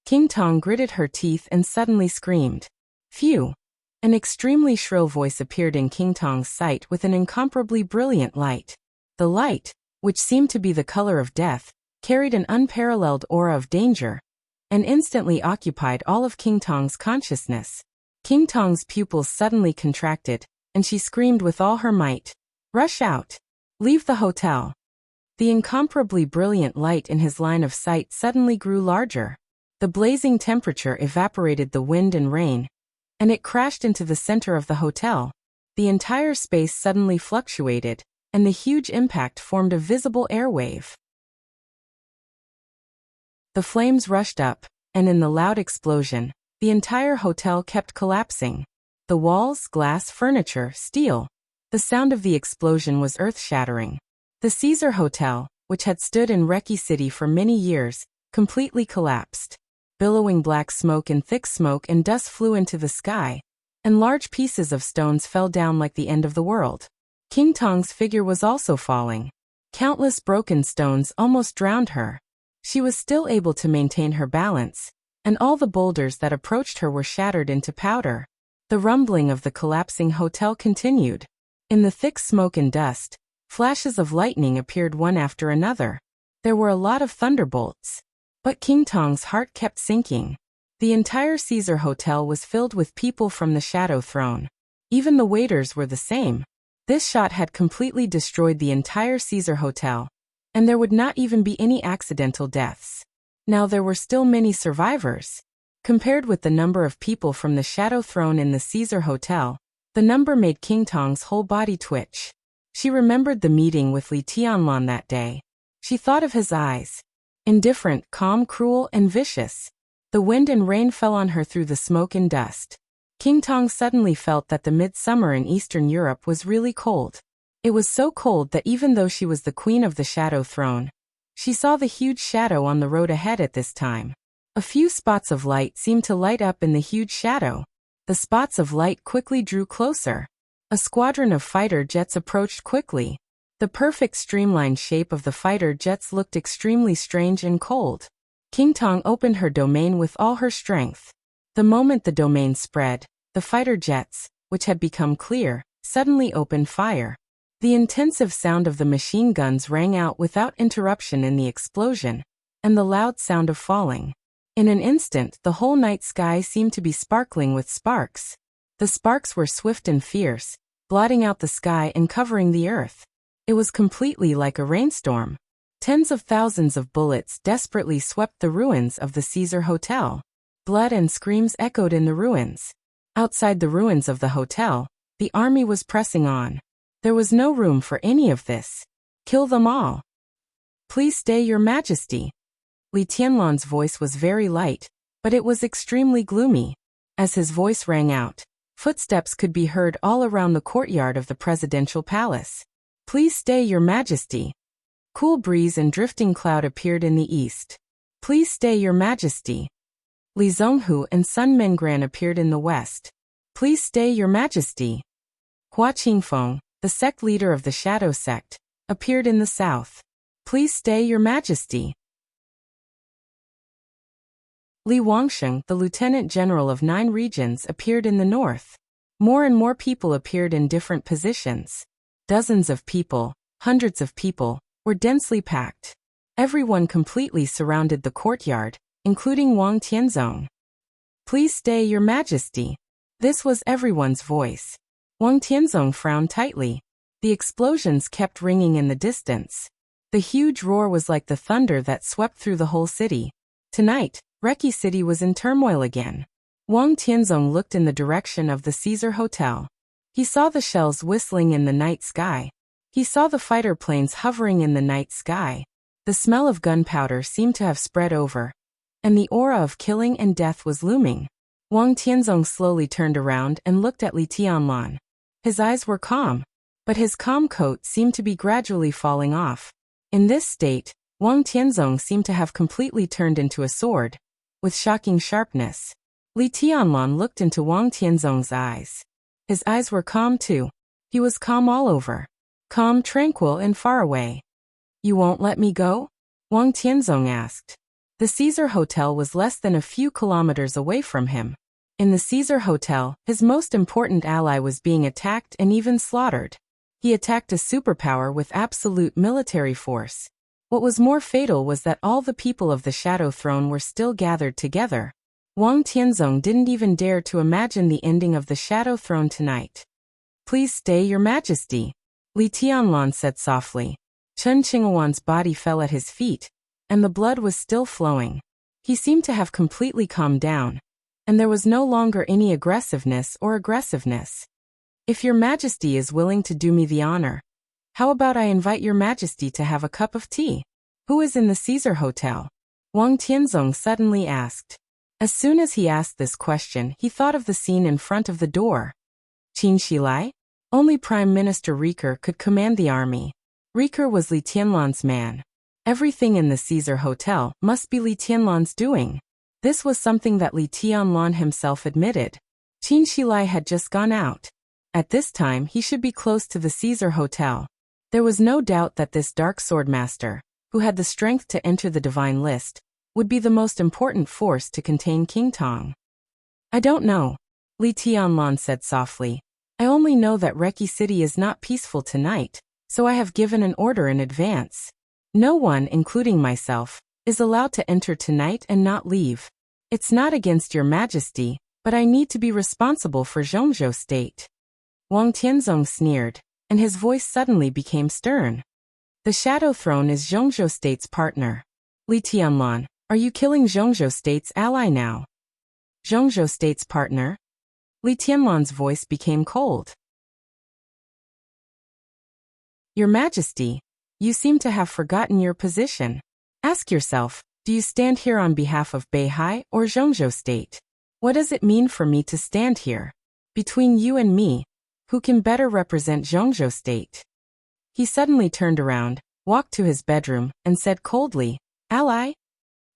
King Tong gritted her teeth and suddenly screamed. Phew! An extremely shrill voice appeared in King Tong's sight with an incomparably brilliant light. The light, which seemed to be the color of death, carried an unparalleled aura of danger, and instantly occupied all of King Tong's consciousness. King Tong's pupils suddenly contracted, and she screamed with all her might. Rush out! Leave the hotel! The incomparably brilliant light in his line of sight suddenly grew larger. The blazing temperature evaporated the wind and rain, and it crashed into the center of the hotel. The entire space suddenly fluctuated, and the huge impact formed a visible air wave. The flames rushed up, and in the loud explosion, the entire hotel kept collapsing. The walls, glass, furniture, steel. The sound of the explosion was earth-shattering. The Caesar Hotel, which had stood in Reki City for many years, completely collapsed. Billowing black smoke and thick smoke and dust flew into the sky, and large pieces of stones fell down like the end of the world. King Tong's figure was also falling. Countless broken stones almost drowned her. She was still able to maintain her balance, and all the boulders that approached her were shattered into powder. The rumbling of the collapsing hotel continued. In the thick smoke and dust, flashes of lightning appeared one after another. There were a lot of thunderbolts. But King Tong's heart kept sinking. The entire Caesar Hotel was filled with people from the Shadow Throne. Even the waiters were the same. This shot had completely destroyed the entire Caesar Hotel, and there would not even be any accidental deaths. Now there were still many survivors. Compared with the number of people from the Shadow Throne in the Caesar Hotel, the number made King Tong's whole body twitch. She remembered the meeting with Li Tianlan that day. She thought of his eyes. Indifferent, calm, cruel, and vicious. The wind and rain fell on her through the smoke and dust. King Tong suddenly felt that the midsummer in Eastern Europe was really cold. It was so cold that even though she was the queen of the Shadow Throne, she saw the huge shadow on the road ahead at this time. A few spots of light seemed to light up in the huge shadow. The spots of light quickly drew closer. A squadron of fighter jets approached quickly. The perfect streamlined shape of the fighter jets looked extremely strange and cold. King Tong opened her domain with all her strength. The moment the domain spread, the fighter jets, which had become clear, suddenly opened fire. The intensive sound of the machine guns rang out without interruption in the explosion, and the loud sound of falling. In an instant, the whole night sky seemed to be sparkling with sparks. The sparks were swift and fierce, blotting out the sky and covering the earth. It was completely like a rainstorm. Tens of thousands of bullets desperately swept the ruins of the Caesar Hotel. Blood and screams echoed in the ruins. Outside the ruins of the hotel, the army was pressing on. There was no room for any of this. Kill them all. Please stay, Your Majesty. Li Tianlan's voice was very light, but it was extremely gloomy. As his voice rang out, footsteps could be heard all around the courtyard of the presidential palace. Please stay, Your Majesty. Cool breeze and drifting cloud appeared in the east. Please stay, Your Majesty. Li Zhonghu and Sun Mengran appeared in the west. Please stay, Your Majesty. Hua Qingfeng, the sect leader of the Shadow Sect, appeared in the south. Please stay, Your Majesty. Li Wangsheng, the Lieutenant General of 9 regions, appeared in the north. More and more people appeared in different positions. Dozens of people, hundreds of people, were densely packed. Everyone completely surrounded the courtyard, including Wang Tianzong. Please stay, Your Majesty. This was everyone's voice. Wang Tianzong frowned tightly. The explosions kept ringing in the distance. The huge roar was like the thunder that swept through the whole city. Tonight, Reki City was in turmoil again. Wang Tianzong looked in the direction of the Caesar Hotel. He saw the shells whistling in the night sky. He saw the fighter planes hovering in the night sky. The smell of gunpowder seemed to have spread over, and the aura of killing and death was looming. Wang Tianzong slowly turned around and looked at Li Tianlan. His eyes were calm, but his calm coat seemed to be gradually falling off. In this state, Wang Tianzong seemed to have completely turned into a sword, with shocking sharpness. Li Tianlan looked into Wang Tianzong's eyes. His eyes were calm too. He was calm all over. Calm, tranquil, and far away. You won't let me go? Wang Tianzong asked. The Caesar Hotel was less than a few kilometers away from him. In the Caesar Hotel, his most important ally was being attacked and even slaughtered. He attacked a superpower with absolute military force. What was more fatal was that all the people of the Shadow Throne were still gathered together. Wang Tianzong didn't even dare to imagine the ending of the Shadow Throne tonight. Please stay, Your Majesty. Li Tianlan said softly. Chen Qinghuan's body fell at his feet, and the blood was still flowing. He seemed to have completely calmed down, and there was no longer any aggressiveness. If Your Majesty is willing to do me the honor, how about I invite Your Majesty to have a cup of tea? Who is in the Caesar Hotel? Wang Tianzong suddenly asked. As soon as he asked this question, he thought of the scene in front of the door. Qin Shilai? Only Prime Minister Riker could command the army. Riker was Li Tianlan's man. Everything in the Caesar Hotel must be Li Tianlan's doing. This was something that Li Tianlan himself admitted. Qin Shilai had just gone out. At this time, he should be close to the Caesar Hotel. There was no doubt that this dark swordmaster, who had the strength to enter the divine list, would be the most important force to contain King Tong. I don't know, Li Tianlan said softly. I only know that Reki City is not peaceful tonight, so I have given an order in advance. No one, including myself, is allowed to enter tonight and not leave. It's not against Your Majesty, but I need to be responsible for Zhongzhou State. Wang Tianzong sneered, and his voice suddenly became stern. The Shadow Throne is Zhongzhou State's partner. Li Tianlan, are you killing Zhongzhou State's ally now? Zhongzhou State's partner? Li Tianlan's voice became cold. Your Majesty, you seem to have forgotten your position. Ask yourself, do you stand here on behalf of Beihai or Zhongzhou State? What does it mean for me to stand here? Between you and me, who can better represent Zhongzhou State? He suddenly turned around, walked to his bedroom, and said coldly, Ally?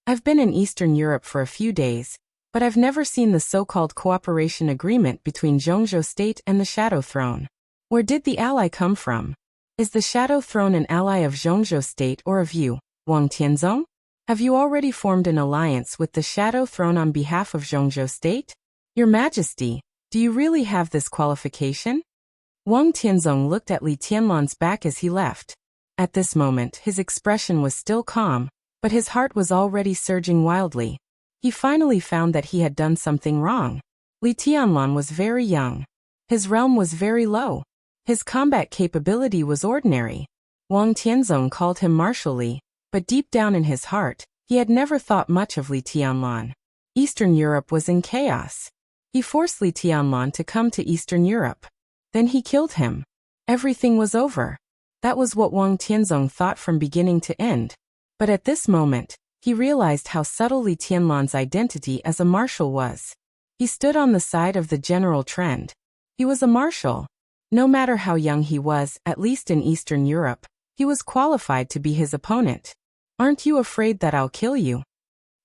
I've been in Eastern Europe for a few days, but I've never seen the so-called cooperation agreement between Zhongzhou State and the Shadow Throne. Where did the ally come from? Is the Shadow Throne an ally of Zhongzhou State or of you, Wang Tianzong? Have you already formed an alliance with the Shadow Throne on behalf of Zhongzhou State? Your Majesty, do you really have this qualification? Wang Tianzong looked at Li Tianlan's back as he left. At this moment, his expression was still calm, but his heart was already surging wildly. He finally found that he had done something wrong. Li Tianlan was very young. His realm was very low. His combat capability was ordinary. Wang Tianzong called him Marshal Li, but deep down in his heart, he had never thought much of Li Tianlan. Eastern Europe was in chaos. He forced Li Tianlan to come to Eastern Europe. Then he killed him. Everything was over. That was what Wang Tianzong thought from beginning to end. But at this moment, he realized how subtle Li Tianlan's identity as a marshal was. He stood on the side of the general trend. He was a marshal. No matter how young he was, at least in Eastern Europe, he was qualified to be his opponent. Aren't you afraid that I'll kill you?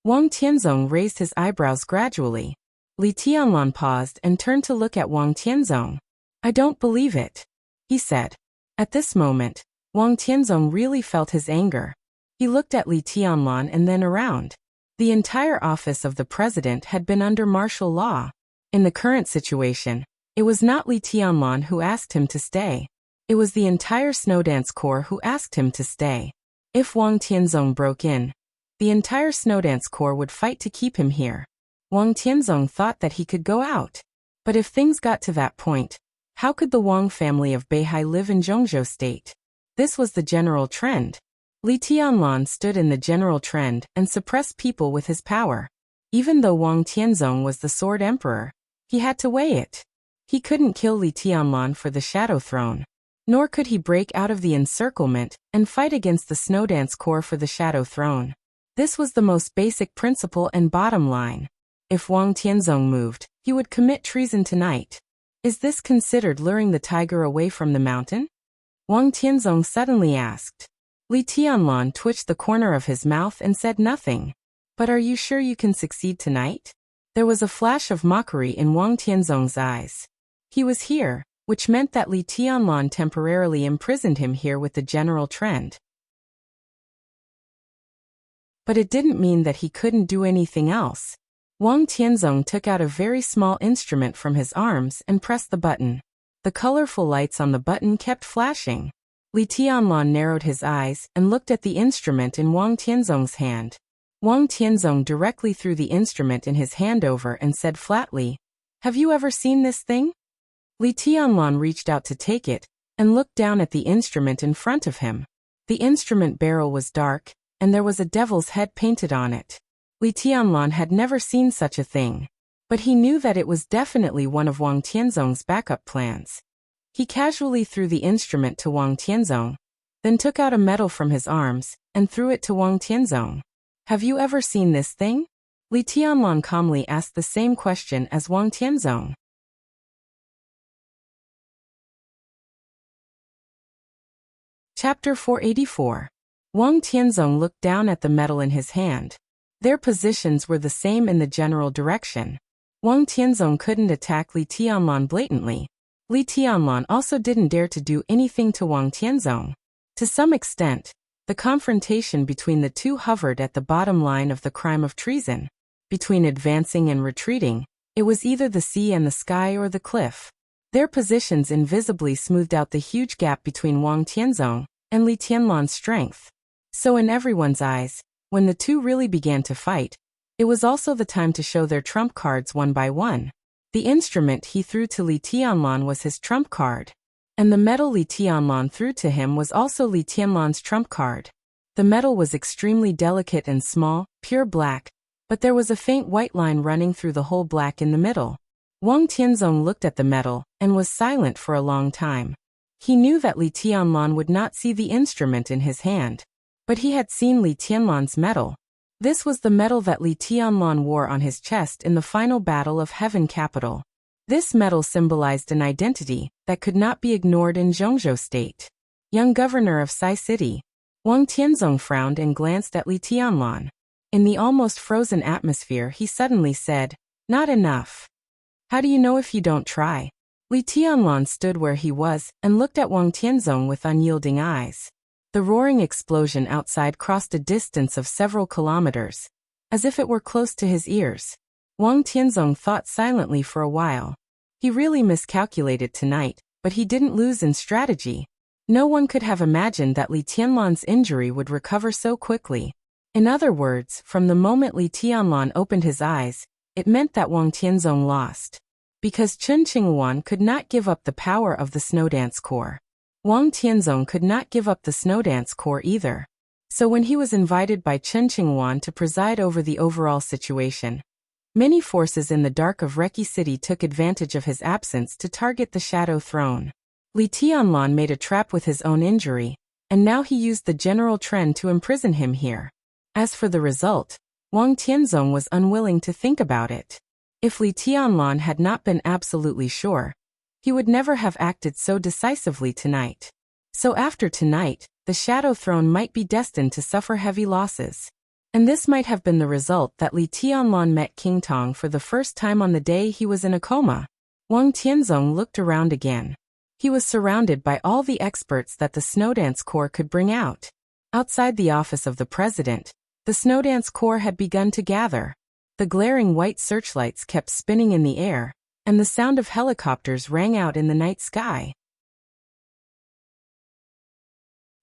Wang Tianzong raised his eyebrows gradually. Li Tianlan paused and turned to look at Wang Tianzong. I don't believe it, he said. At this moment, Wang Tianzong really felt his anger. He looked at Li Tianlan and then around. The entire office of the president had been under martial law. In the current situation, it was not Li Tianlan who asked him to stay. It was the entire Snowdance Corps who asked him to stay. If Wang Tianzong broke in, the entire Snowdance Corps would fight to keep him here. Wang Tianzong thought that he could go out. But if things got to that point, how could the Wang family of Beihai live in Zhongzhou state? This was the general trend. Li Tianlan stood in the general trend and suppressed people with his power. Even though Wang Tianzong was the Sword Emperor, he had to weigh it. He couldn't kill Li Tianlan for the Shadow Throne. Nor could he break out of the encirclement and fight against the Snowdance Corps for the Shadow Throne. This was the most basic principle and bottom line. If Wang Tianzong moved, he would commit treason tonight. Is this considered luring the tiger away from the mountain? Wang Tianzong suddenly asked. Li Tianlan twitched the corner of his mouth and said nothing. But are you sure you can succeed tonight? There was a flash of mockery in Wang Tianzong's eyes. He was here, which meant that Li Tianlan temporarily imprisoned him here with the general trend. But it didn't mean that he couldn't do anything else. Wang Tianzong took out a very small instrument from his arms and pressed the button. The colorful lights on the button kept flashing. Li Tianlan narrowed his eyes and looked at the instrument in Wang Tianzong's hand. Wang Tianzong directly threw the instrument in his hand over and said flatly, "Have you ever seen this thing?" Li Tianlan reached out to take it and looked down at the instrument in front of him. The instrument barrel was dark, and there was a devil's head painted on it. Li Tianlan had never seen such a thing, but he knew that it was definitely one of Wang Tianzong's backup plans. He casually threw the instrument to Wang Tianzong, then took out a medal from his arms and threw it to Wang Tianzong. "Have you ever seen this thing?" Li Tianlan calmly asked the same question as Wang Tianzong. Chapter 484. Wang Tianzong looked down at the medal in his hand. Their positions were the same in the general direction. Wang Tianzong couldn't attack Li Tianlan blatantly. Li Tianlan also didn't dare to do anything to Wang Tianzong. To some extent, the confrontation between the two hovered at the bottom line of the crime of treason. Between advancing and retreating, it was either the sea and the sky or the cliff. Their positions invisibly smoothed out the huge gap between Wang Tianzong and Li Tianlan's strength. So in everyone's eyes, when the two really began to fight, it was also the time to show their trump cards one by one. The instrument he threw to Li Tianlan was his trump card. And the medal Li Tianlan threw to him was also Li Tianlan's trump card. The medal was extremely delicate and small, pure black, but there was a faint white line running through the whole black in the middle. Wang Tianzong looked at the medal and was silent for a long time. He knew that Li Tianlan would not see the instrument in his hand. But he had seen Li Tianlan's medal. This was the medal that Li Tianlan wore on his chest in the final battle of Heaven Capital. This medal symbolized an identity that could not be ignored in Zhongzhou state. Young governor of Sai City. Wang Tianzong frowned and glanced at Li Tianlan. In the almost frozen atmosphere he suddenly said, "Not enough." "How do you know if you don't try?" Li Tianlan stood where he was and looked at Wang Tianzong with unyielding eyes. The roaring explosion outside crossed a distance of several kilometers, as if it were close to his ears. Wang Tianzong thought silently for a while. He really miscalculated tonight, but he didn't lose in strategy. No one could have imagined that Li Tianlan's injury would recover so quickly. In other words, from the moment Li Tianlan opened his eyes, it meant that Wang Tianzong lost. Because Chen Qinghuan could not give up the power of the Snowdance Corps. Wang Tianzong could not give up the Snowdance Corps either. So when he was invited by Chen Qinghuan to preside over the overall situation, many forces in the dark of Reki City took advantage of his absence to target the Shadow Throne. Li Tianlan made a trap with his own injury, and now he used the general trend to imprison him here. As for the result, Wang Tianzong was unwilling to think about it. If Li Tianlan had not been absolutely sure, he would never have acted so decisively tonight. So after tonight, the Shadow Throne might be destined to suffer heavy losses. And this might have been the result that Li Tianlan met King Tong for the first time on the day he was in a coma. Wang Tianzong looked around again. He was surrounded by all the experts that the Snowdance Corps could bring out. Outside the office of the president, the Snowdance Corps had begun to gather. The glaring white searchlights kept spinning in the air, and the sound of helicopters rang out in the night sky.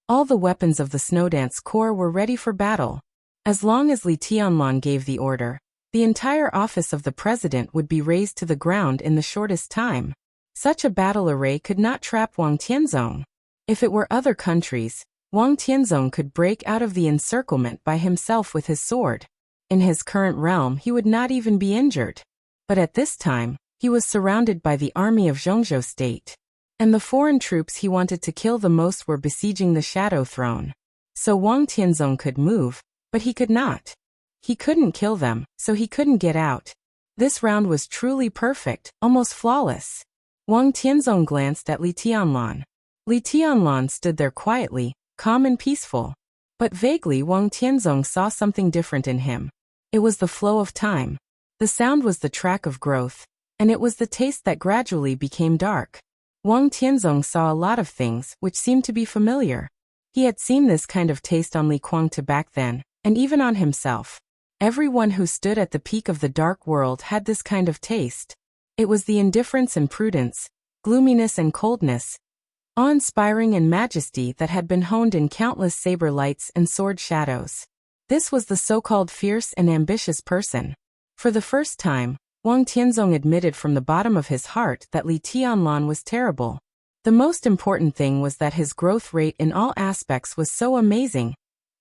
All the weapons of the Snowdance Corps were ready for battle. As long as Li Tianlan gave the order, the entire office of the president would be razed to the ground in the shortest time. Such a battle array could not trap Wang Tianzong. If it were other countries, Wang Tianzong could break out of the encirclement by himself with his sword. In his current realm he would not even be injured. But at this time, he was surrounded by the army of Zhongzhou State. And the foreign troops he wanted to kill the most were besieging the Shadow Throne. So Wang Tianzong could move, but he could not. He couldn't kill them, so he couldn't get out. This round was truly perfect, almost flawless. Wang Tianzong glanced at Li Tianlan. Li Tianlan stood there quietly, calm and peaceful. But vaguely Wang Tianzong saw something different in him. It was the flow of time. The sound was the track of growth, and it was the taste that gradually became dark. Wang Tianzong saw a lot of things which seemed to be familiar. He had seen this kind of taste on Li Kuangta back then, and even on himself. Everyone who stood at the peak of the dark world had this kind of taste. It was the indifference and prudence, gloominess and coldness, awe-inspiring and majesty that had been honed in countless saber lights and sword shadows. This was the so-called fierce and ambitious person. For the first time, Wang Tianzong admitted from the bottom of his heart that Li Tianlan was terrible. The most important thing was that his growth rate in all aspects was so amazing,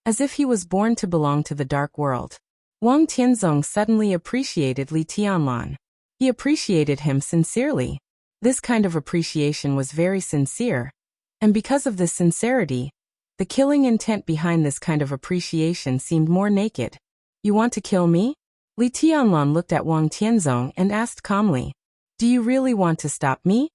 as if he was born to belong to the dark world. Wang Tianzong suddenly appreciated Li Tianlan. He appreciated him sincerely. This kind of appreciation was very sincere, and because of this sincerity, the killing intent behind this kind of appreciation seemed more naked. "You want to kill me?" Li Tianlan looked at Wang Tianzong and asked calmly. "Do you really want to stop me?"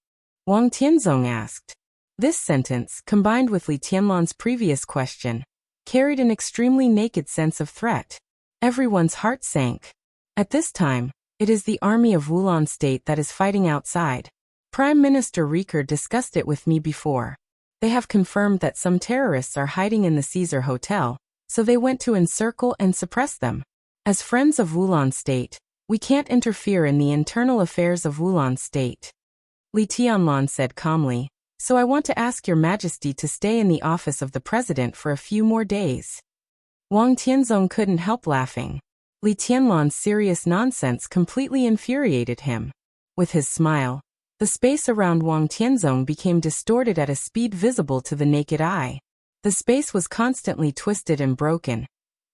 Wang Tianzong asked. This sentence, combined with Li Tianlan's previous question, carried an extremely naked sense of threat. Everyone's heart sank. At this time, it is the army of Wulan State that is fighting outside. Prime Minister Rieker discussed it with me before. They have confirmed that some terrorists are hiding in the Caesar Hotel, so they went to encircle and suppress them. As friends of Wulan State, we can't interfere in the internal affairs of Wulan State. Li Tianlan said calmly, "So I want to ask Your Majesty to stay in the office of the president for a few more days." Wang Tianzong couldn't help laughing. Li Tianlan's serious nonsense completely infuriated him. With his smile, the space around Wang Tianzong became distorted at a speed visible to the naked eye. The space was constantly twisted and broken,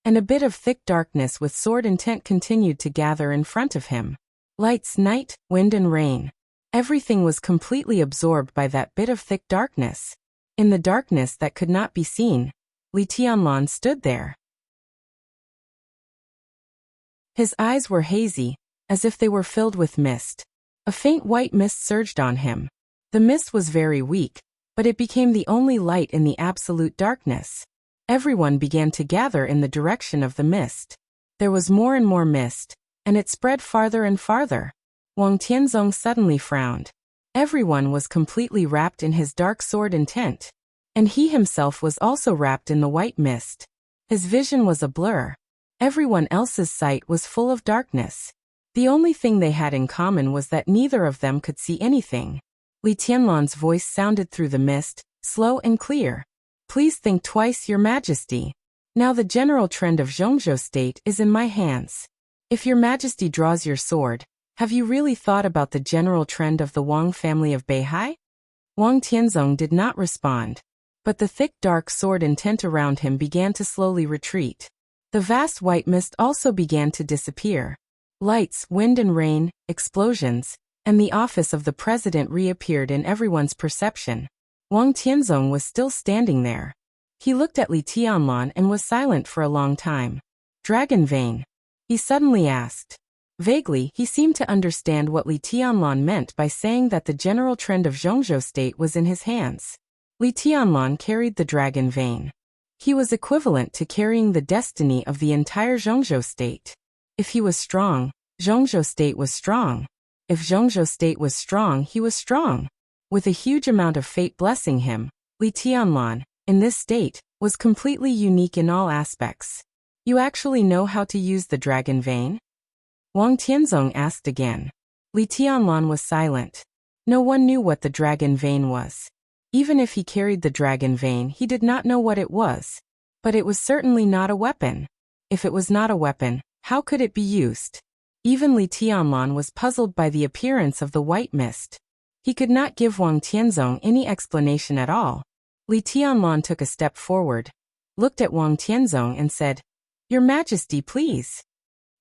and a bit of thick darkness with sword intent continued to gather in front of him. Lights, night, wind and rain. Everything was completely absorbed by that bit of thick darkness. In the darkness that could not be seen, Li Tianlan stood there. His eyes were hazy, as if they were filled with mist. A faint white mist surged on him. The mist was very weak, but it became the only light in the absolute darkness. Everyone began to gather in the direction of the mist. There was more and more mist, and it spread farther and farther. Wang Tianzong suddenly frowned. Everyone was completely wrapped in his dark sword intent, and he himself was also wrapped in the white mist. His vision was a blur. Everyone else's sight was full of darkness. The only thing they had in common was that neither of them could see anything. Li Tianlan's voice sounded through the mist, slow and clear. Please think twice, Your Majesty. Now the general trend of Zhongzhou state is in my hands. If Your Majesty draws your sword, have you really thought about the general trend of the Wang family of Beihai? Wang Tianzong did not respond, but the thick dark sword intent around him began to slowly retreat. The vast white mist also began to disappear. Lights, wind and rain, explosions, and the office of the president reappeared in everyone's perception. Wang Tianzong was still standing there. He looked at Li Tianlan and was silent for a long time. Dragon vein? He suddenly asked. Vaguely, he seemed to understand what Li Tianlan meant by saying that the general trend of Zhongzhou state was in his hands. Li Tianlan carried the dragon vein. He was equivalent to carrying the destiny of the entire Zhongzhou state. If he was strong, Zhongzhou state was strong. If Zhongzhou state was strong, he was strong. With a huge amount of fate blessing him, Li Tianlan, in this state, was completely unique in all aspects. You actually know how to use the dragon vein? Wang Tianzong asked again. Li Tianlan was silent. No one knew what the dragon vein was. Even if he carried the dragon vein, he did not know what it was. But it was certainly not a weapon. If it was not a weapon, how could it be used? Even Li Tianlan was puzzled by the appearance of the white mist. He could not give Wang Tianzong any explanation at all. Li Tianlan took a step forward, looked at Wang Tianzong and said, Your Majesty, please.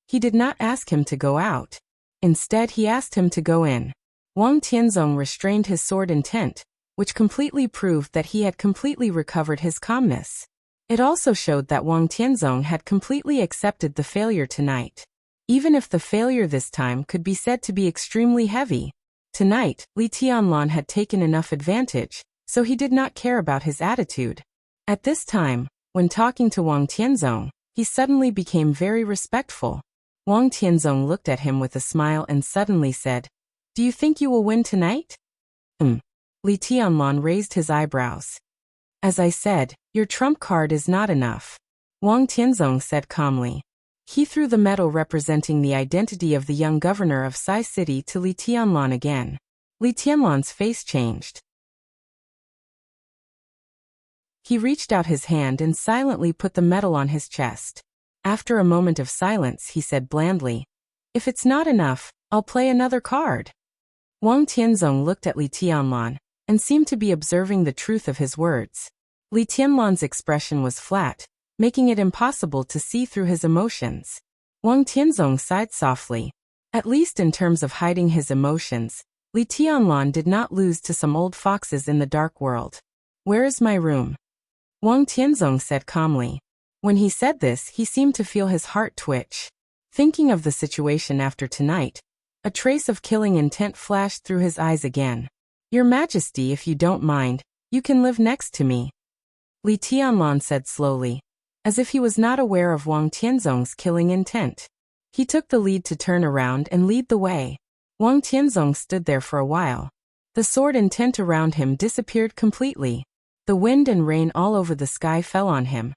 He did not ask him to go out. Instead, he asked him to go in. Wang Tianzong restrained his sword intent, which completely proved that he had completely recovered his calmness. It also showed that Wang Tianzong had completely accepted the failure tonight. Even if the failure this time could be said to be extremely heavy, tonight, Li Tianlan had taken enough advantage, so he did not care about his attitude. At this time, when talking to Wang Tianzong, he suddenly became very respectful. Wang Tianzong looked at him with a smile and suddenly said, Do you think you will win tonight? Li Tianlan raised his eyebrows. As I said, your trump card is not enough. Wang Tianzong said calmly. He threw the medal representing the identity of the young governor of Sai City to Li Tianlan again. Li Tianlan's face changed. He reached out his hand and silently put the medal on his chest. After a moment of silence, he said blandly, If it's not enough, I'll play another card. Wang Tianzong looked at Li Tianlan and seemed to be observing the truth of his words. Li Tianlan's expression was flat, making it impossible to see through his emotions. Wang Tianzong sighed softly. At least in terms of hiding his emotions, Li Tianlan did not lose to some old foxes in the dark world. Where is my room? Wang Tianzong said calmly. When he said this, he seemed to feel his heart twitch. Thinking of the situation after tonight, a trace of killing intent flashed through his eyes again. Your Majesty, if you don't mind, you can live next to me. Li Tianlan said slowly, as if he was not aware of Wang Tianzong's killing intent. He took the lead to turn around and lead the way. Wang Tianzong stood there for a while. The sword intent around him disappeared completely. The wind and rain all over the sky fell on him,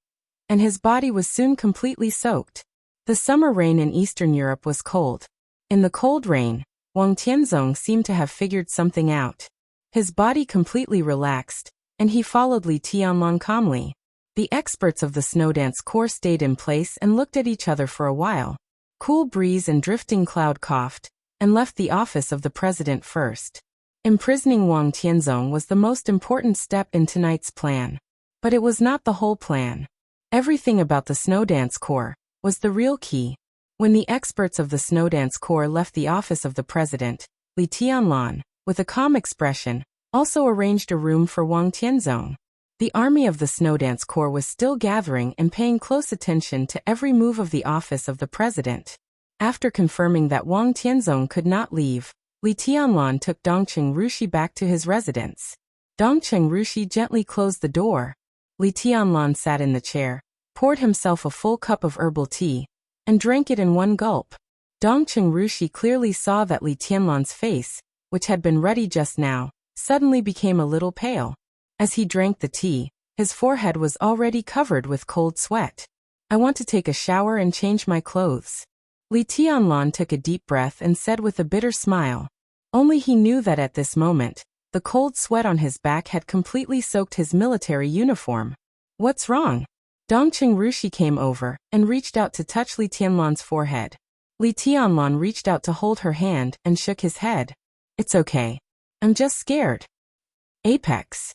and his body was soon completely soaked. The summer rain in Eastern Europe was cold. In the cold rain, Wang Tianzong seemed to have figured something out. His body completely relaxed, and he followed Li Tianlan calmly. The experts of the Snowdance Corps stayed in place and looked at each other for a while. Cool breeze and drifting cloud coughed, and left the office of the president first. Imprisoning Wang Tianzong was the most important step in tonight's plan. But it was not the whole plan. Everything about the Snowdance Corps was the real key. When the experts of the Snowdance Corps left the office of the president, Li Tianlan, with a calm expression, also arranged a room for Wang Tianzong. The army of the Snowdance Corps was still gathering and paying close attention to every move of the office of the president. After confirming that Wang Tianzong could not leave, Li Tianlan took Dongqing Rushi back to his residence. Dongqing Rushi gently closed the door. Li Tianlan sat in the chair, poured himself a full cup of herbal tea, and drank it in one gulp. Dongqing Rushi clearly saw that Li Tianlan's face, which had been ruddy just now, suddenly became a little pale. As he drank the tea, his forehead was already covered with cold sweat. I want to take a shower and change my clothes. Li Tianlan took a deep breath and said with a bitter smile. Only he knew that at this moment, The cold sweat on his back had completely soaked his military uniform. What's wrong? Dongqing Rushi came over and reached out to touch Li Tianlan's forehead. Li Tianlan reached out to hold her hand and shook his head. It's okay. I'm just scared. Apex.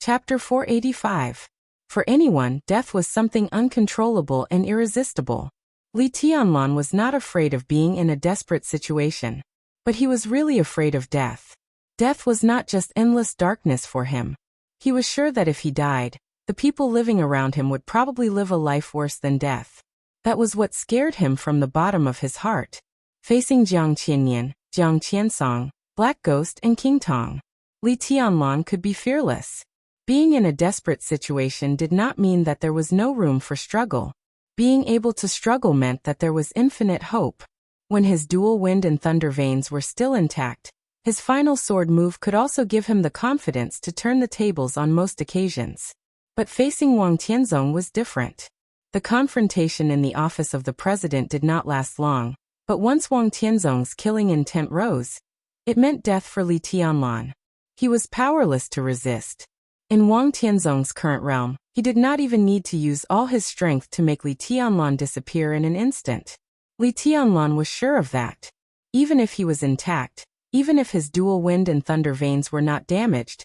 Chapter 485. For anyone, death was something uncontrollable and irresistible. Li Tianlan was not afraid of being in a desperate situation. But he was really afraid of death. Death was not just endless darkness for him. He was sure that if he died, the people living around him would probably live a life worse than death. That was what scared him from the bottom of his heart. Facing Jiang Qianyan, Jiang Qiansong, Black Ghost and King Tong, Li Tianlan could be fearless. Being in a desperate situation did not mean that there was no room for struggle. Being able to struggle meant that there was infinite hope. When his dual wind and thunder veins were still intact, his final sword move could also give him the confidence to turn the tables on most occasions. But facing Wang Tianzong was different. The confrontation in the office of the president did not last long, but once Wang Tianzong's killing intent rose, it meant death for Li Tianlan. He was powerless to resist. In Wang Tianzong's current realm, he did not even need to use all his strength to make Li Tianlan disappear in an instant. Li Tianlan was sure of that. Even if he was intact, even if his dual wind and thunder veins were not damaged,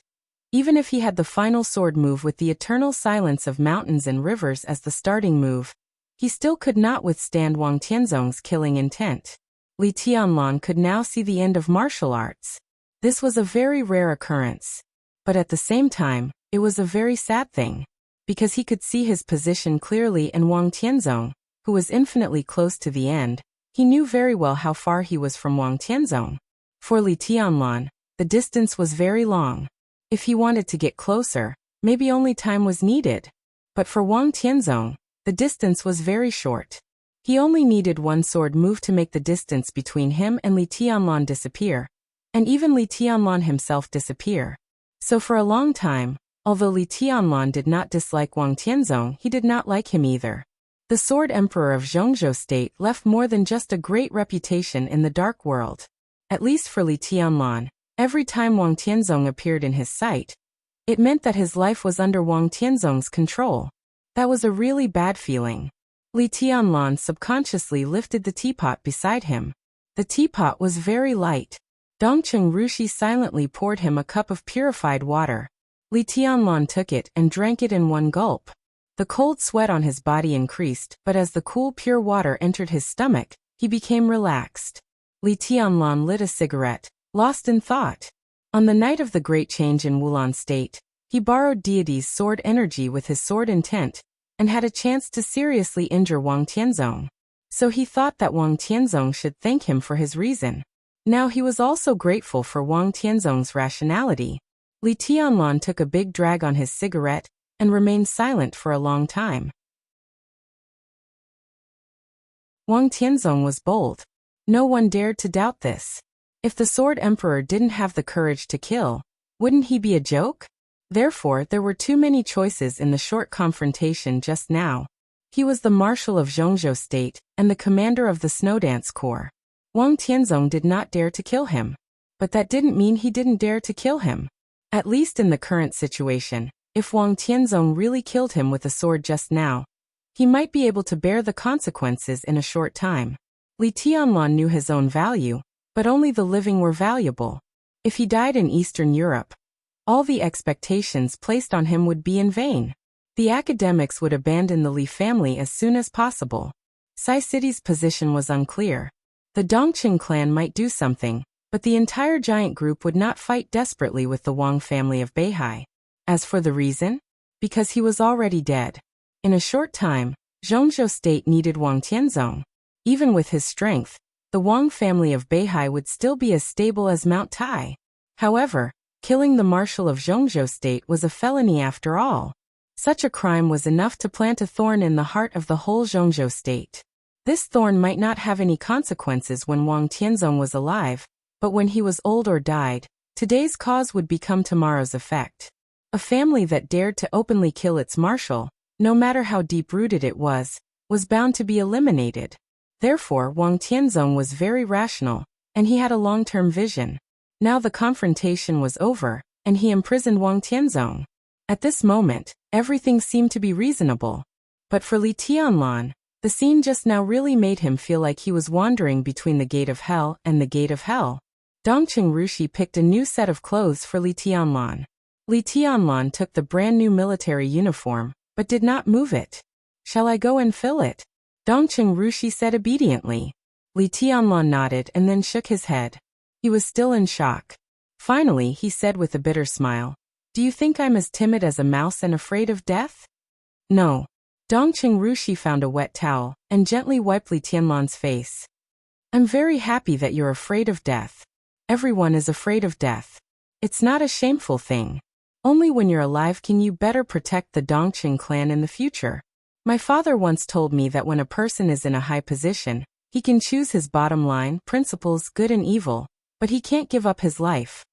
even if he had the final sword move with the eternal silence of mountains and rivers as the starting move, he still could not withstand Wang Tianzong's killing intent. Li Tianlan could now see the end of martial arts. This was a very rare occurrence. But at the same time, it was a very sad thing. Because he could see his position clearly and Wang Tianzong, who was infinitely close to the end, he knew very well how far he was from Wang Tianzong. For Li Tianlan, the distance was very long. If he wanted to get closer, maybe only time was needed. But for Wang Tianzong, the distance was very short. He only needed one sword move to make the distance between him and Li Tianlan disappear, and even Li Tianlan himself disappear. So for a long time, although Li Tianlan did not dislike Wang Tianzong, he did not like him either. The Sword Emperor of Zhongzhou State left more than just a great reputation in the dark world. At least for Li Tianlan, every time Wang Tianzong appeared in his sight, it meant that his life was under Wang Tianzong's control. That was a really bad feeling. Li Tianlan subconsciously lifted the teapot beside him. The teapot was very light. Dongqing Rushi silently poured him a cup of purified water. Li Tianlan took it and drank it in one gulp. The cold sweat on his body increased, but as the cool pure water entered his stomach, he became relaxed. Li Tianlan lit a cigarette, lost in thought. On the night of the Great Change in Wulan State, he borrowed deity's sword energy with his sword intent, and had a chance to seriously injure Wang Tianzong. So he thought that Wang Tianzong should thank him for his reason. Now he was also grateful for Wang Tianzong's rationality. Li Tianlan took a big drag on his cigarette and remained silent for a long time. Wang Tianzong was bold. No one dared to doubt this. If the Sword Emperor didn't have the courage to kill, wouldn't he be a joke? Therefore, there were too many choices in the short confrontation just now. He was the Marshal of Zhongzhou State and the commander of the Snowdance Corps. Wang Tianzong did not dare to kill him. But that didn't mean he didn't dare to kill him. At least in the current situation, if Wang Tianzong really killed him with a sword just now, he might be able to bear the consequences in a short time. Li Tianlan knew his own value, but only the living were valuable. If he died in Eastern Europe, all the expectations placed on him would be in vain. The academics would abandon the Li family as soon as possible. Sai City's position was unclear. The Dongqing clan might do something, but the entire giant group would not fight desperately with the Wang family of Beihai. As for the reason? Because he was already dead. In a short time, Zhongzhou State needed Wang Tianzong. Even with his strength, the Wang family of Beihai would still be as stable as Mount Tai. However, killing the Marshal of Zhongzhou State was a felony after all. Such a crime was enough to plant a thorn in the heart of the whole Zhongzhou State. This thorn might not have any consequences when Wang Tianzong was alive, but when he was old or died, today's cause would become tomorrow's effect. A family that dared to openly kill its marshal, no matter how deep-rooted it was bound to be eliminated. Therefore, Wang Tianzong was very rational, and he had a long-term vision. Now the confrontation was over, and he imprisoned Wang Tianzong. At this moment, everything seemed to be reasonable. But for Li Tianlan, the scene just now really made him feel like he was wandering between the gate of hell and the gate of hell. Dongqing Rushi picked a new set of clothes for Li Tianlan. Li Tianlan took the brand new military uniform, but did not move it. "Shall I go and fill it?" Dongqing Rushi said obediently. Li Tianlan nodded and then shook his head. He was still in shock. Finally, he said with a bitter smile, "Do you think I'm as timid as a mouse and afraid of death?" "No." Dongqing Rushi found a wet towel and gently wiped Li Tianlan's face. "I'm very happy that you're afraid of death. Everyone is afraid of death. It's not a shameful thing. Only when you're alive can you better protect the Dongqing clan in the future. My father once told me that when a person is in a high position, he can choose his bottom line, principles, good and evil, but he can't give up his life."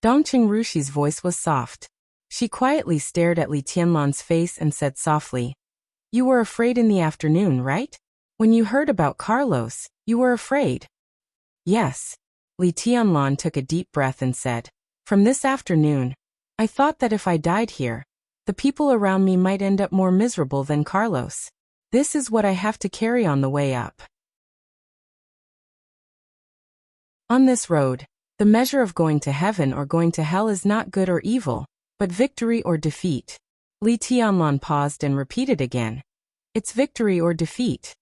Dongqing Rushi's voice was soft. She quietly stared at Li Tianlan's face and said softly, "You were afraid in the afternoon, right? When you heard about Carlos, you were afraid." "Yes." Li Tianlan took a deep breath and said, "From this afternoon, I thought that if I died here, the people around me might end up more miserable than Carlos. This is what I have to carry on the way up." On this road, the measure of going to heaven or going to hell is not good or evil, but victory or defeat. Li Tianlan paused and repeated again, "It's victory or defeat.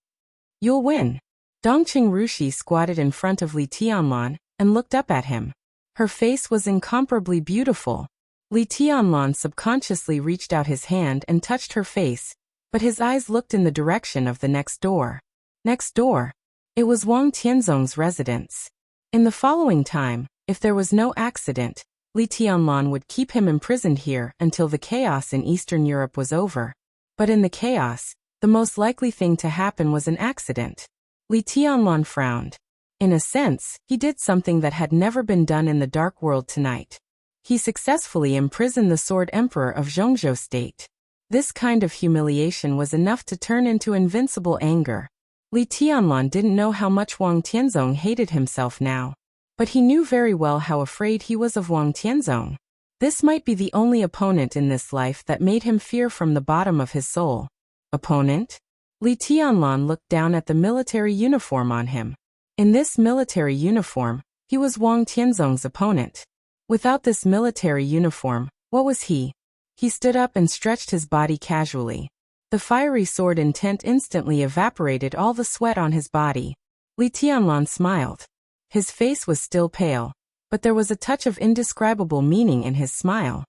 You'll win." Dongqing Rushi squatted in front of Li Tianlan and looked up at him. Her face was incomparably beautiful. Li Tianlan subconsciously reached out his hand and touched her face, but his eyes looked in the direction of the next door. Next door. It was Wang Tianzong's residence. In the following time, if there was no accident, Li Tianlan would keep him imprisoned here until the chaos in Eastern Europe was over. But in the chaos, the most likely thing to happen was an accident. Li Tianlan frowned. In a sense, he did something that had never been done in the Dark World tonight. He successfully imprisoned the Sword Emperor of Zhongzhou State. This kind of humiliation was enough to turn into invincible anger. Li Tianlan didn't know how much Wang Tianzong hated himself now. But he knew very well how afraid he was of Wang Tianzong. This might be the only opponent in this life that made him fear from the bottom of his soul. Opponent? Li Tianlan looked down at the military uniform on him. In this military uniform, he was Wang Tianzong's opponent. Without this military uniform, what was he? He stood up and stretched his body casually. The fiery sword intent instantly evaporated all the sweat on his body. Li Tianlan smiled. His face was still pale, but there was a touch of indescribable meaning in his smile.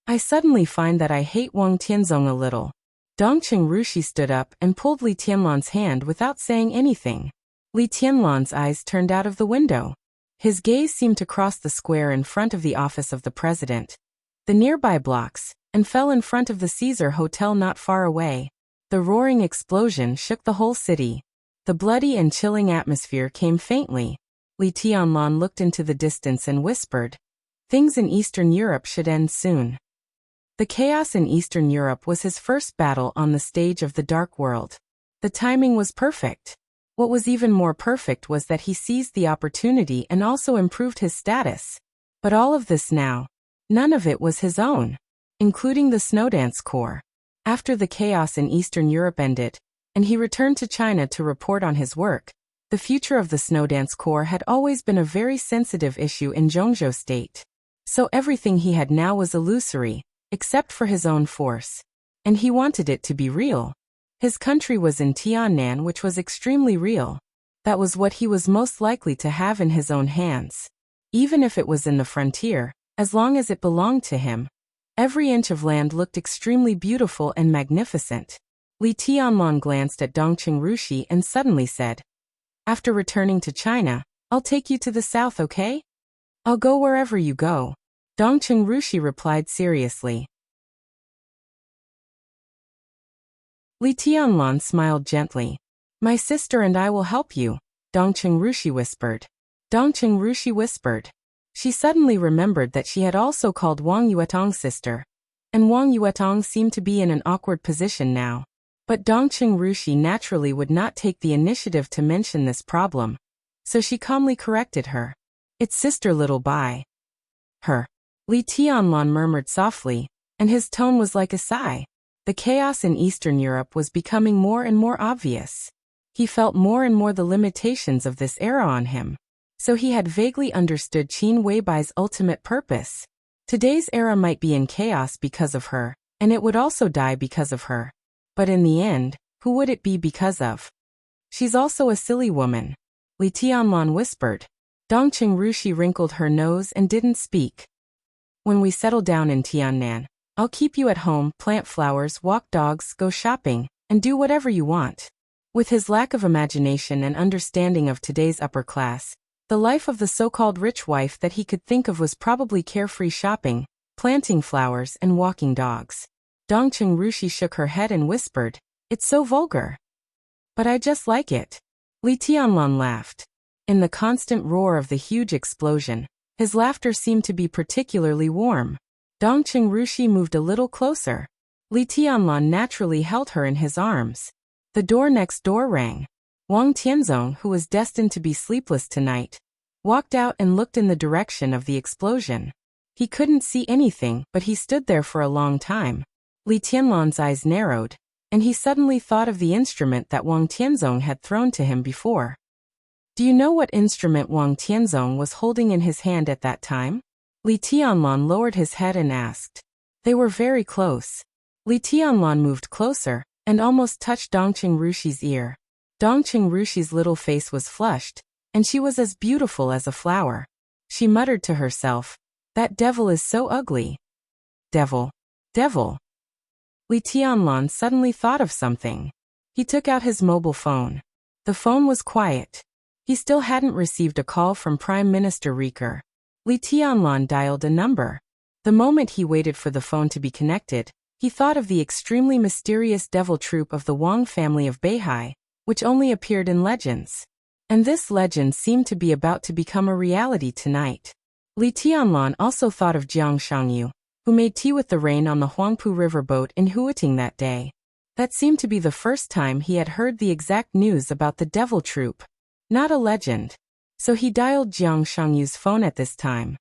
"I suddenly find that I hate Wang Tianzong a little." Dongqing Rushi stood up and pulled Li Tianlan's hand without saying anything. Li Tianlan's eyes turned out of the window. His gaze seemed to cross the square in front of the office of the president, the nearby blocks, and fell in front of the Caesar Hotel not far away. The roaring explosion shook the whole city. The bloody and chilling atmosphere came faintly. Li Tianlan looked into the distance and whispered, "Things in Eastern Europe should end soon." The chaos in Eastern Europe was his first battle on the stage of the Dark World. The timing was perfect. What was even more perfect was that he seized the opportunity and also improved his status. But all of this now, none of it was his own, including the Snowdance Corps. After the chaos in Eastern Europe ended, and he returned to China to report on his work, the future of the Snowdance Corps had always been a very sensitive issue in Zhongzhou State. So everything he had now was illusory, except for his own force. And he wanted it to be real. His country was in Tiannan, which was extremely real. That was what he was most likely to have in his own hands. Even if it was in the frontier, as long as it belonged to him. Every inch of land looked extremely beautiful and magnificent. Li Tianlan glanced at Dongqing Rushi and suddenly said, "After returning to China, I'll take you to the south, okay? I'll go wherever you go." Dongqing Rushi replied seriously. Li Tianlan smiled gently. "My sister and I will help you," Dongqing Rushi whispered. Dongqing Rushi whispered. She suddenly remembered that she had also called Wang Yuetong's sister, and Wang Yuetong seemed to be in an awkward position now. But Dongqing Rushi naturally would not take the initiative to mention this problem, so she calmly corrected her. It's sister little by her. Li Tianlan murmured softly, and his tone was like a sigh. The chaos in Eastern Europe was becoming more and more obvious. He felt more and more the limitations of this era on him. So he had vaguely understood Qin Weibai's ultimate purpose. Today's era might be in chaos because of her, and it would also die because of her. But in the end, who would it be because of? She's also a silly woman, Li Tianlan whispered. Dongqing Rushi wrinkled her nose and didn't speak. When we settle down in Tiannan, I'll keep you at home, plant flowers, walk dogs, go shopping, and do whatever you want. With his lack of imagination and understanding of today's upper class, the life of the so-called rich wife that he could think of was probably carefree shopping, planting flowers, and walking dogs. Dongqing Rushi shook her head and whispered, "It's so vulgar." "But I just like it." Li Tianlan laughed. In the constant roar of the huge explosion, his laughter seemed to be particularly warm. Dongqing Rushi moved a little closer. Li Tianlan naturally held her in his arms. The door next door rang. Wang Tianzong, who was destined to be sleepless tonight, walked out and looked in the direction of the explosion. He couldn't see anything, but he stood there for a long time. Li Tianlan's eyes narrowed, and he suddenly thought of the instrument that Wang Tianzong had thrown to him before. Do you know what instrument Wang Tianzong was holding in his hand at that time? Li Tianlan lowered his head and asked. They were very close. Li Tianlan moved closer, and almost touched Dongqing Rushi's ear. Dongqing Rushi's little face was flushed, and she was as beautiful as a flower. She muttered to herself, "That devil is so ugly." Devil. Devil. Li Tianlan suddenly thought of something. He took out his mobile phone. The phone was quiet. He still hadn't received a call from Prime Minister Riker. Li Tianlan dialed a number. The moment he waited for the phone to be connected, he thought of the extremely mysterious devil troop of the Wang family of Beihai, which only appeared in legends. And this legend seemed to be about to become a reality tonight. Li Tianlan also thought of Jiang Shangyu, who made tea with the rain on the Huangpu River boat in Huiting that day. That seemed to be the first time he had heard the exact news about the devil troop. Not a legend. So he dialed Jiang Shangyu's phone at this time.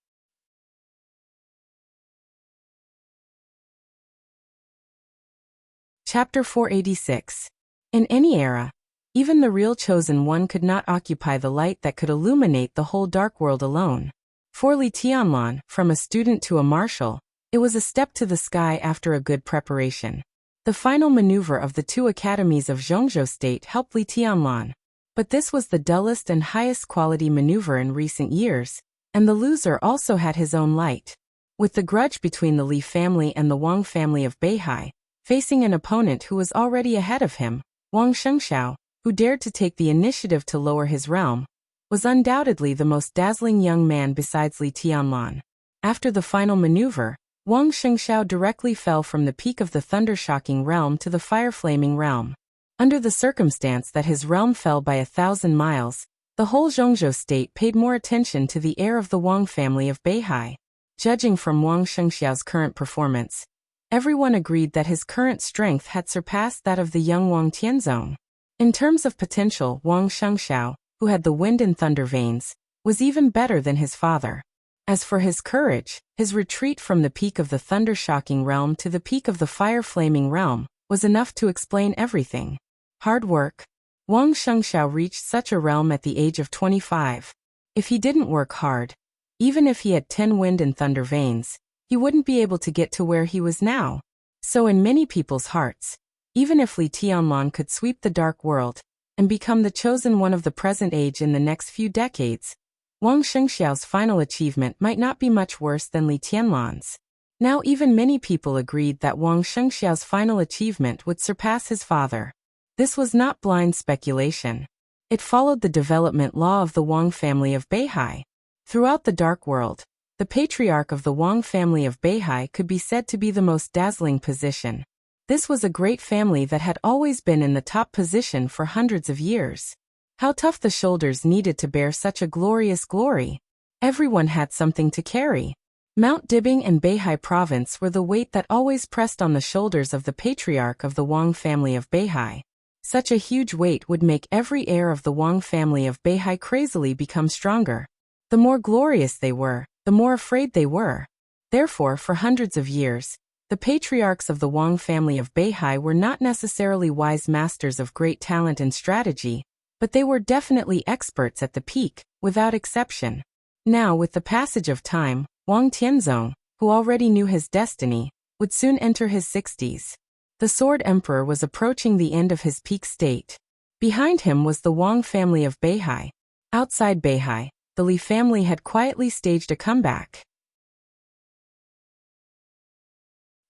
Chapter 486. In any era, even the real chosen one could not occupy the light that could illuminate the whole dark world alone. For Li Tianlan, from a student to a marshal, it was a step to the sky after a good preparation. The final maneuver of the two academies of Zhongzhou State helped Li Tianlan. But this was the dullest and highest quality maneuver in recent years, and the loser also had his own light. With the grudge between the Li family and the Wang family of Beihai, facing an opponent who was already ahead of him, Wang Shengxiao, who dared to take the initiative to lower his realm, was undoubtedly the most dazzling young man besides Li Tianlan. After the final maneuver, Wang Shengxiao directly fell from the peak of the thunder-shocking realm to the fire-flaming realm. Under the circumstance that his realm fell by 1,000 miles, the whole Zhongzhou state paid more attention to the heir of the Wang family of Beihai. Judging from Wang Shengxiao's current performance, everyone agreed that his current strength had surpassed that of the young Wang Tianzong. In terms of potential, Wang Shengxiao, who had the wind and thunder veins, was even better than his father. As for his courage, his retreat from the peak of the thunder-shocking realm to the peak of the fire-flaming realm was enough to explain everything. Hard work. Wang Shengxiao reached such a realm at the age of 25. If he didn't work hard, even if he had 10 wind and thunder veins, he wouldn't be able to get to where he was now. So in many people's hearts, even if Li Tianlan could sweep the dark world and become the chosen one of the present age in the next few decades, Wang Shengxiao's final achievement might not be much worse than Li Tianlan's. Now even many people agreed that Wang Shengxiao's final achievement would surpass his father. This was not blind speculation. It followed the development law of the Wang family of Beihai. Throughout the dark world, the patriarch of the Wang family of Beihai could be said to be the most dazzling position. This was a great family that had always been in the top position for hundreds of years. How tough the shoulders needed to bear such a glorious glory. Everyone had something to carry. Mount Dibing and Beihai province were the weight that always pressed on the shoulders of the patriarch of the Wang family of Beihai. Such a huge weight would make every heir of the Wang family of Beihai crazily become stronger. The more glorious they were, the more afraid they were. Therefore, for hundreds of years, the patriarchs of the Wang family of Beihai were not necessarily wise masters of great talent and strategy, but they were definitely experts at the peak, without exception. Now, with the passage of time, Wang Tianzong, who already knew his destiny, would soon enter his 60s. The Sword Emperor was approaching the end of his peak state. Behind him was the Wang family of Beihai. Outside Beihai, the Li family had quietly staged a comeback.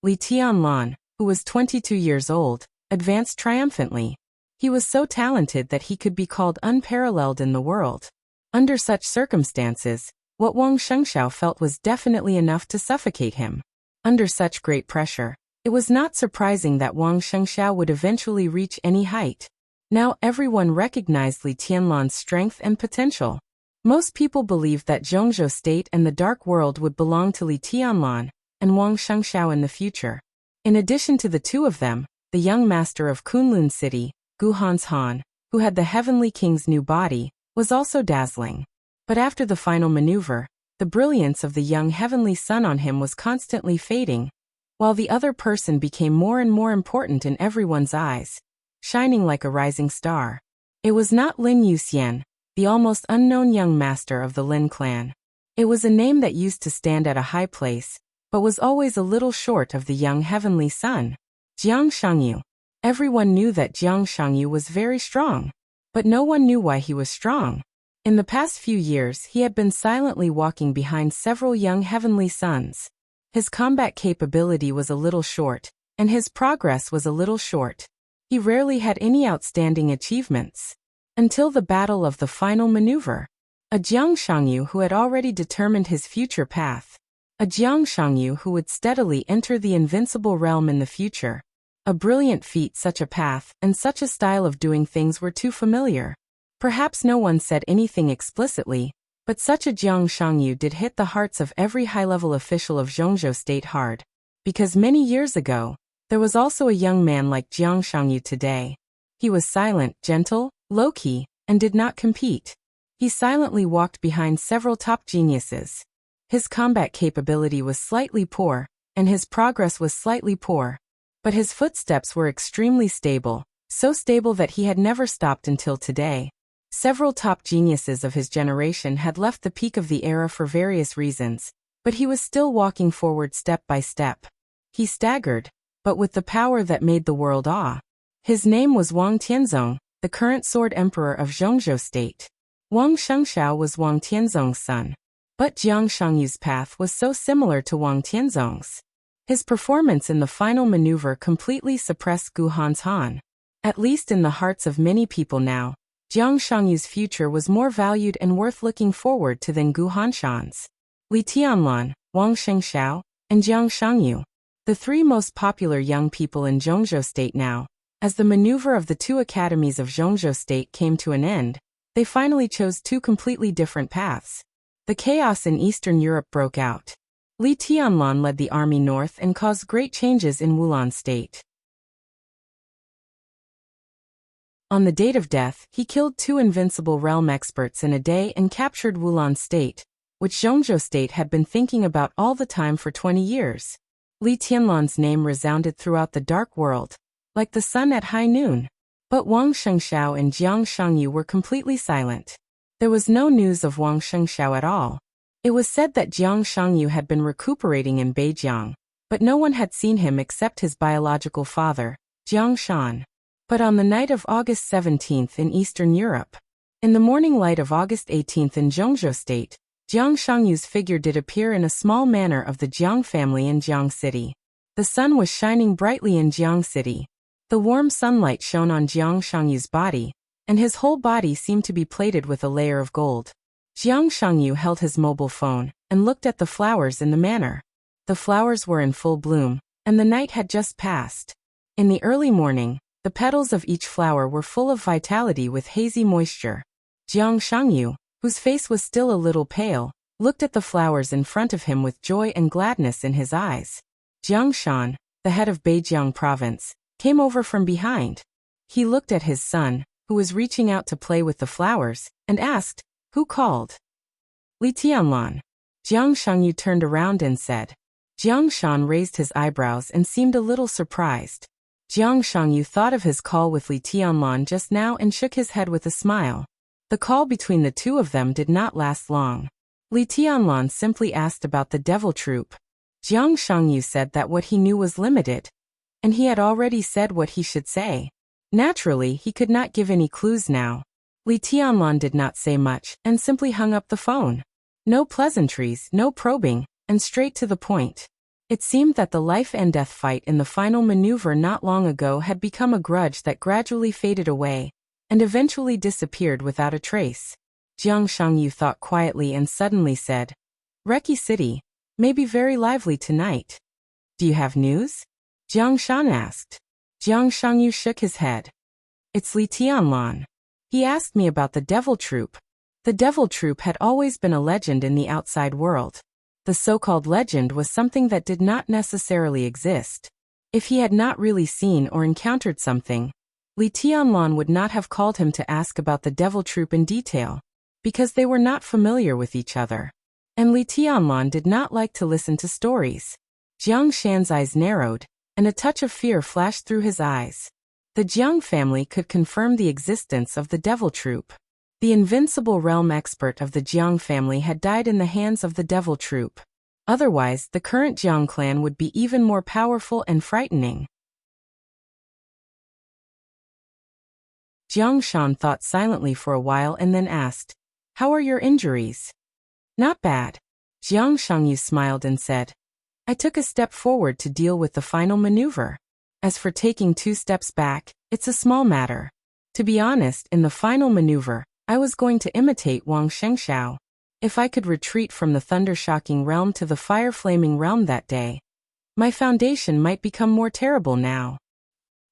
Li Tianlan, who was 22 years old, advanced triumphantly. He was so talented that he could be called unparalleled in the world. Under such circumstances, what Wang Shengxiao felt was definitely enough to suffocate him. Under such great pressure, it was not surprising that Wang Shengxiao would eventually reach any height. Now everyone recognized Li Tianlan's strength and potential. Most people believed that Zhongzhou State and the Dark World would belong to Li Tianlan and Wang Shengxiao in the future. In addition to the two of them, the young master of Kunlun City, Gu Hanshan, who had the Heavenly King's new body, was also dazzling. But after the final maneuver, the brilliance of the young heavenly sun on him was constantly fading, while the other person became more and more important in everyone's eyes, shining like a rising star. It was not Lin Yuxian, the almost unknown young master of the Lin clan. It was a name that used to stand at a high place, but was always a little short of the young heavenly sun. Jiang Shangyu. Everyone knew that Jiang Shangyu was very strong, but no one knew why he was strong. In the past few years, he had been silently walking behind several young heavenly suns. His combat capability was a little short, and his progress was a little short. He rarely had any outstanding achievements. Until the battle of the final maneuver. A Jiang Shangyu who had already determined his future path. A Jiang Shangyu who would steadily enter the invincible realm in the future. A brilliant feat. Such a path and such a style of doing things were too familiar. Perhaps no one said anything explicitly, but such a Jiang Shangyu did hit the hearts of every high-level official of Zhongzhou State hard. Because many years ago, there was also a young man like Jiang Shangyu today. He was silent, gentle, low-key, and did not compete. He silently walked behind several top geniuses. His combat capability was slightly poor, and his progress was slightly poor. But his footsteps were extremely stable, so stable that he had never stopped until today. Several top geniuses of his generation had left the peak of the era for various reasons, but he was still walking forward step by step. He staggered, but with the power that made the world awe. His name was Wang Tianzong, the current Sword Emperor of Zhongzhou State. Wang Shengxiao was Wang Tianzong's son. But Jiang Shangyu's path was so similar to Wang Tianzong's. His performance in the final maneuver completely suppressed Gu Hanshan. At least in the hearts of many people now, Jiang Shangyu's future was more valued and worth looking forward to than Gu Hanshan's. Li Tianlan, Wang Shengxiao, and Jiang Shangyu. The three most popular young people in Zhongzhou State now. As the maneuver of the two academies of Zhongzhou State came to an end, they finally chose two completely different paths. The chaos in Eastern Europe broke out. Li Tianlan led the army north and caused great changes in Wulan State. On the date of death, he killed two invincible realm experts in a day and captured Wulan State, which Zhongzhou State had been thinking about all the time for 20 years. Li Tianlan's name resounded throughout the dark world, like the sun at high noon. But Wang Shengxiao and Jiang Shangyu were completely silent. There was no news of Wang Shengxiao at all. It was said that Jiang Shangyu had been recuperating in Beijiang, but no one had seen him except his biological father, Jiang Shan. But on the night of August 17th in Eastern Europe, in the morning light of August 18th in Zhongzhou State, Jiang Shangyu's figure did appear in a small manor of the Jiang family in Jiang City. The sun was shining brightly in Jiang City. The warm sunlight shone on Jiang Shangyu's body, and his whole body seemed to be plated with a layer of gold. Jiang Shangyu held his mobile phone and looked at the flowers in the manor. The flowers were in full bloom, and the night had just passed. In the early morning, the petals of each flower were full of vitality with hazy moisture. Jiang Shangyu, whose face was still a little pale, looked at the flowers in front of him with joy and gladness in his eyes. Jiang Shan, the head of Beijiang province, came over from behind. He looked at his son, who was reaching out to play with the flowers, and asked, "Who called?" "Li Tianlan." Jiang Shangyu turned around and said. Jiang Shan raised his eyebrows and seemed a little surprised. Jiang Shangyu thought of his call with Li Tianlan just now and shook his head with a smile. The call between the two of them did not last long. Li Tianlan simply asked about the devil troop. Jiang Shangyu said that what he knew was limited, and he had already said what he should say. Naturally, he could not give any clues now. Li Tianlan did not say much and simply hung up the phone. No pleasantries, no probing, and straight to the point. It seemed that the life and death fight in the final maneuver not long ago had become a grudge that gradually faded away and eventually disappeared without a trace. Jiang Shangyu thought quietly and suddenly said, "Reki City may be very lively tonight. Do you have news?" Jiang Shan asked. Jiang Shangyu shook his head. "It's Li Tianlan. He asked me about the devil troop." The devil troop had always been a legend in the outside world. The so-called legend was something that did not necessarily exist. If he had not really seen or encountered something, Li Tianlan would not have called him to ask about the devil troop in detail, because they were not familiar with each other. And Li Tianlan did not like to listen to stories. Jiang Shan's eyes narrowed, and a touch of fear flashed through his eyes. The Jiang family could confirm the existence of the devil troop. The invincible realm expert of the Jiang family had died in the hands of the devil troop. Otherwise, the current Jiang clan would be even more powerful and frightening. Jiang Shan thought silently for a while and then asked, "How are your injuries?" "Not bad." Jiang Shangyu smiled and said, "I took a step forward to deal with the final maneuver. As for taking 2 steps back, it's a small matter. To be honest, in the final maneuver, I was going to imitate Wang Shengxiao. If I could retreat from the thunder-shocking realm to the fire-flaming realm that day, my foundation might become more terrible now."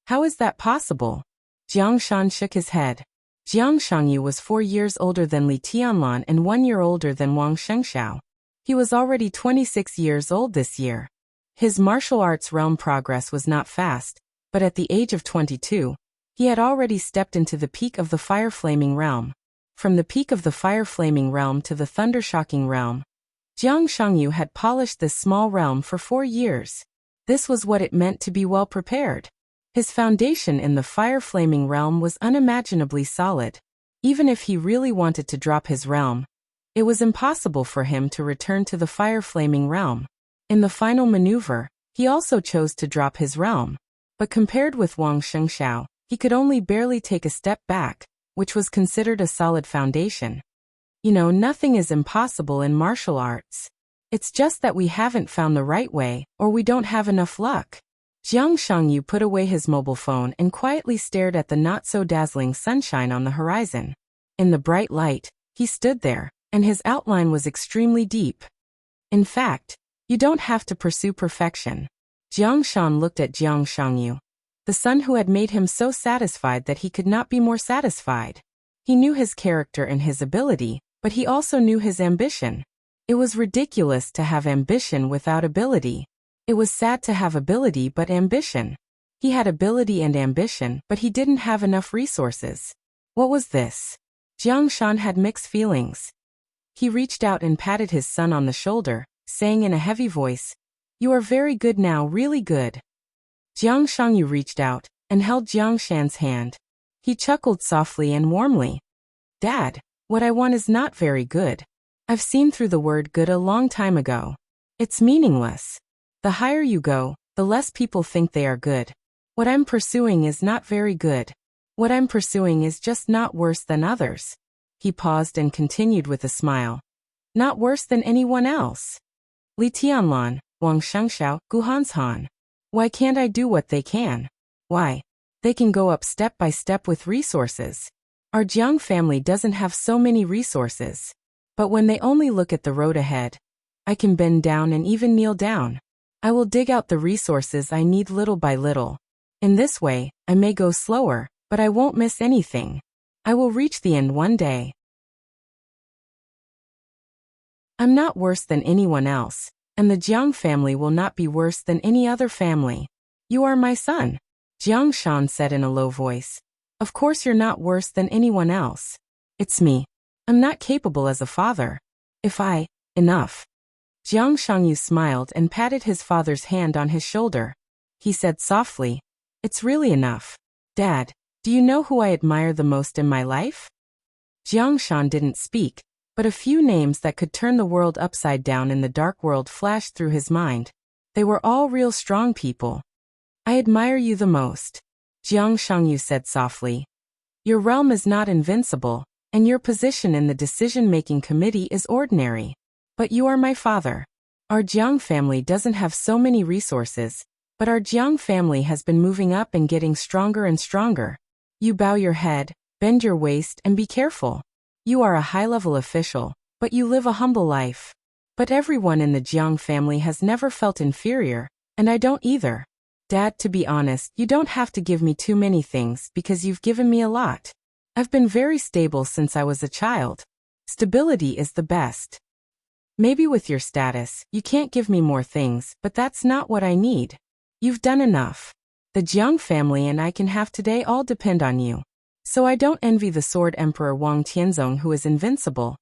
"How is that possible?" Jiang Shan shook his head. Jiang Shangyu was 4 years older than Li Tianlan and 1 year older than Wang Shengxiao. He was already 26 years old this year. His martial arts realm progress was not fast, but at the age of 22, he had already stepped into the peak of the fire-flaming realm. From the peak of the fire-flaming realm to the thunder-shocking realm, Jiang Shangyu had polished this small realm for 4 years. This was what it meant to be well prepared. His foundation in the fire-flaming realm was unimaginably solid. Even if he really wanted to drop his realm, it was impossible for him to return to the fire-flaming realm. In the final maneuver, he also chose to drop his realm. But compared with Wang Shengxiao, he could only barely take a step back, which was considered a solid foundation. You know, nothing is impossible in martial arts. It's just that we haven't found the right way, or we don't have enough luck. Jiang Shangyu put away his mobile phone and quietly stared at the not-so-dazzling sunshine on the horizon. In the bright light, he stood there, and his outline was extremely deep. In fact, you don't have to pursue perfection. Jiang Shan looked at Jiang Shangyu, the son who had made him so satisfied that he could not be more satisfied. He knew his character and his ability, but he also knew his ambition. It was ridiculous to have ambition without ability. It was sad to have ability but ambition. He had ability and ambition, but he didn't have enough resources. What was this? Jiang Shan had mixed feelings. He reached out and patted his son on the shoulder, saying in a heavy voice, "You are very good now, really good." Jiang Shangyu reached out and held Jiang Shan's hand. He chuckled softly and warmly. "Dad, what I want is not very good. I've seen through the word good a long time ago. It's meaningless. The higher you go, the less people think they are good. What I'm pursuing is not very good. What I'm pursuing is just not worse than others." He paused and continued with a smile. "Not worse than anyone else. Li Tianlan, Wang Shengxiao, Guhan's Han. Why can't I do what they can? Why? They can go up step by step with resources. Our Jiang family doesn't have so many resources. But when they only look at the road ahead, I can bend down and even kneel down. I will dig out the resources I need little by little. In this way, I may go slower, but I won't miss anything. I will reach the end one day." I'm not worse than anyone else, and the Jiang family will not be worse than any other family. You are my son, Jiang Shan said in a low voice. Of course you're not worse than anyone else. It's me. I'm not capable as a father. Enough. Jiang Shangyu smiled and patted his father's hand on his shoulder. He said softly, It's really enough. Dad, do you know who I admire the most in my life? Jiang Shan didn't speak, but a few names that could turn the world upside down in the dark world flashed through his mind. They were all real strong people. I admire you the most, Jiang Shangyu said softly. Your realm is not invincible, and your position in the decision-making committee is ordinary. But you are my father. Our Jiang family doesn't have so many resources, but our Jiang family has been moving up and getting stronger and stronger. You bow your head, bend your waist, and be careful. You are a high-level official, but you live a humble life. But everyone in the Jiang family has never felt inferior, and I don't either. Dad, to be honest, you don't have to give me too many things because you've given me a lot. I've been very stable since I was a child. Stability is the best. Maybe with your status, you can't give me more things, but that's not what I need. You've done enough. The Jiang family and I can have today all depend on you. So I don't envy the Sword Emperor Wang Tianzong who is invincible,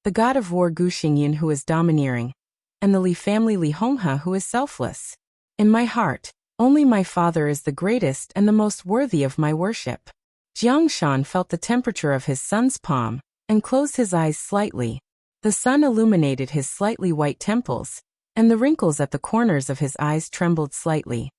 the god of war Gu Xingyin who is domineering, and the Li family Li Honghe who is selfless. In my heart, only my father is the greatest and the most worthy of my worship. Jiang Shan felt the temperature of his son's palm, and closed his eyes slightly. The sun illuminated his slightly white temples, and the wrinkles at the corners of his eyes trembled slightly.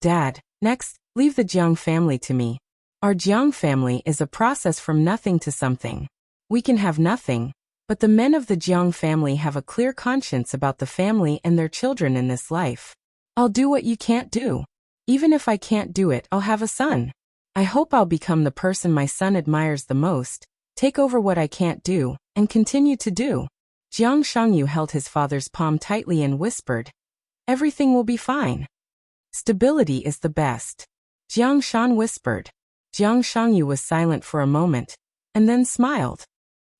Dad, next, leave the Jiang family to me. Our Jiang family is a process from nothing to something. We can have nothing, but the men of the Jiang family have a clear conscience about the family and their children in this life. I'll do what you can't do. Even if I can't do it, I'll have a son. I hope I'll become the person my son admires the most, take over what I can't do, and continue to do. Jiang Shangyu held his father's palm tightly and whispered, Everything will be fine. Stability is the best. Jiang Shan whispered. Jiang Shangyu was silent for a moment, and then smiled.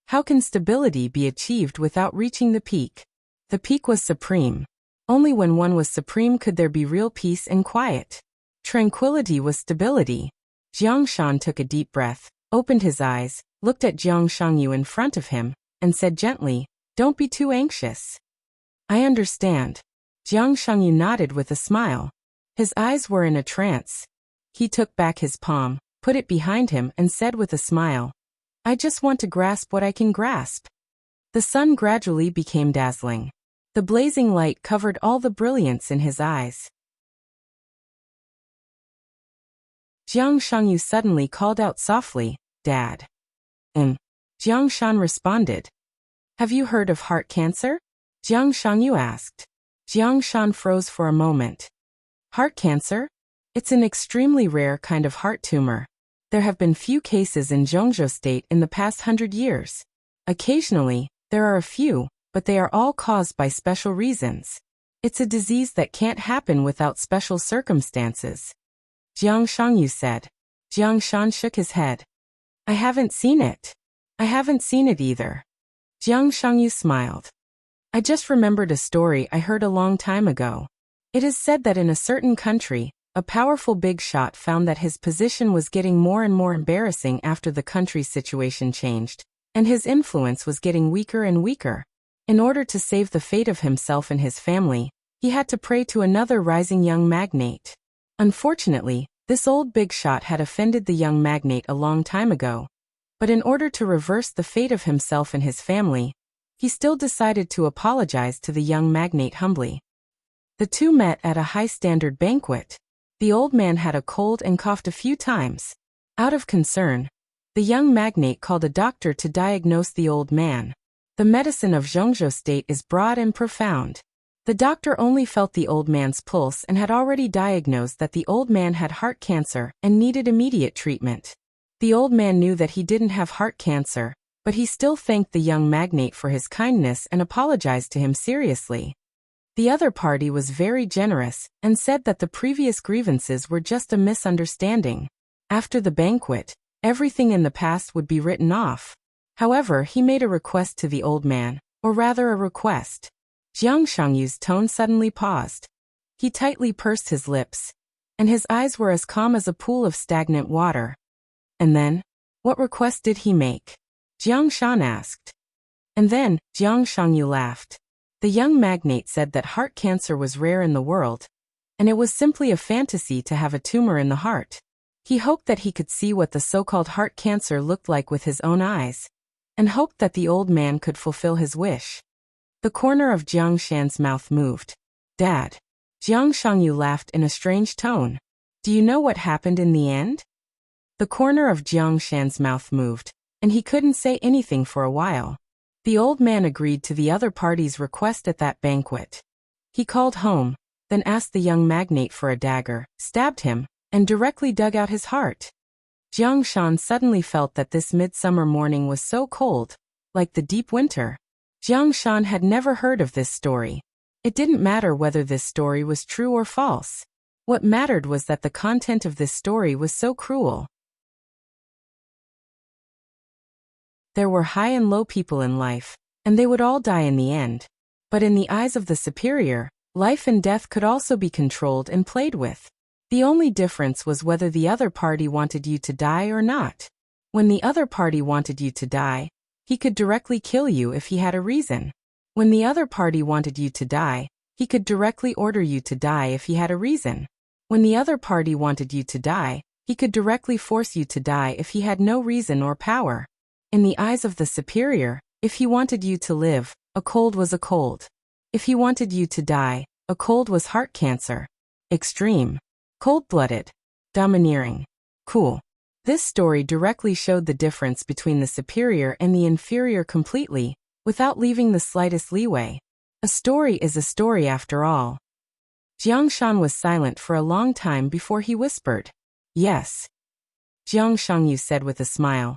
How can stability be achieved without reaching the peak? The peak was supreme. Only when one was supreme could there be real peace and quiet. Tranquility was stability. Jiang Shan took a deep breath, opened his eyes, looked at Jiang Shangyu in front of him, and said gently, Don't be too anxious. I understand. Jiang Shangyu nodded with a smile. His eyes were in a trance. He took back his palm, put it behind him, and said with a smile, I just want to grasp what I can grasp. The sun gradually became dazzling. The blazing light covered all the brilliance in his eyes. Jiang Shangyu suddenly called out softly, Dad. Jiang Shan responded. Have you heard of heart cancer? Jiang Shangyu asked. Jiang Shan froze for a moment. Heart cancer? It's an extremely rare kind of heart tumor. There have been few cases in Zhongzhou State in the past 100 years. Occasionally, there are a few, but they are all caused by special reasons. It's a disease that can't happen without special circumstances. Jiang Shangyu said. Jiang Shan shook his head. I haven't seen it. I haven't seen it either. Jiang Shangyu smiled. I just remembered a story I heard a long time ago. It is said that in a certain country, a powerful big shot found that his position was getting more and more embarrassing after the country's situation changed, and his influence was getting weaker and weaker. In order to save the fate of himself and his family, he had to pray to another rising young magnate. Unfortunately, this old big shot had offended the young magnate a long time ago. But in order to reverse the fate of himself and his family, he still decided to apologize to the young magnate humbly. The two met at a high-standard banquet. The old man had a cold and coughed a few times. Out of concern, the young magnate called a doctor to diagnose the old man. The medicine of Zhongzhou State is broad and profound. The doctor only felt the old man's pulse and had already diagnosed that the old man had heart cancer and needed immediate treatment. The old man knew that he didn't have heart cancer, but he still thanked the young magnate for his kindness and apologized to him seriously. The other party was very generous and said that the previous grievances were just a misunderstanding. After the banquet, everything in the past would be written off. However, he made a request to the old man, or rather a request. Jiang Shangyu's tone suddenly paused. He tightly pursed his lips, and his eyes were as calm as a pool of stagnant water. And then, what request did he make? Jiang Shan asked. And then, Jiang Shangyu laughed. The young magnate said that heart cancer was rare in the world, and it was simply a fantasy to have a tumor in the heart. He hoped that he could see what the so-called heart cancer looked like with his own eyes, and hoped that the old man could fulfill his wish. The corner of Jiang Shan's mouth moved. Dad. Jiang Shangyu laughed in a strange tone. Do you know what happened in the end? The corner of Jiang Shan's mouth moved, and he couldn't say anything for a while. The old man agreed to the other party's request at that banquet. He called home, then asked the young magnate for a dagger, stabbed him, and directly dug out his heart. Jiang Shan suddenly felt that this midsummer morning was so cold, like the deep winter. Jiang Shan had never heard of this story. It didn't matter whether this story was true or false. What mattered was that the content of this story was so cruel. There were high and low people in life, and they would all die in the end. But in the eyes of the superior, life and death could also be controlled and played with. The only difference was whether the other party wanted you to die or not. When the other party wanted you to die, he could directly kill you if he had a reason. When the other party wanted you to die, he could directly order you to die if he had a reason. When the other party wanted you to die, he could directly force you to die if he had no reason or power. In the eyes of the superior, if he wanted you to live, a cold was a cold. If he wanted you to die, a cold was heart cancer. Extreme. Cold-blooded. Domineering. Cool. This story directly showed the difference between the superior and the inferior completely, without leaving the slightest leeway. A story is a story after all. Jiang Shan was silent for a long time before he whispered, Yes. Jiang Shangyu said with a smile.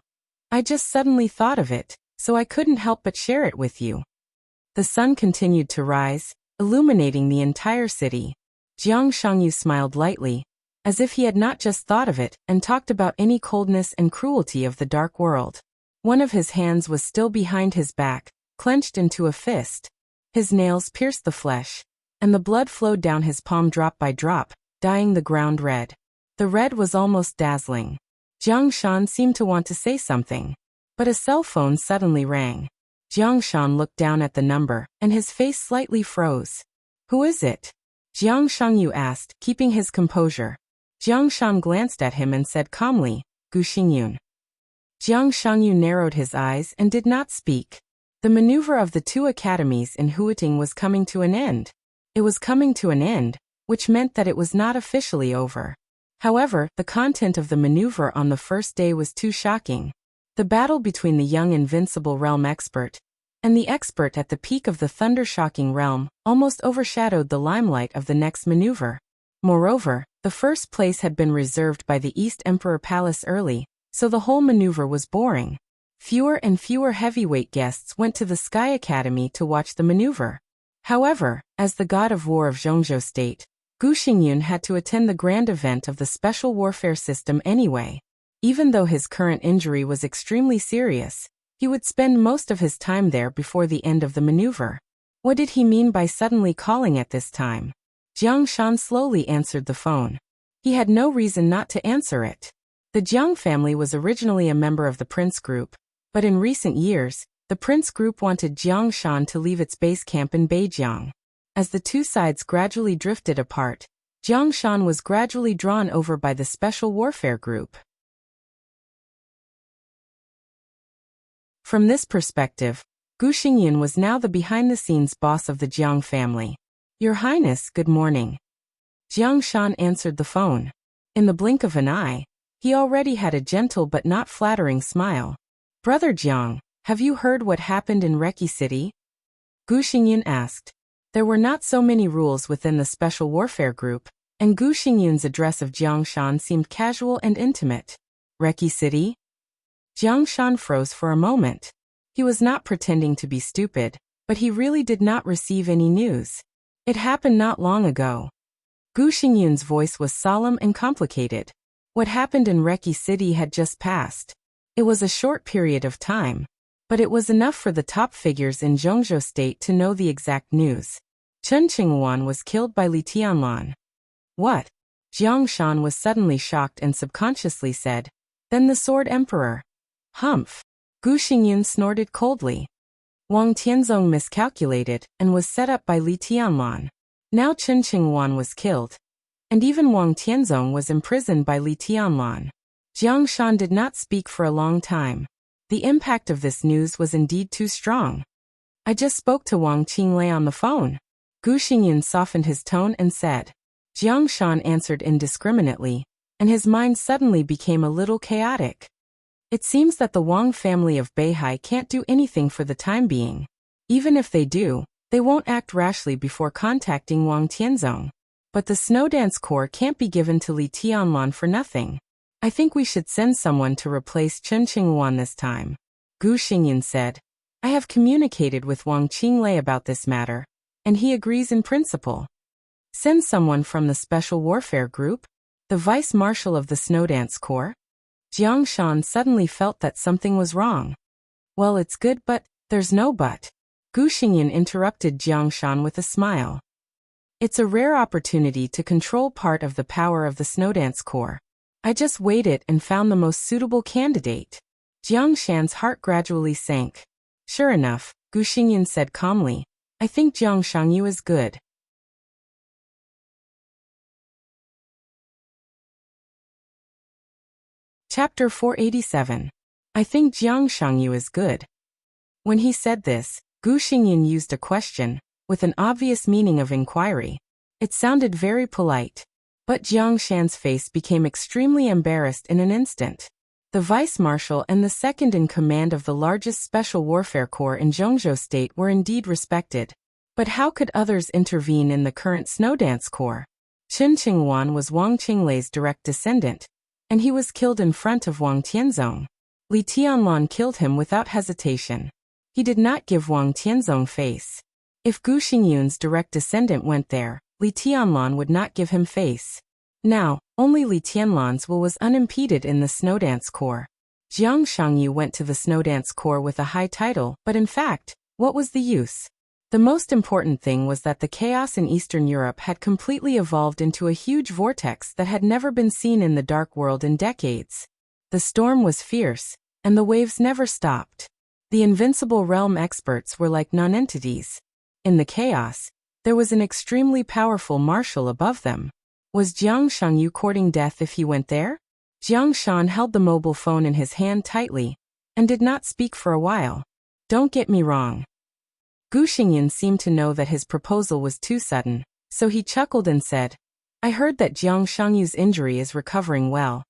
I just suddenly thought of it, so I couldn't help but share it with you. The sun continued to rise, illuminating the entire city. Jiang Shangyu smiled lightly, as if he had not just thought of it and talked about any coldness and cruelty of the dark world. One of his hands was still behind his back, clenched into a fist. His nails pierced the flesh, and the blood flowed down his palm drop by drop, dyeing the ground red. The red was almost dazzling. Jiang Shan seemed to want to say something, but a cell phone suddenly rang. Jiang Shan looked down at the number, and his face slightly froze. Who is it? Jiang Shangyu asked, keeping his composure. Jiang Shan glanced at him and said calmly, Gu Xingyun. Jiang Shangyu narrowed his eyes and did not speak. The maneuver of the two academies in Huiting was coming to an end. It was coming to an end, which meant that it was not officially over. However, the content of the maneuver on the first day was too shocking. The battle between the young invincible realm expert and the expert at the peak of the thunder-shocking realm almost overshadowed the limelight of the next maneuver. Moreover, the first place had been reserved by the East Emperor Palace early, so the whole maneuver was boring. Fewer and fewer heavyweight guests went to the Sky Academy to watch the maneuver. However, as the god of war of Zhongzhou State, Gu Xingyun had to attend the grand event of the special warfare system anyway. Even though his current injury was extremely serious, he would spend most of his time there before the end of the maneuver. What did he mean by suddenly calling at this time? Jiang Shan slowly answered the phone. He had no reason not to answer it. The Jiang family was originally a member of the Prince Group, but in recent years, the Prince Group wanted Jiang Shan to leave its base camp in Beijiang. As the two sides gradually drifted apart, Jiang Shan was gradually drawn over by the Special Warfare Group. From this perspective, Gu Xingyun was now the behind-the-scenes boss of the Jiang family. Your Highness, good morning. Jiang Shan answered the phone. In the blink of an eye, he already had a gentle but not flattering smile. Brother Jiang, have you heard what happened in Reki City? Gu Xingyun asked. There were not so many rules within the Special Warfare Group, and Gu Xingyun's address of Jiang Shan seemed casual and intimate. Reki City? Jiang Shan froze for a moment. He was not pretending to be stupid, but he really did not receive any news. It happened not long ago. Gu Xingyun's voice was solemn and complicated. What happened in Reki City had just passed. It was a short period of time. But it was enough for the top figures in Zhongzhou state to know the exact news. Chen Qinghuan was killed by Li Tianlan. What? Jiang Shan was suddenly shocked and subconsciously said, "Then the Sword Emperor." Humph. Gu Xingyun snorted coldly. Wang Tianzong miscalculated and was set up by Li Tianlan. Now Chen Qinghuan was killed. And even Wang Tianzong was imprisoned by Li Tianlan. Jiang Shan did not speak for a long time. The impact of this news was indeed too strong. "I just spoke to Wang Qinglei on the phone." Gu Xingyun softened his tone and said. Jiang Shan answered indiscriminately, and his mind suddenly became a little chaotic. It seems that the Wang family of Beihai can't do anything for the time being. Even if they do, they won't act rashly before contacting Wang Tianzong. But the snow dance corps can't be given to Li Tianlan for nothing. I think we should send someone to replace Chen Qinghuan this time. Gu Xingyun said. I have communicated with Wang Qinglei about this matter, and he agrees in principle. Send someone from the Special Warfare Group? The Vice Marshal of the Snowdance Corps? Jiang Shan suddenly felt that something was wrong. Well, it's good, but there's no but. Gu Xingyun interrupted Jiang Shan with a smile. It's a rare opportunity to control part of the power of the Snowdance Corps. I just weighed it and found the most suitable candidate. Jiang Shan's heart gradually sank. Sure enough, Gu Xingyun said calmly, I think Jiang Shangyu is good. Chapter 487. I think Jiang Shangyu is good. When he said this, Gu Xingyun used a question, with an obvious meaning of inquiry. It sounded very polite. But Jiang Shan's face became extremely embarrassed in an instant. The vice marshal and the second in command of the largest special warfare corps in Zhongzhou state were indeed respected. But how could others intervene in the current Snowdance Corps? Chen Qinghuan was Wang Qinglei's direct descendant, and he was killed in front of Wang Tianzong. Li Tianlan killed him without hesitation. He did not give Wang Tianzong face. If Gu Xingyun's direct descendant went there, Li Tianlan would not give him face. Now, only Li Tianlan's will was unimpeded in the Snowdance Corps. Jiang Shangyu went to the Snowdance Corps with a high title, but in fact, what was the use? The most important thing was that the chaos in Eastern Europe had completely evolved into a huge vortex that had never been seen in the Dark World in decades. The storm was fierce, and the waves never stopped. The Invincible Realm experts were like non-entities. In the chaos, there was an extremely powerful marshal above them. Was Jiang Shangyu courting death if he went there? Jiang Shan held the mobile phone in his hand tightly, and did not speak for a while. Don't get me wrong. Gu Xingyun seemed to know that his proposal was too sudden, so he chuckled and said, I heard that Jiang Shangyu's injury is recovering well,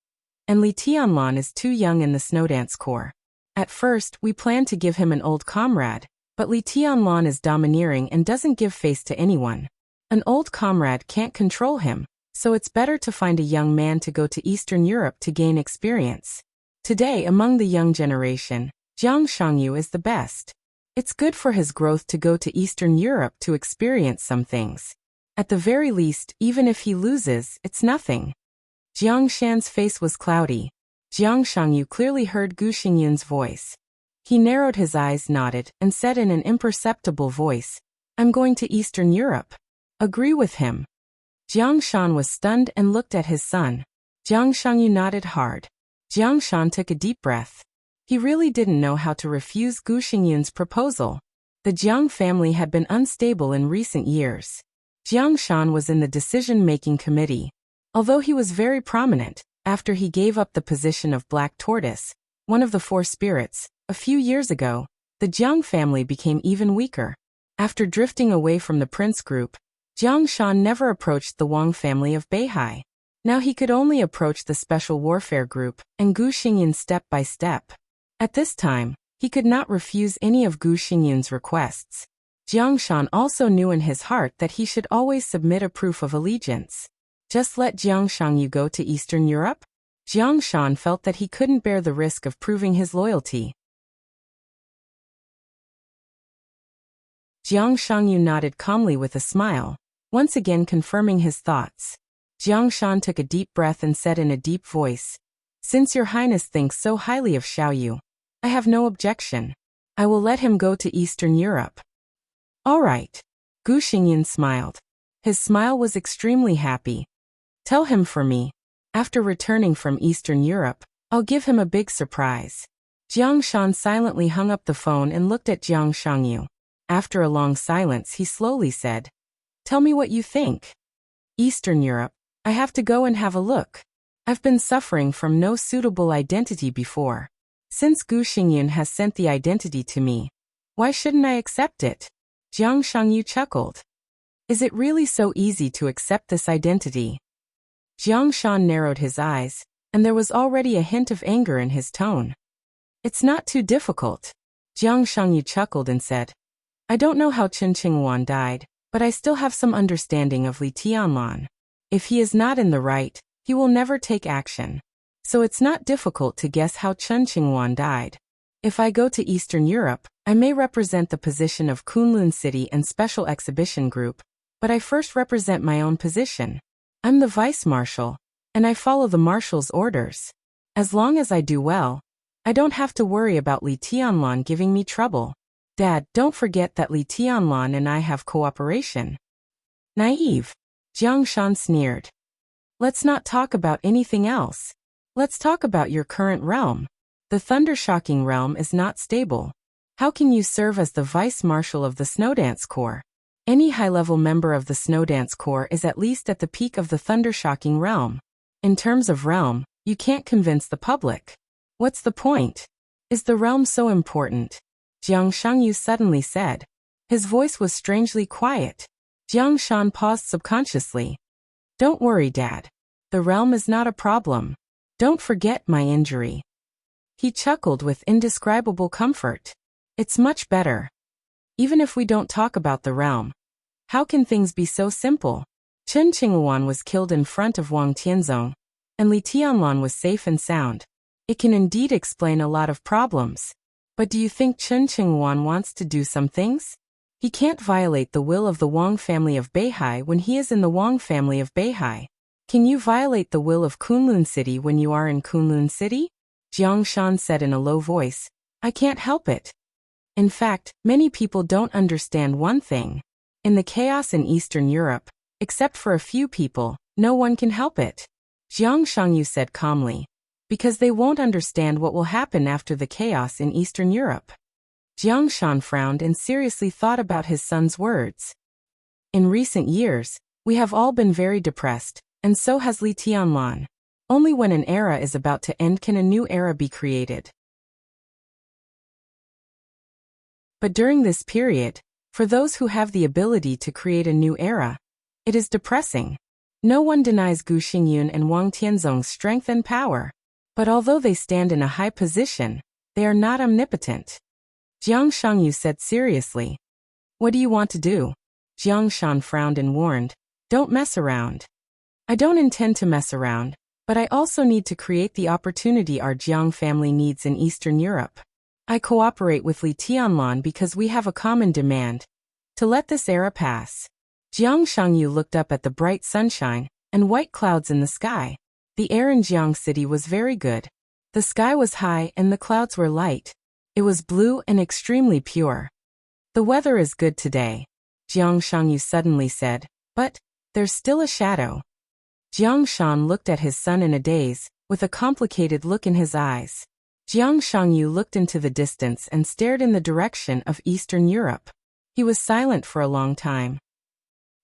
and Li Tianlan is too young in the Snowdance Corps. At first, we planned to give him an old comrade, but Li Tianlan is domineering and doesn't give face to anyone. An old comrade can't control him, so it's better to find a young man to go to Eastern Europe to gain experience. Today, among the young generation, Jiang Shangyu is the best. It's good for his growth to go to Eastern Europe to experience some things. At the very least, even if he loses, it's nothing. Jiang Shan's face was cloudy. Jiang Shangyu clearly heard Gu Xingyun's voice. He narrowed his eyes, nodded, and said in an imperceptible voice, I'm going to Eastern Europe. Agree with him. Jiang Shan was stunned and looked at his son. Jiang Shangyu nodded hard. Jiang Shan took a deep breath. He really didn't know how to refuse Gu Xingyun's proposal. The Jiang family had been unstable in recent years. Jiang Shan was in the decision-making committee. Although he was very prominent, after he gave up the position of Black Tortoise, one of the four spirits, a few years ago, the Jiang family became even weaker. After drifting away from the Prince Group, Jiang Shan never approached the Wang family of Beihai. Now he could only approach the Special Warfare Group and Gu Xingyun step by step. At this time, he could not refuse any of Gu Xingyun's requests. Jiang Shan also knew in his heart that he should always submit a proof of allegiance. Just let Jiang Shangyu go to Eastern Europe? Jiang Shan felt that he couldn't bear the risk of proving his loyalty. Jiang Shangyu nodded calmly with a smile, once again confirming his thoughts. Jiang Shan took a deep breath and said in a deep voice, Since your highness thinks so highly of Xiaoyu, I have no objection. I will let him go to Eastern Europe. All right. Gu Xingyan smiled. His smile was extremely happy. Tell him for me. After returning from Eastern Europe, I'll give him a big surprise. Jiang Shan silently hung up the phone and looked at Jiang Shangyu. After a long silence, he slowly said, Tell me what you think. Eastern Europe, I have to go and have a look. I've been suffering from no suitable identity before. Since Gu Xingyan has sent the identity to me, why shouldn't I accept it? Jiang Shangyu chuckled. Is it really so easy to accept this identity? Jiang Shan narrowed his eyes, and there was already a hint of anger in his tone. It's not too difficult. Jiang Shangyu chuckled and said, I don't know how Chen Qingwan died, but I still have some understanding of Li Tianlan. If he is not in the right, he will never take action. So it's not difficult to guess how Chen Qingwan died. If I go to Eastern Europe, I may represent the position of Kunlun City and Special Exhibition Group, but I first represent my own position. I'm the vice marshal, and I follow the marshal's orders. As long as I do well, I don't have to worry about Li Tianlan giving me trouble. Dad, don't forget that Li Tianlan and I have cooperation. Naive. Jiang Shan sneered. Let's not talk about anything else. Let's talk about your current realm. The Thundershocking realm is not stable. How can you serve as the vice marshal of the Snowdance Corps? Any high-level member of the Snowdance Corps is at least at the peak of the Thundershocking realm. In terms of realm, you can't convince the public. What's the point? Is the realm so important? Jiang Shangyu suddenly said. His voice was strangely quiet. Jiang Shan paused subconsciously. Don't worry, Dad. The realm is not a problem. Don't forget my injury. He chuckled with indescribable comfort. It's much better. Even if we don't talk about the realm, how can things be so simple? Chen Qingwan was killed in front of Wang Tianzong, and Li Tianlan was safe and sound. It can indeed explain a lot of problems. But do you think Chen Qingwan wants to do some things? He can't violate the will of the Wang family of Beihai when he is in the Wang family of Beihai. Can you violate the will of Kunlun City when you are in Kunlun City? Jiang Shan said in a low voice. I can't help it. In fact, many people don't understand one thing. In the chaos in Eastern Europe, except for a few people, no one can help it. Jiang Shangyu said calmly. Because they won't understand what will happen after the chaos in Eastern Europe. Jiang Shan frowned and seriously thought about his son's words. In recent years, we have all been very depressed, and so has Li Tianlan. Only when an era is about to end can a new era be created. But during this period, for those who have the ability to create a new era, it is depressing. No one denies Gu Xingyan and Wang Tianzong's strength and power. But although they stand in a high position, they are not omnipotent. Jiang Shangyu said seriously. What do you want to do? Jiang Shan frowned and warned. Don't mess around. I don't intend to mess around, but I also need to create the opportunity our Jiang family needs in Eastern Europe. I cooperate with Li Tianlan because we have a common demand. To let this era pass. Jiang Shangyu looked up at the bright sunshine and white clouds in the sky. The air in Jiang City was very good. The sky was high and the clouds were light. It was blue and extremely pure. The weather is good today, Jiang Shangyu suddenly said, but there's still a shadow. Jiang Shan looked at his son in a daze, with a complicated look in his eyes. Jiang Shangyu looked into the distance and stared in the direction of Eastern Europe. He was silent for a long time.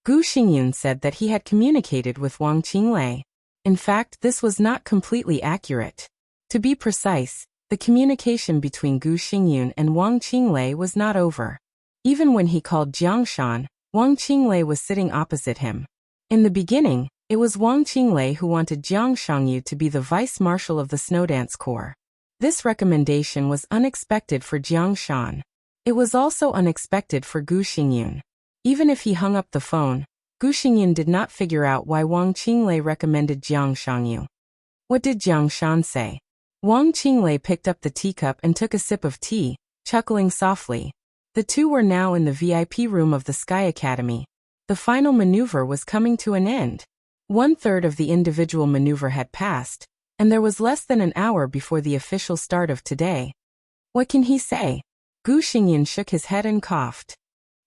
Gu Xingyan said that he had communicated with Wang Qinglei. In fact, this was not completely accurate. To be precise, the communication between Gu Xingyan and Wang Qinglei was not over. Even when he called Jiang Shan, Wang Qinglei was sitting opposite him. In the beginning, it was Wang Qinglei who wanted Jiang Shangyu to be the vice marshal of the Snowdance Corps. This recommendation was unexpected for Jiang Shan. It was also unexpected for Gu Xingyan. Even if he hung up the phone, Gu Xingyan did not figure out why Wang Qinglei recommended Jiang Shangyu. What did Jiang Shan say? Wang Qinglei picked up the teacup and took a sip of tea, chuckling softly. The two were now in the VIP room of the Sky Academy. The final maneuver was coming to an end. 1/3 of the individual maneuver had passed, and there was less than an hour before the official start of today. What can he say? Gu Xingyan shook his head and coughed.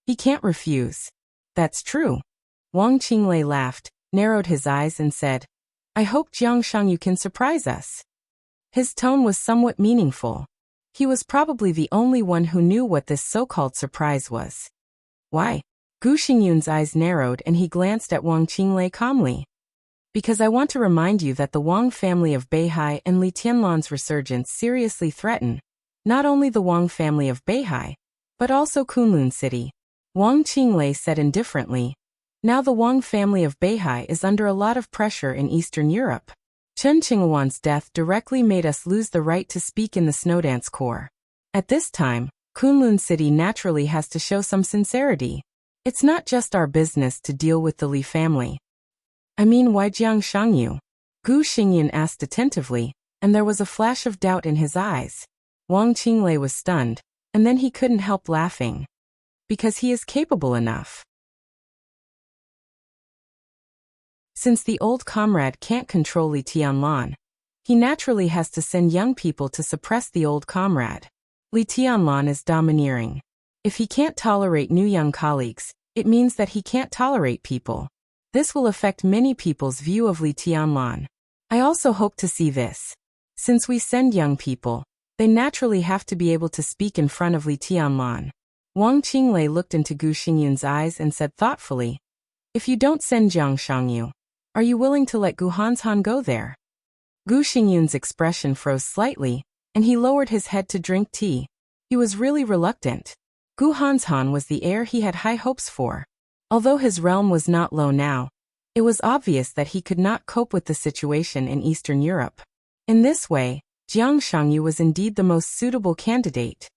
He can't refuse. That's true. Wang Qinglei laughed, narrowed his eyes and said, I hope Jiang Shangyu can surprise us. His tone was somewhat meaningful. He was probably the only one who knew what this so-called surprise was. Why? Gu Xingyan's eyes narrowed and he glanced at Wang Qinglei calmly. Because I want to remind you that the Wang family of Beihai and Li Tianlan's resurgence seriously threaten not only the Wang family of Beihai, but also Kunlun City. Wang Qinglei said indifferently, now the Wang family of Beihai is under a lot of pressure in Eastern Europe. Chen Qinghuan's death directly made us lose the right to speak in the Snowdance Corps. At this time, Kunlun City naturally has to show some sincerity. It's not just our business to deal with the Li family. I mean, why Jiang Shangyu? Gu Xingyan asked attentively, and there was a flash of doubt in his eyes. Wang Qinglei was stunned, and then he couldn't help laughing. Because he is capable enough. Since the old comrade can't control Li Tianlan, he naturally has to send young people to suppress the old comrade. Li Tianlan is domineering. If he can't tolerate new young colleagues, it means that he can't tolerate people. This will affect many people's view of Li Tianlan. I also hope to see this. Since we send young people, they naturally have to be able to speak in front of Li Tianlan. Wang Qinglei looked into Gu Xingyan's eyes and said thoughtfully, if you don't send Jiang Shangyu, are you willing to let Gu Hanshan go there? Gu Xingyan's expression froze slightly, and he lowered his head to drink tea. He was really reluctant. Gu Hanshan was the heir he had high hopes for. Although his realm was not low now, it was obvious that he could not cope with the situation in Eastern Europe. In this way, Jiang Shangyu was indeed the most suitable candidate.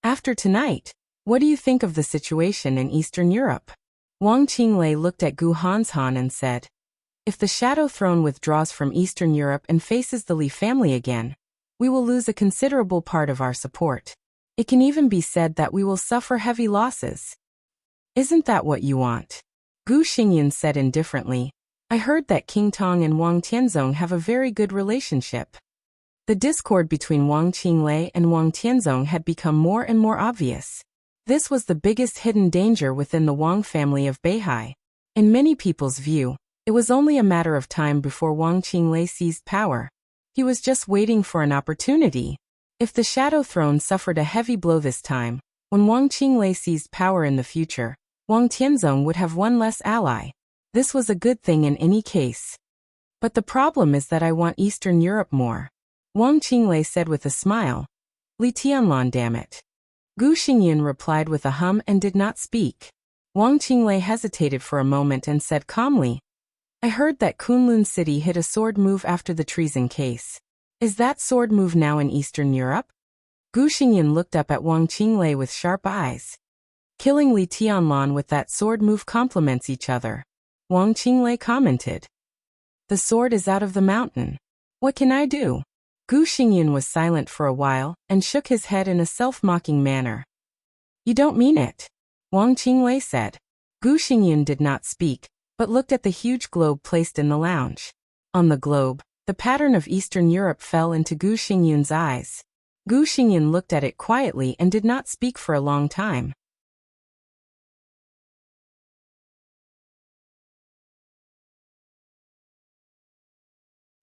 After tonight, what do you think of the situation in Eastern Europe? Wang Qinglei looked at Gu Hanshan and said, if the Shadow Throne withdraws from Eastern Europe and faces the Li family again, we will lose a considerable part of our support. It can even be said that we will suffer heavy losses. Isn't that what you want? Gu Xingyan said indifferently, I heard that King Tong and Wang Tianzong have a very good relationship. The discord between Wang Qinglei and Wang Tianzong had become more and more obvious. This was the biggest hidden danger within the Wang family of Beihai. In many people's view, it was only a matter of time before Wang Qinglei seized power. He was just waiting for an opportunity. If the Shadow Throne suffered a heavy blow this time, when Wang Qinglei seized power in the future, Wang Tianzong would have one less ally. This was a good thing in any case. But the problem is that I want Eastern Europe more. Wang Qinglei said with a smile. Li Tianlan, damn it. Gu Xingyan replied with a hum and did not speak. Wang Qinglei hesitated for a moment and said calmly, I heard that Kunlun City hit a sword move after the treason case. Is that sword move now in Eastern Europe? Gu Xingyan looked up at Wang Qinglei with sharp eyes. Killing Li Tianlan with that sword move complements each other. Wang Qinglei commented. The sword is out of the mountain. What can I do? Gu Xingyan was silent for a while and shook his head in a self-mocking manner. You don't mean it, Wang Qinglei said. Gu Xingyan did not speak, but looked at the huge globe placed in the lounge. On the globe, the pattern of Eastern Europe fell into Gu Xingyan's eyes. Gu Xingyan looked at it quietly and did not speak for a long time.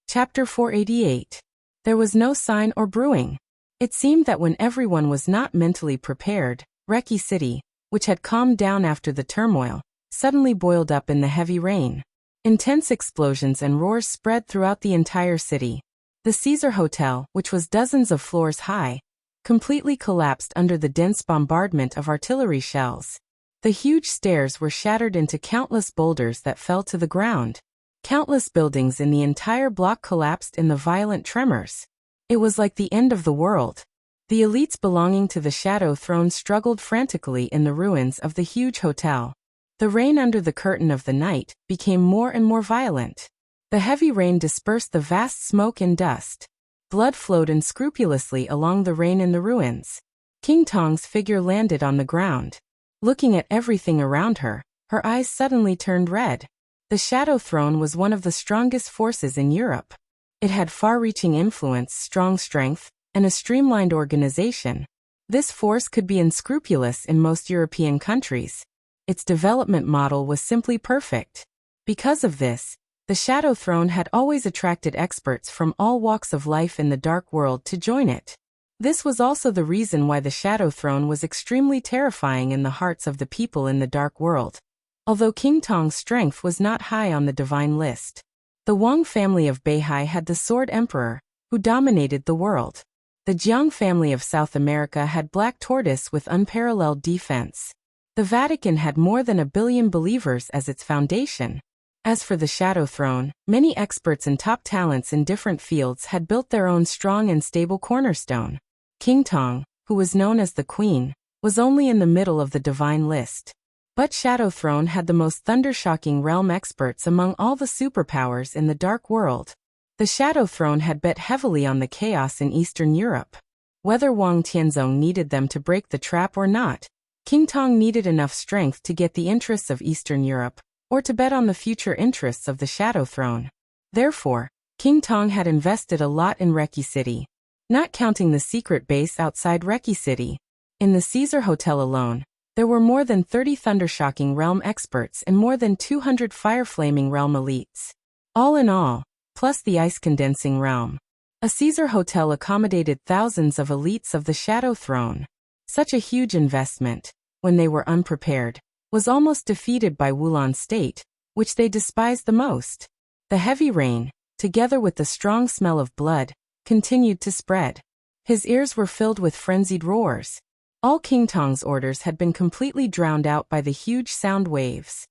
Chapter 488. There was no sign or brewing. It seemed that when everyone was not mentally prepared, Reki City, which had calmed down after the turmoil, suddenly boiled up in the heavy rain. Intense explosions and roars spread throughout the entire city. The Caesar Hotel, which was dozens of floors high, completely collapsed under the dense bombardment of artillery shells. The huge stairs were shattered into countless boulders that fell to the ground. Countless buildings in the entire block collapsed in the violent tremors. It was like the end of the world. The elites belonging to the Shadow Throne struggled frantically in the ruins of the huge hotel. The rain under the curtain of the night became more and more violent. The heavy rain dispersed the vast smoke and dust. Blood flowed unscrupulously along the rain in the ruins. King Tong's figure landed on the ground. Looking at everything around her, her eyes suddenly turned red. The Shadow Throne was one of the strongest forces in Europe. It had far-reaching influence, strong strength, and a streamlined organization. This force could be unscrupulous in most European countries. Its development model was simply perfect. Because of this, the Shadow Throne had always attracted experts from all walks of life in the Dark World to join it. This was also the reason why the Shadow Throne was extremely terrifying in the hearts of the people in the Dark World. Although King Tong's strength was not high on the divine list, the Wang family of Beihai had the Sword Emperor, who dominated the world. The Jiang family of South America had Black Tortoise with unparalleled defense. The Vatican had more than 1 billion believers as its foundation. As for the Shadow Throne, many experts and top talents in different fields had built their own strong and stable cornerstone. King Tong, who was known as the Queen, was only in the middle of the divine list. But Shadow Throne had the most thundershocking realm experts among all the superpowers in the Dark World. The Shadow Throne had bet heavily on the chaos in Eastern Europe. Whether Wang Tianzong needed them to break the trap or not, King Tong needed enough strength to get the interests of Eastern Europe, or to bet on the future interests of the Shadow Throne. Therefore, King Tong had invested a lot in Reki City. Not counting the secret base outside Reki City. In the Caesar Hotel alone, there were more than 30 thundershocking realm experts and more than 200 fire-flaming realm elites. All in all, plus the ice-condensing realm. A Caesar Hotel accommodated thousands of elites of the Shadow Throne. Such a huge investment, when they were unprepared, was almost defeated by Wulan State, which they despised the most. The heavy rain, together with the strong smell of blood, continued to spread. His ears were filled with frenzied roars. All King Tong's orders had been completely drowned out by the huge sound waves.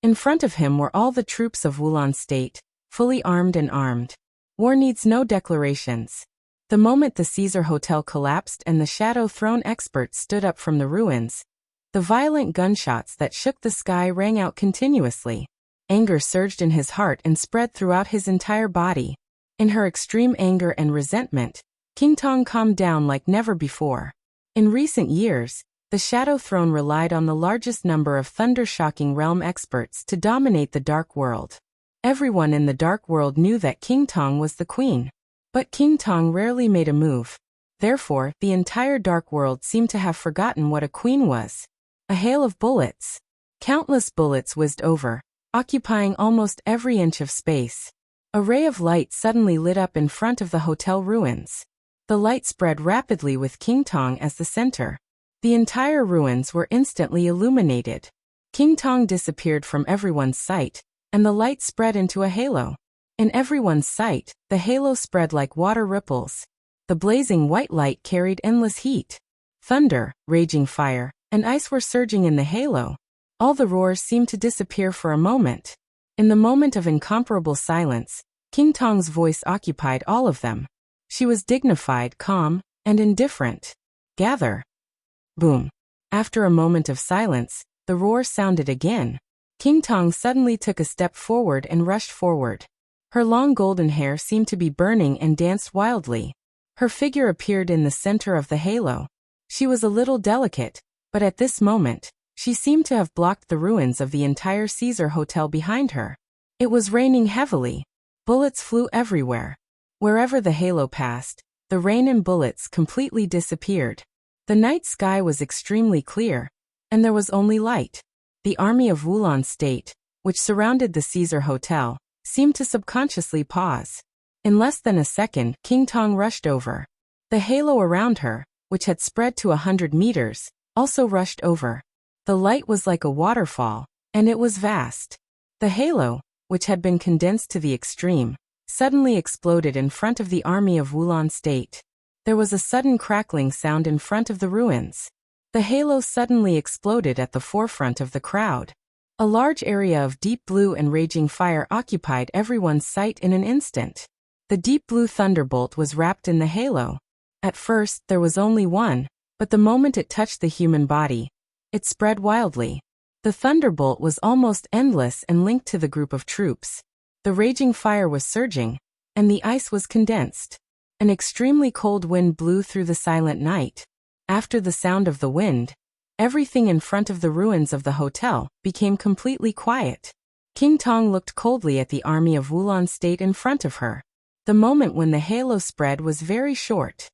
In front of him were all the troops of Wulan State, fully armed and armed. War needs no declarations. The moment the Caesar Hotel collapsed and the Shadow Throne experts stood up from the ruins, the violent gunshots that shook the sky rang out continuously. Anger surged in his heart and spread throughout his entire body. In her extreme anger and resentment, King Tong calmed down like never before. In recent years, the Shadow Throne relied on the largest number of thunder-shocking realm experts to dominate the Dark World. Everyone in the Dark World knew that King Tong was the queen. But King Tong rarely made a move. Therefore, the entire Dark World seemed to have forgotten what a queen was. A hail of bullets. Countless bullets whizzed over, occupying almost every inch of space. A ray of light suddenly lit up in front of the hotel ruins. The light spread rapidly with King Tong as the center. The entire ruins were instantly illuminated. King Tong disappeared from everyone's sight, and the light spread into a halo. In everyone's sight, the halo spread like water ripples. The blazing white light carried endless heat. Thunder, raging fire, and ice were surging in the halo. All the roars seemed to disappear for a moment. In the moment of incomparable silence, King Tong's voice occupied all of them. She was dignified, calm, and indifferent. Gather. Boom. After a moment of silence, the roar sounded again. King Tong suddenly took a step forward and rushed forward. Her long golden hair seemed to be burning and danced wildly. Her figure appeared in the center of the halo. She was a little delicate, but at this moment, she seemed to have blocked the ruins of the entire Caesar Hotel behind her. It was raining heavily. Bullets flew everywhere. Wherever the halo passed, the rain and bullets completely disappeared. The night sky was extremely clear, and there was only light. The army of Wulan State, which surrounded the Caesar Hotel, seemed to subconsciously pause. In less than a second, King Tong rushed over. The halo around her, which had spread to 100 meters, also rushed over. The light was like a waterfall, and it was vast. The halo, which had been condensed to the extreme, suddenly exploded in front of the army of Wulan State. There was a sudden crackling sound in front of the ruins. The halo suddenly exploded at the forefront of the crowd. A large area of deep blue and raging fire occupied everyone's sight in an instant. The deep blue thunderbolt was wrapped in the halo. At first, there was only one, but the moment it touched the human body, it spread wildly. The thunderbolt was almost endless and linked to the group of troops. The raging fire was surging, and the ice was condensed. An extremely cold wind blew through the silent night. After the sound of the wind, everything in front of the ruins of the hotel became completely quiet. King Tong looked coldly at the army of Wulan State in front of her. The moment when the halo spread was very short.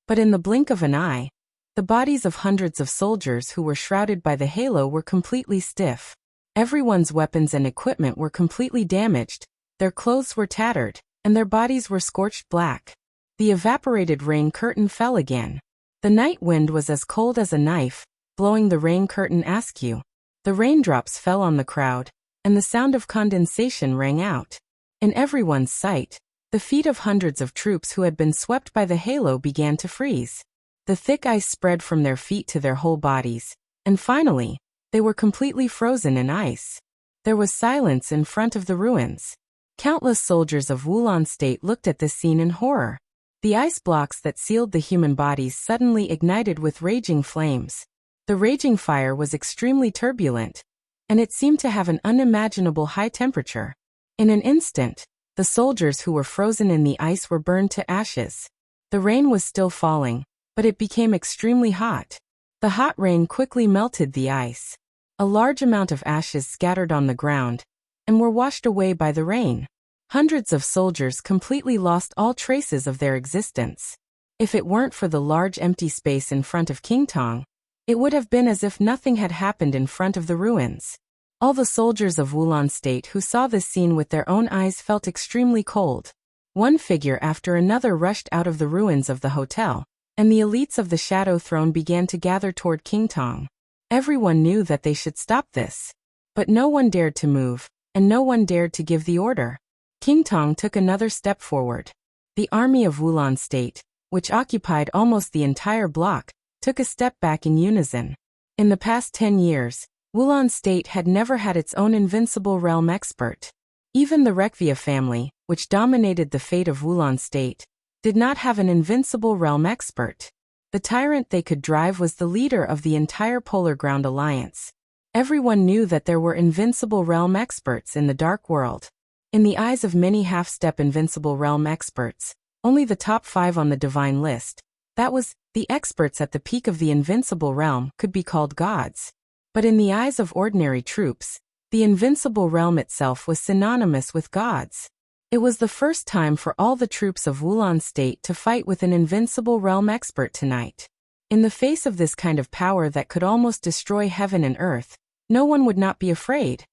But in the blink of an eye, the bodies of hundreds of soldiers who were shrouded by the halo were completely stiff. Everyone's weapons and equipment were completely damaged, their clothes were tattered, and their bodies were scorched black. The evaporated rain curtain fell again. The night wind was as cold as a knife, blowing the rain curtain askew. The raindrops fell on the crowd, and the sound of condensation rang out. In everyone's sight, the feet of hundreds of troops who had been swept by the halo began to freeze. The thick ice spread from their feet to their whole bodies, and finally, they were completely frozen in ice. There was silence in front of the ruins. Countless soldiers of Wulan State looked at this scene in horror. The ice blocks that sealed the human bodies suddenly ignited with raging flames. The raging fire was extremely turbulent, and it seemed to have an unimaginable high temperature. In an instant, the soldiers who were frozen in the ice were burned to ashes. The rain was still falling, but it became extremely hot. The hot rain quickly melted the ice. A large amount of ashes scattered on the ground, and were washed away by the rain. Hundreds of soldiers completely lost all traces of their existence. If it weren't for the large empty space in front of Qingtong, it would have been as if nothing had happened in front of the ruins. All the soldiers of Wulan State who saw this scene with their own eyes felt extremely cold. One figure after another rushed out of the ruins of the hotel, and the elites of the Shadow Throne began to gather toward Qingtong. Everyone knew that they should stop this. But no one dared to move, and no one dared to give the order. Qingtong took another step forward. The army of Wulan State, which occupied almost the entire block, took a step back in unison. In the past 10 years, Wulan State had never had its own invincible realm expert. Even the Rekvia family, which dominated the fate of Wulan State, did not have an invincible realm expert. The tyrant they could drive was the leader of the entire Polar Ground Alliance. Everyone knew that there were invincible realm experts in the Dark World. In the eyes of many half-step invincible realm experts, only the top 5 on the divine list, that was, the experts at the peak of the invincible realm, could be called gods. But in the eyes of ordinary troops, the invincible realm itself was synonymous with gods. It was the first time for all the troops of Wulan State to fight with an invincible realm expert tonight. In the face of this kind of power that could almost destroy heaven and earth, no one would not be afraid.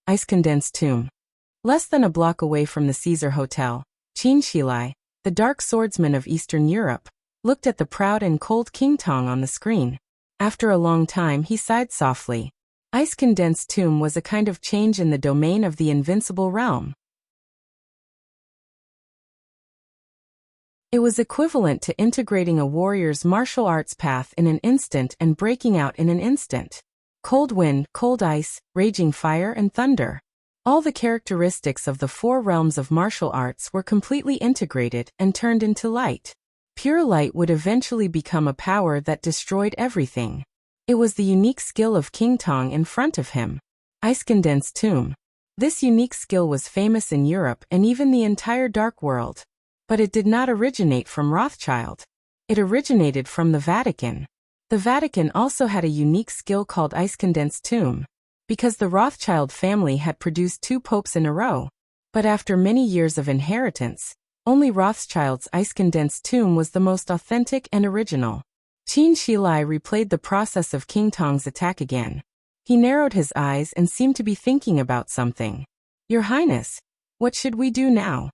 Ice-condensed tomb. Less than a block away from the Caesar Hotel, Qin Shilai, the dark swordsman of Eastern Europe, looked at the proud and cold Qingtong on the screen. After a long time he sighed softly. Ice-condensed tomb was a kind of change in the domain of the invincible realm. It was equivalent to integrating a warrior's martial arts path in an instant and breaking out in an instant. Cold wind, cold ice, raging fire and thunder. All the characteristics of the 4 realms of martial arts were completely integrated and turned into light. Pure light would eventually become a power that destroyed everything. It was the unique skill of Qingtong in front of him. Ice-condensed tomb. This unique skill was famous in Europe and even the entire Dark World. But it did not originate from Rothschild. It originated from the Vatican. The Vatican also had a unique skill called ice-condensed tomb, because the Rothschild family had produced 2 popes in a row. But after many years of inheritance, only Rothschild's ice-condensed tomb was the most authentic and original. Qin Shilai replayed the process of Qingtong's attack again. He narrowed his eyes and seemed to be thinking about something. Your Highness, what should we do now?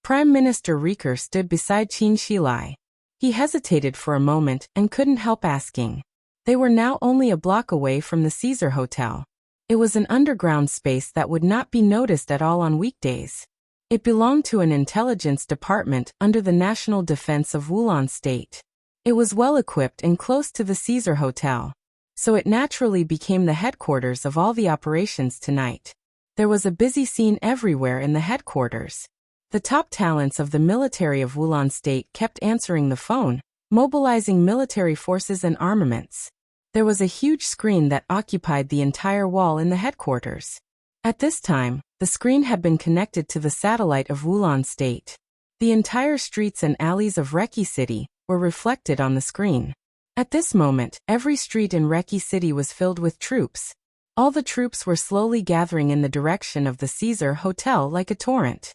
Prime Minister Riker stood beside Qin Shilai. He hesitated for a moment and couldn't help asking. They were now only a block away from the Caesar Hotel. It was an underground space that would not be noticed at all on weekdays. It belonged to an intelligence department under the National Defense of Wulan State. It was well equipped and close to the Caesar Hotel, so it naturally became the headquarters of all the operations tonight. There was a busy scene everywhere in the headquarters. The top talents of the military of Wulan State kept answering the phone, mobilizing military forces and armaments. There was a huge screen that occupied the entire wall in the headquarters. At this time, the screen had been connected to the satellite of Wulan State. The entire streets and alleys of Reki City were reflected on the screen. At this moment, every street in Reki City was filled with troops. All the troops were slowly gathering in the direction of the Caesar Hotel like a torrent.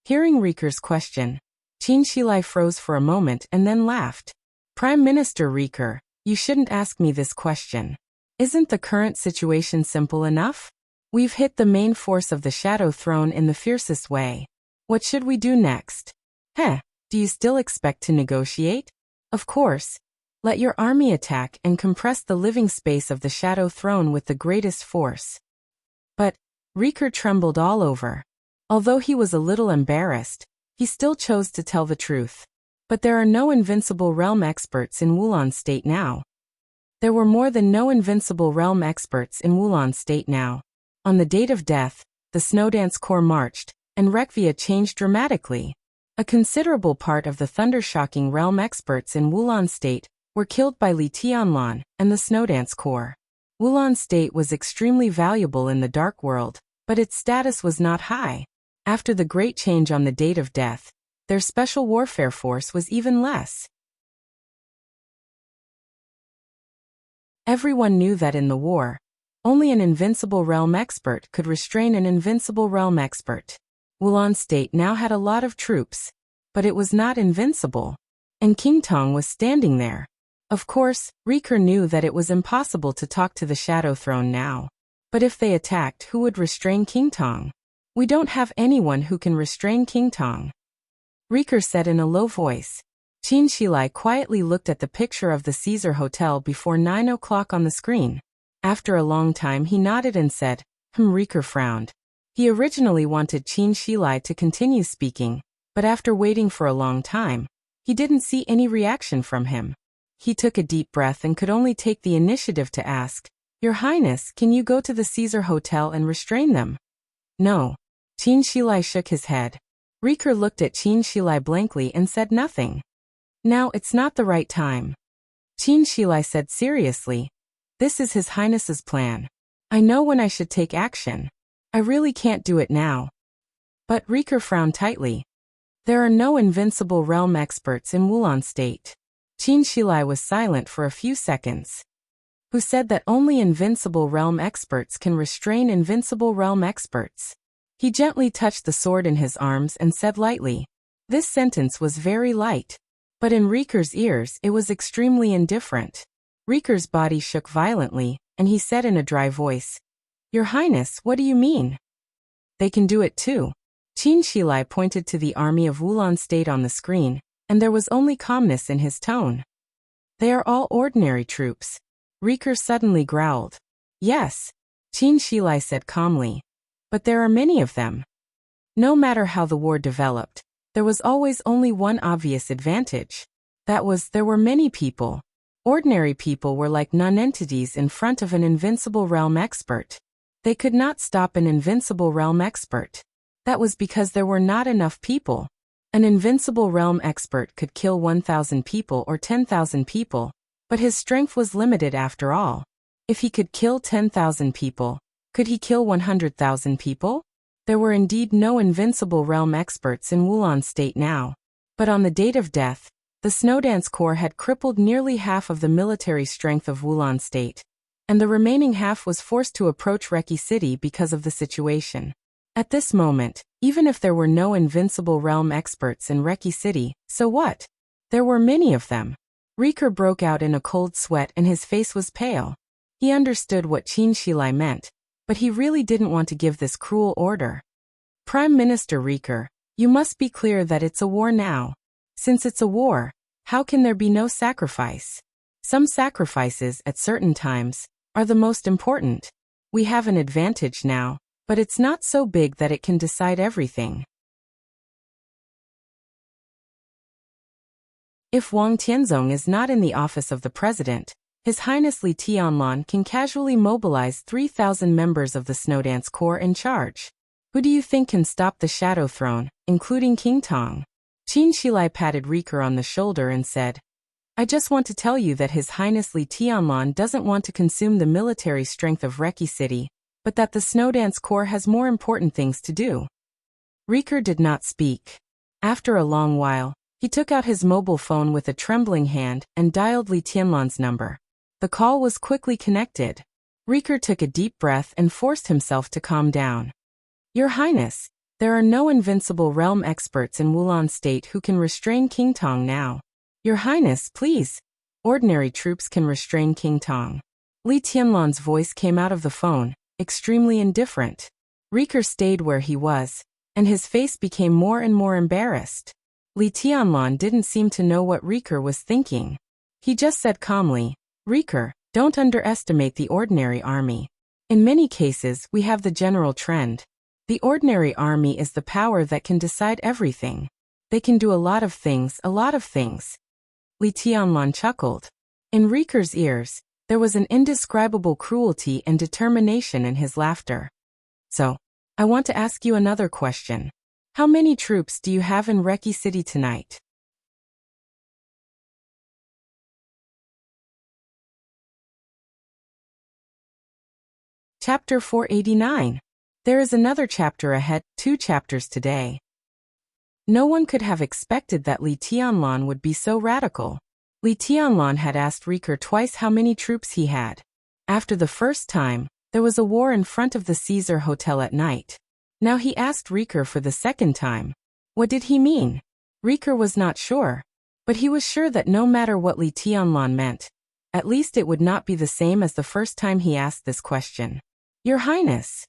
Hearing Riker's question, Qin Shilai froze for a moment and then laughed. Prime Minister Riker, you shouldn't ask me this question. Isn't the current situation simple enough? We've hit the main force of the Shadow Throne in the fiercest way. What should we do next? Do you still expect to negotiate? Of course. Let your army attack and compress the living space of the Shadow Throne with the greatest force. But Riker trembled all over. Although he was a little embarrassed, he still chose to tell the truth. But there are no invincible realm experts in Wulan State now. There were more than no invincible realm experts in Wulan State now. On the date of death, the Snowdance Corps marched, and Rekvia changed dramatically. A considerable part of the thunder-shocking realm experts in Wulan State were killed by Li Tianlan and the Snowdance Corps. Wulan State was extremely valuable in the Dark World, but its status was not high. After the great change on the date of death, their special warfare force was even less. Everyone knew that in the war, only an invincible realm expert could restrain an invincible realm expert. Wulan State now had a lot of troops, but it was not invincible. And King Tong was standing there. Of course, Riker knew that it was impossible to talk to the Shadow Throne now. But if they attacked, who would restrain King Tong? We don't have anyone who can restrain King Tong. Riker said in a low voice. Qin Shilai quietly looked at the picture of the Caesar Hotel before 9 o'clock on the screen. After a long time he nodded and said, Riker frowned. He originally wanted Qin Shilai to continue speaking, but after waiting for a long time, he didn't see any reaction from him. He took a deep breath and could only take the initiative to ask, Your Highness, can you go to the Caesar Hotel and restrain them? No. Qin Shilai shook his head. Riker looked at Qin Shilai blankly and said nothing. Now it's not the right time. Qin Shilai said seriously, This is His Highness's plan. I know when I should take action. I really can't do it now. But Riker frowned tightly. There are no invincible realm experts in Wulan State. Qin Shilai was silent for a few seconds. Who said that only invincible realm experts can restrain invincible realm experts? He gently touched the sword in his arms and said lightly. This sentence was very light. But in Riker's ears it was extremely indifferent. Riker's body shook violently, and he said in a dry voice, Your Highness, what do you mean? They can do it too. Qin Shilai pointed to the army of Wulan State on the screen, and there was only calmness in his tone. They are all ordinary troops. Riker suddenly growled. Yes, Qin Shilai said calmly. But there are many of them. No matter how the war developed, there was always only one obvious advantage. That was, there were many people. Ordinary people were like non-entities in front of an invincible realm expert. They could not stop an invincible realm expert. That was because there were not enough people. An invincible realm expert could kill 1,000 people or 10,000 people, but his strength was limited after all. If he could kill 10,000 people, could he kill 100,000 people? There were indeed no invincible realm experts in Wulan State now. But on the date of death, the Snowdance Corps had crippled nearly half of the military strength of Wulan State, and the remaining half was forced to approach Reki City because of the situation. At this moment, even if there were no invincible realm experts in Reki City, so what? There were many of them. Riker broke out in a cold sweat and his face was pale. He understood what Qin Shilai meant, but he really didn't want to give this cruel order. Prime Minister Riker, you must be clear that it's a war now. Since it's a war, how can there be no sacrifice? Some sacrifices at certain times are the most important. We have an advantage now, but it's not so big that it can decide everything. If Wang Tianzong is not in the office of the president, His Highness Li Tianlan can casually mobilize 3,000 members of the Snowdance Corps in charge. Who do you think can stop the Shadow Throne, including King Tong? Qin Shilai patted Riker on the shoulder and said, I just want to tell you that His Highness Li Tianlan doesn't want to consume the military strength of Reki City, but that the Snowdance Corps has more important things to do. Riker did not speak. After a long while, he took out his mobile phone with a trembling hand and dialed Li Tianlan's number. The call was quickly connected. Rieker took a deep breath and forced himself to calm down. Your Highness, there are no invincible realm experts in Wulan State who can restrain King Tong now. Your Highness, please. Ordinary troops can restrain King Tong. Li Tianlan's voice came out of the phone, extremely indifferent. Rieker stayed where he was, and his face became more and more embarrassed. Li Tianlan didn't seem to know what Rieker was thinking. He just said calmly, Rieker, don't underestimate the ordinary army. In many cases, we have the general trend. The ordinary army is the power that can decide everything. They can do a lot of things, a lot of things. Li Tianlan chuckled. In Rieker's ears, there was an indescribable cruelty and determination in his laughter. So, I want to ask you another question. How many troops do you have in Reki City tonight? Chapter 489. There is another chapter ahead, 2 chapters today. No one could have expected that Li Tianlan would be so radical. Li Tianlan had asked Rieker twice how many troops he had. After the first time, there was a war in front of the Caesar Hotel at night. Now he asked Rieker for the second time. What did he mean? Rieker was not sure. But he was sure that no matter what Li Tianlan meant, at least it would not be the same as the first time he asked this question. Your Highness.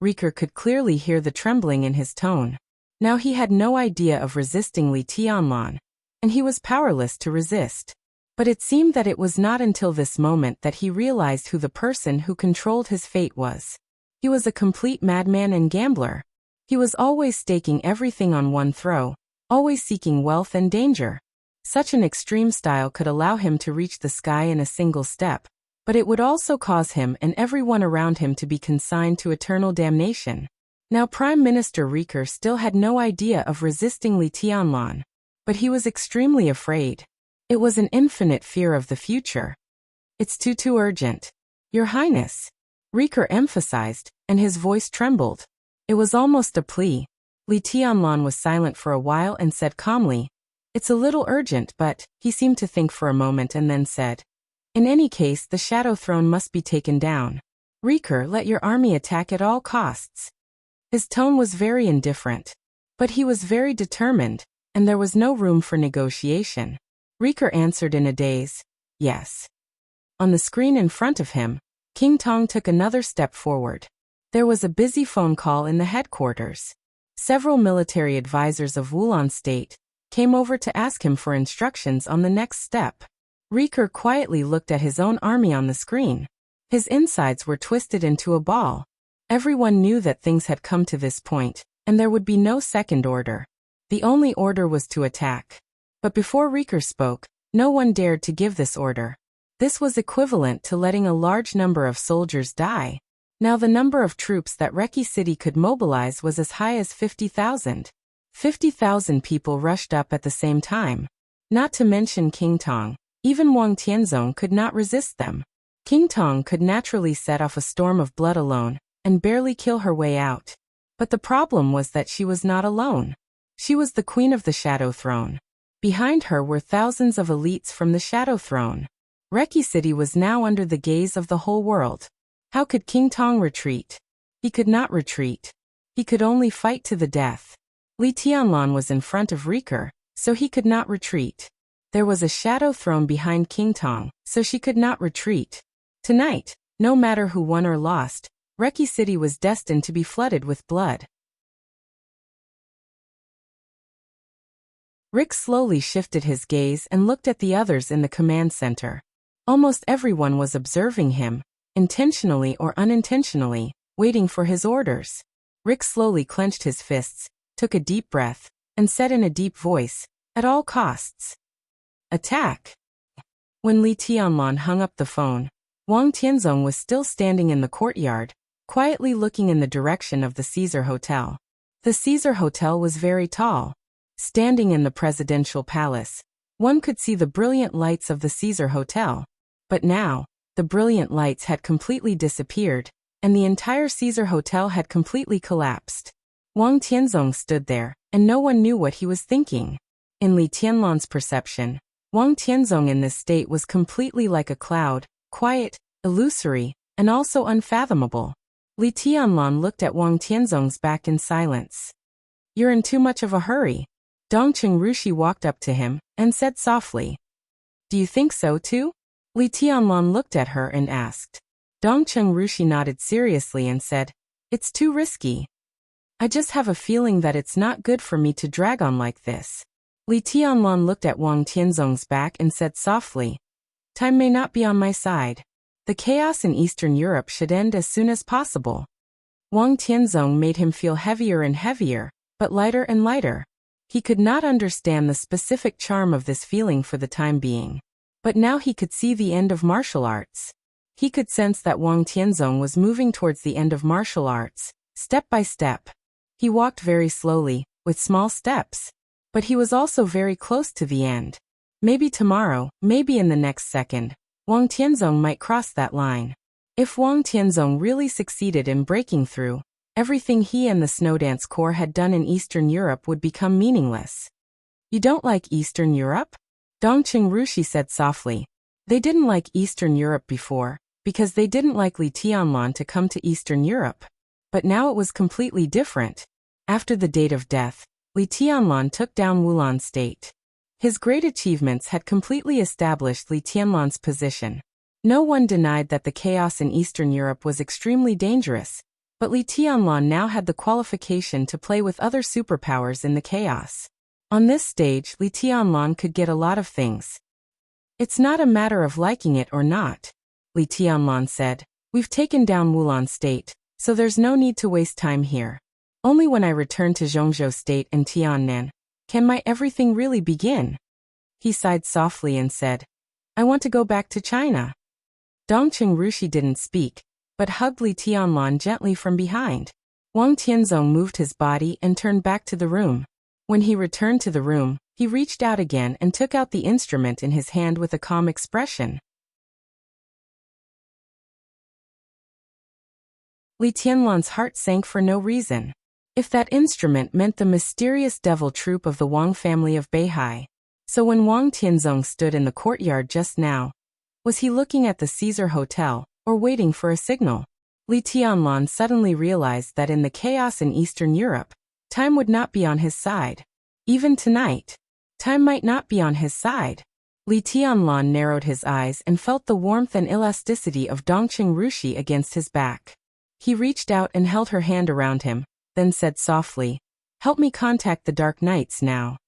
Rieker could clearly hear the trembling in his tone. Now he had no idea of resisting Li Tianlan, and he was powerless to resist. But it seemed that it was not until this moment that he realized who the person who controlled his fate was. He was a complete madman and gambler. He was always staking everything on one throw, always seeking wealth and danger. Such an extreme style could allow him to reach the sky in a single step, but it would also cause him and everyone around him to be consigned to eternal damnation. Now Prime Minister Rieker still had no idea of resisting Li Tianlan, but he was extremely afraid. It was an infinite fear of the future. It's too urgent. Your Highness. Rieker emphasized, and his voice trembled. It was almost a plea. Li Tianlan was silent for a while and said calmly, It's a little urgent, but, he seemed to think for a moment and then said, In any case, the Shadow Throne must be taken down. Rieker, let your army attack at all costs. His tone was very indifferent. But he was very determined, and there was no room for negotiation. Rieker answered in a daze, Yes. On the screen in front of him, King Tong took another step forward. There was a busy phone call in the headquarters. Several military advisors of Wulan State came over to ask him for instructions on the next step. Rieker quietly looked at his own army on the screen. His insides were twisted into a ball. Everyone knew that things had come to this point, and there would be no second order. The only order was to attack. But before Rieker spoke, no one dared to give this order. This was equivalent to letting a large number of soldiers die. Now the number of troops that Reki City could mobilize was as high as 50,000. 50,000 people rushed up at the same time. Not to mention King Tong, even Wang Tianzong could not resist them. King Tong could naturally set off a storm of blood alone, and barely kill her way out. But the problem was that she was not alone. She was the queen of the Shadow Throne. Behind her were thousands of elites from the Shadow Throne. Reki City was now under the gaze of the whole world. How could King Tong retreat? He could not retreat. He could only fight to the death. Li Tianlan was in front of Rieker, so he could not retreat. There was a Shadow Throne behind King Tong, so she could not retreat. Tonight, no matter who won or lost, Reki City was destined to be flooded with blood. Rick slowly shifted his gaze and looked at the others in the command center. Almost everyone was observing him, intentionally or unintentionally, waiting for his orders. Rick slowly clenched his fists, took a deep breath, and said in a deep voice, At all costs. Attack! When Li Tianlan hung up the phone, Wang Tianzong was still standing in the courtyard, quietly looking in the direction of the Caesar Hotel. The Caesar Hotel was very tall. Standing in the presidential palace, one could see the brilliant lights of the Caesar Hotel. But now, the brilliant lights had completely disappeared, and the entire Caesar Hotel had completely collapsed. Wang Tianzong stood there, and no one knew what he was thinking. In Li Tianlan's perception, Wang Tianzong in this state was completely like a cloud, quiet, illusory, and also unfathomable. Li Tianlan looked at Wang Tianzong's back in silence. "You're in too much of a hurry." Dongqing Rushi walked up to him and said softly. "Do you think so too?" Li Tianlan looked at her and asked. Dongqing Rushi nodded seriously and said, "It's too risky. I just have a feeling that it's not good for me to drag on like this." Li Tianlan looked at Wang Tianzong's back and said softly, "Time may not be on my side. The chaos in Eastern Europe should end as soon as possible." Wang Tianzong made him feel heavier and heavier, but lighter and lighter. He could not understand the specific charm of this feeling for the time being. But now he could see the end of martial arts. He could sense that Wang Tianzong was moving towards the end of martial arts, step by step. He walked very slowly, with small steps. But he was also very close to the end. Maybe tomorrow, maybe in the next second, Wang Tianzong might cross that line. If Wang Tianzong really succeeded in breaking through, everything he and the Snowdance Corps had done in Eastern Europe would become meaningless. "You don't like Eastern Europe?" Dongqing Rushi said softly. They didn't like Eastern Europe before, because they didn't like Li Tianlan to come to Eastern Europe. But now it was completely different. After the date of death, Li Tianlan took down Wulan State. His great achievements had completely established Li Tianlan's position. No one denied that the chaos in Eastern Europe was extremely dangerous, but Li Tianlan now had the qualification to play with other superpowers in the chaos. On this stage, Li Tianlan could get a lot of things. "It's not a matter of liking it or not," Li Tianlan said. "We've taken down Wulan State, so there's no need to waste time here. Only when I return to Zhongzhou State and Tiannan can my everything really begin." He sighed softly and said, "I want to go back to China." Dongqing Rushi didn't speak, but hugged Li Tianlan gently from behind. Wang Tianzong moved his body and turned back to the room. When he returned to the room, he reached out again and took out the instrument in his hand with a calm expression. Li Tianlan's heart sank for no reason. If that instrument meant the mysterious devil troop of the Wang family of Beihai. So when Wang Tianzong stood in the courtyard just now, was he looking at the Caesar Hotel, or waiting for a signal? Li Tianlan suddenly realized that in the chaos in Eastern Europe, time would not be on his side. Even tonight, time might not be on his side. Li Tianlan narrowed his eyes and felt the warmth and elasticity of Dongqing Rushi against his back. He reached out and held her hand around him, then said softly, "Help me contact the Dark Knights now."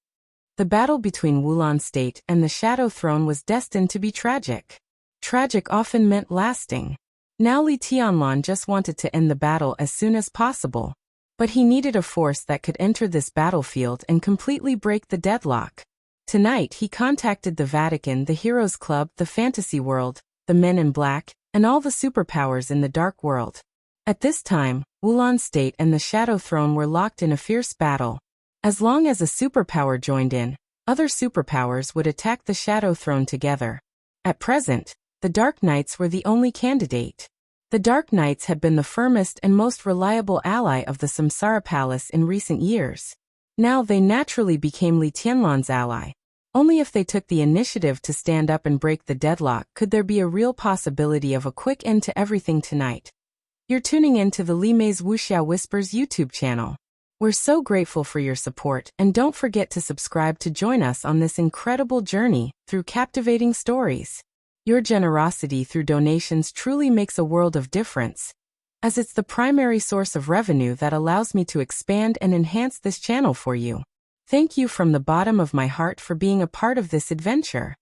The battle between Wulan State and the Shadow Throne was destined to be tragic. Tragic often meant lasting. Now Li Tianlan just wanted to end the battle as soon as possible. But he needed a force that could enter this battlefield and completely break the deadlock. Tonight he contacted the Vatican, the Heroes Club, the Fantasy World, the Men in Black, and all the superpowers in the Dark World. At this time, Wulan State and the Shadow Throne were locked in a fierce battle. As long as a superpower joined in, other superpowers would attack the Shadow Throne together. At present, the Dark Knights were the only candidate. The Dark Knights had been the firmest and most reliable ally of the Samsara Palace in recent years. Now they naturally became Li Tianlan's ally. Only if they took the initiative to stand up and break the deadlock could there be a real possibility of a quick end to everything tonight. You're tuning in to the Li Mei's Wuxia Whispers YouTube channel. We're so grateful for your support, and don't forget to subscribe to join us on this incredible journey through captivating stories. Your generosity through donations truly makes a world of difference, as it's the primary source of revenue that allows me to expand and enhance this channel for you. Thank you from the bottom of my heart for being a part of this adventure.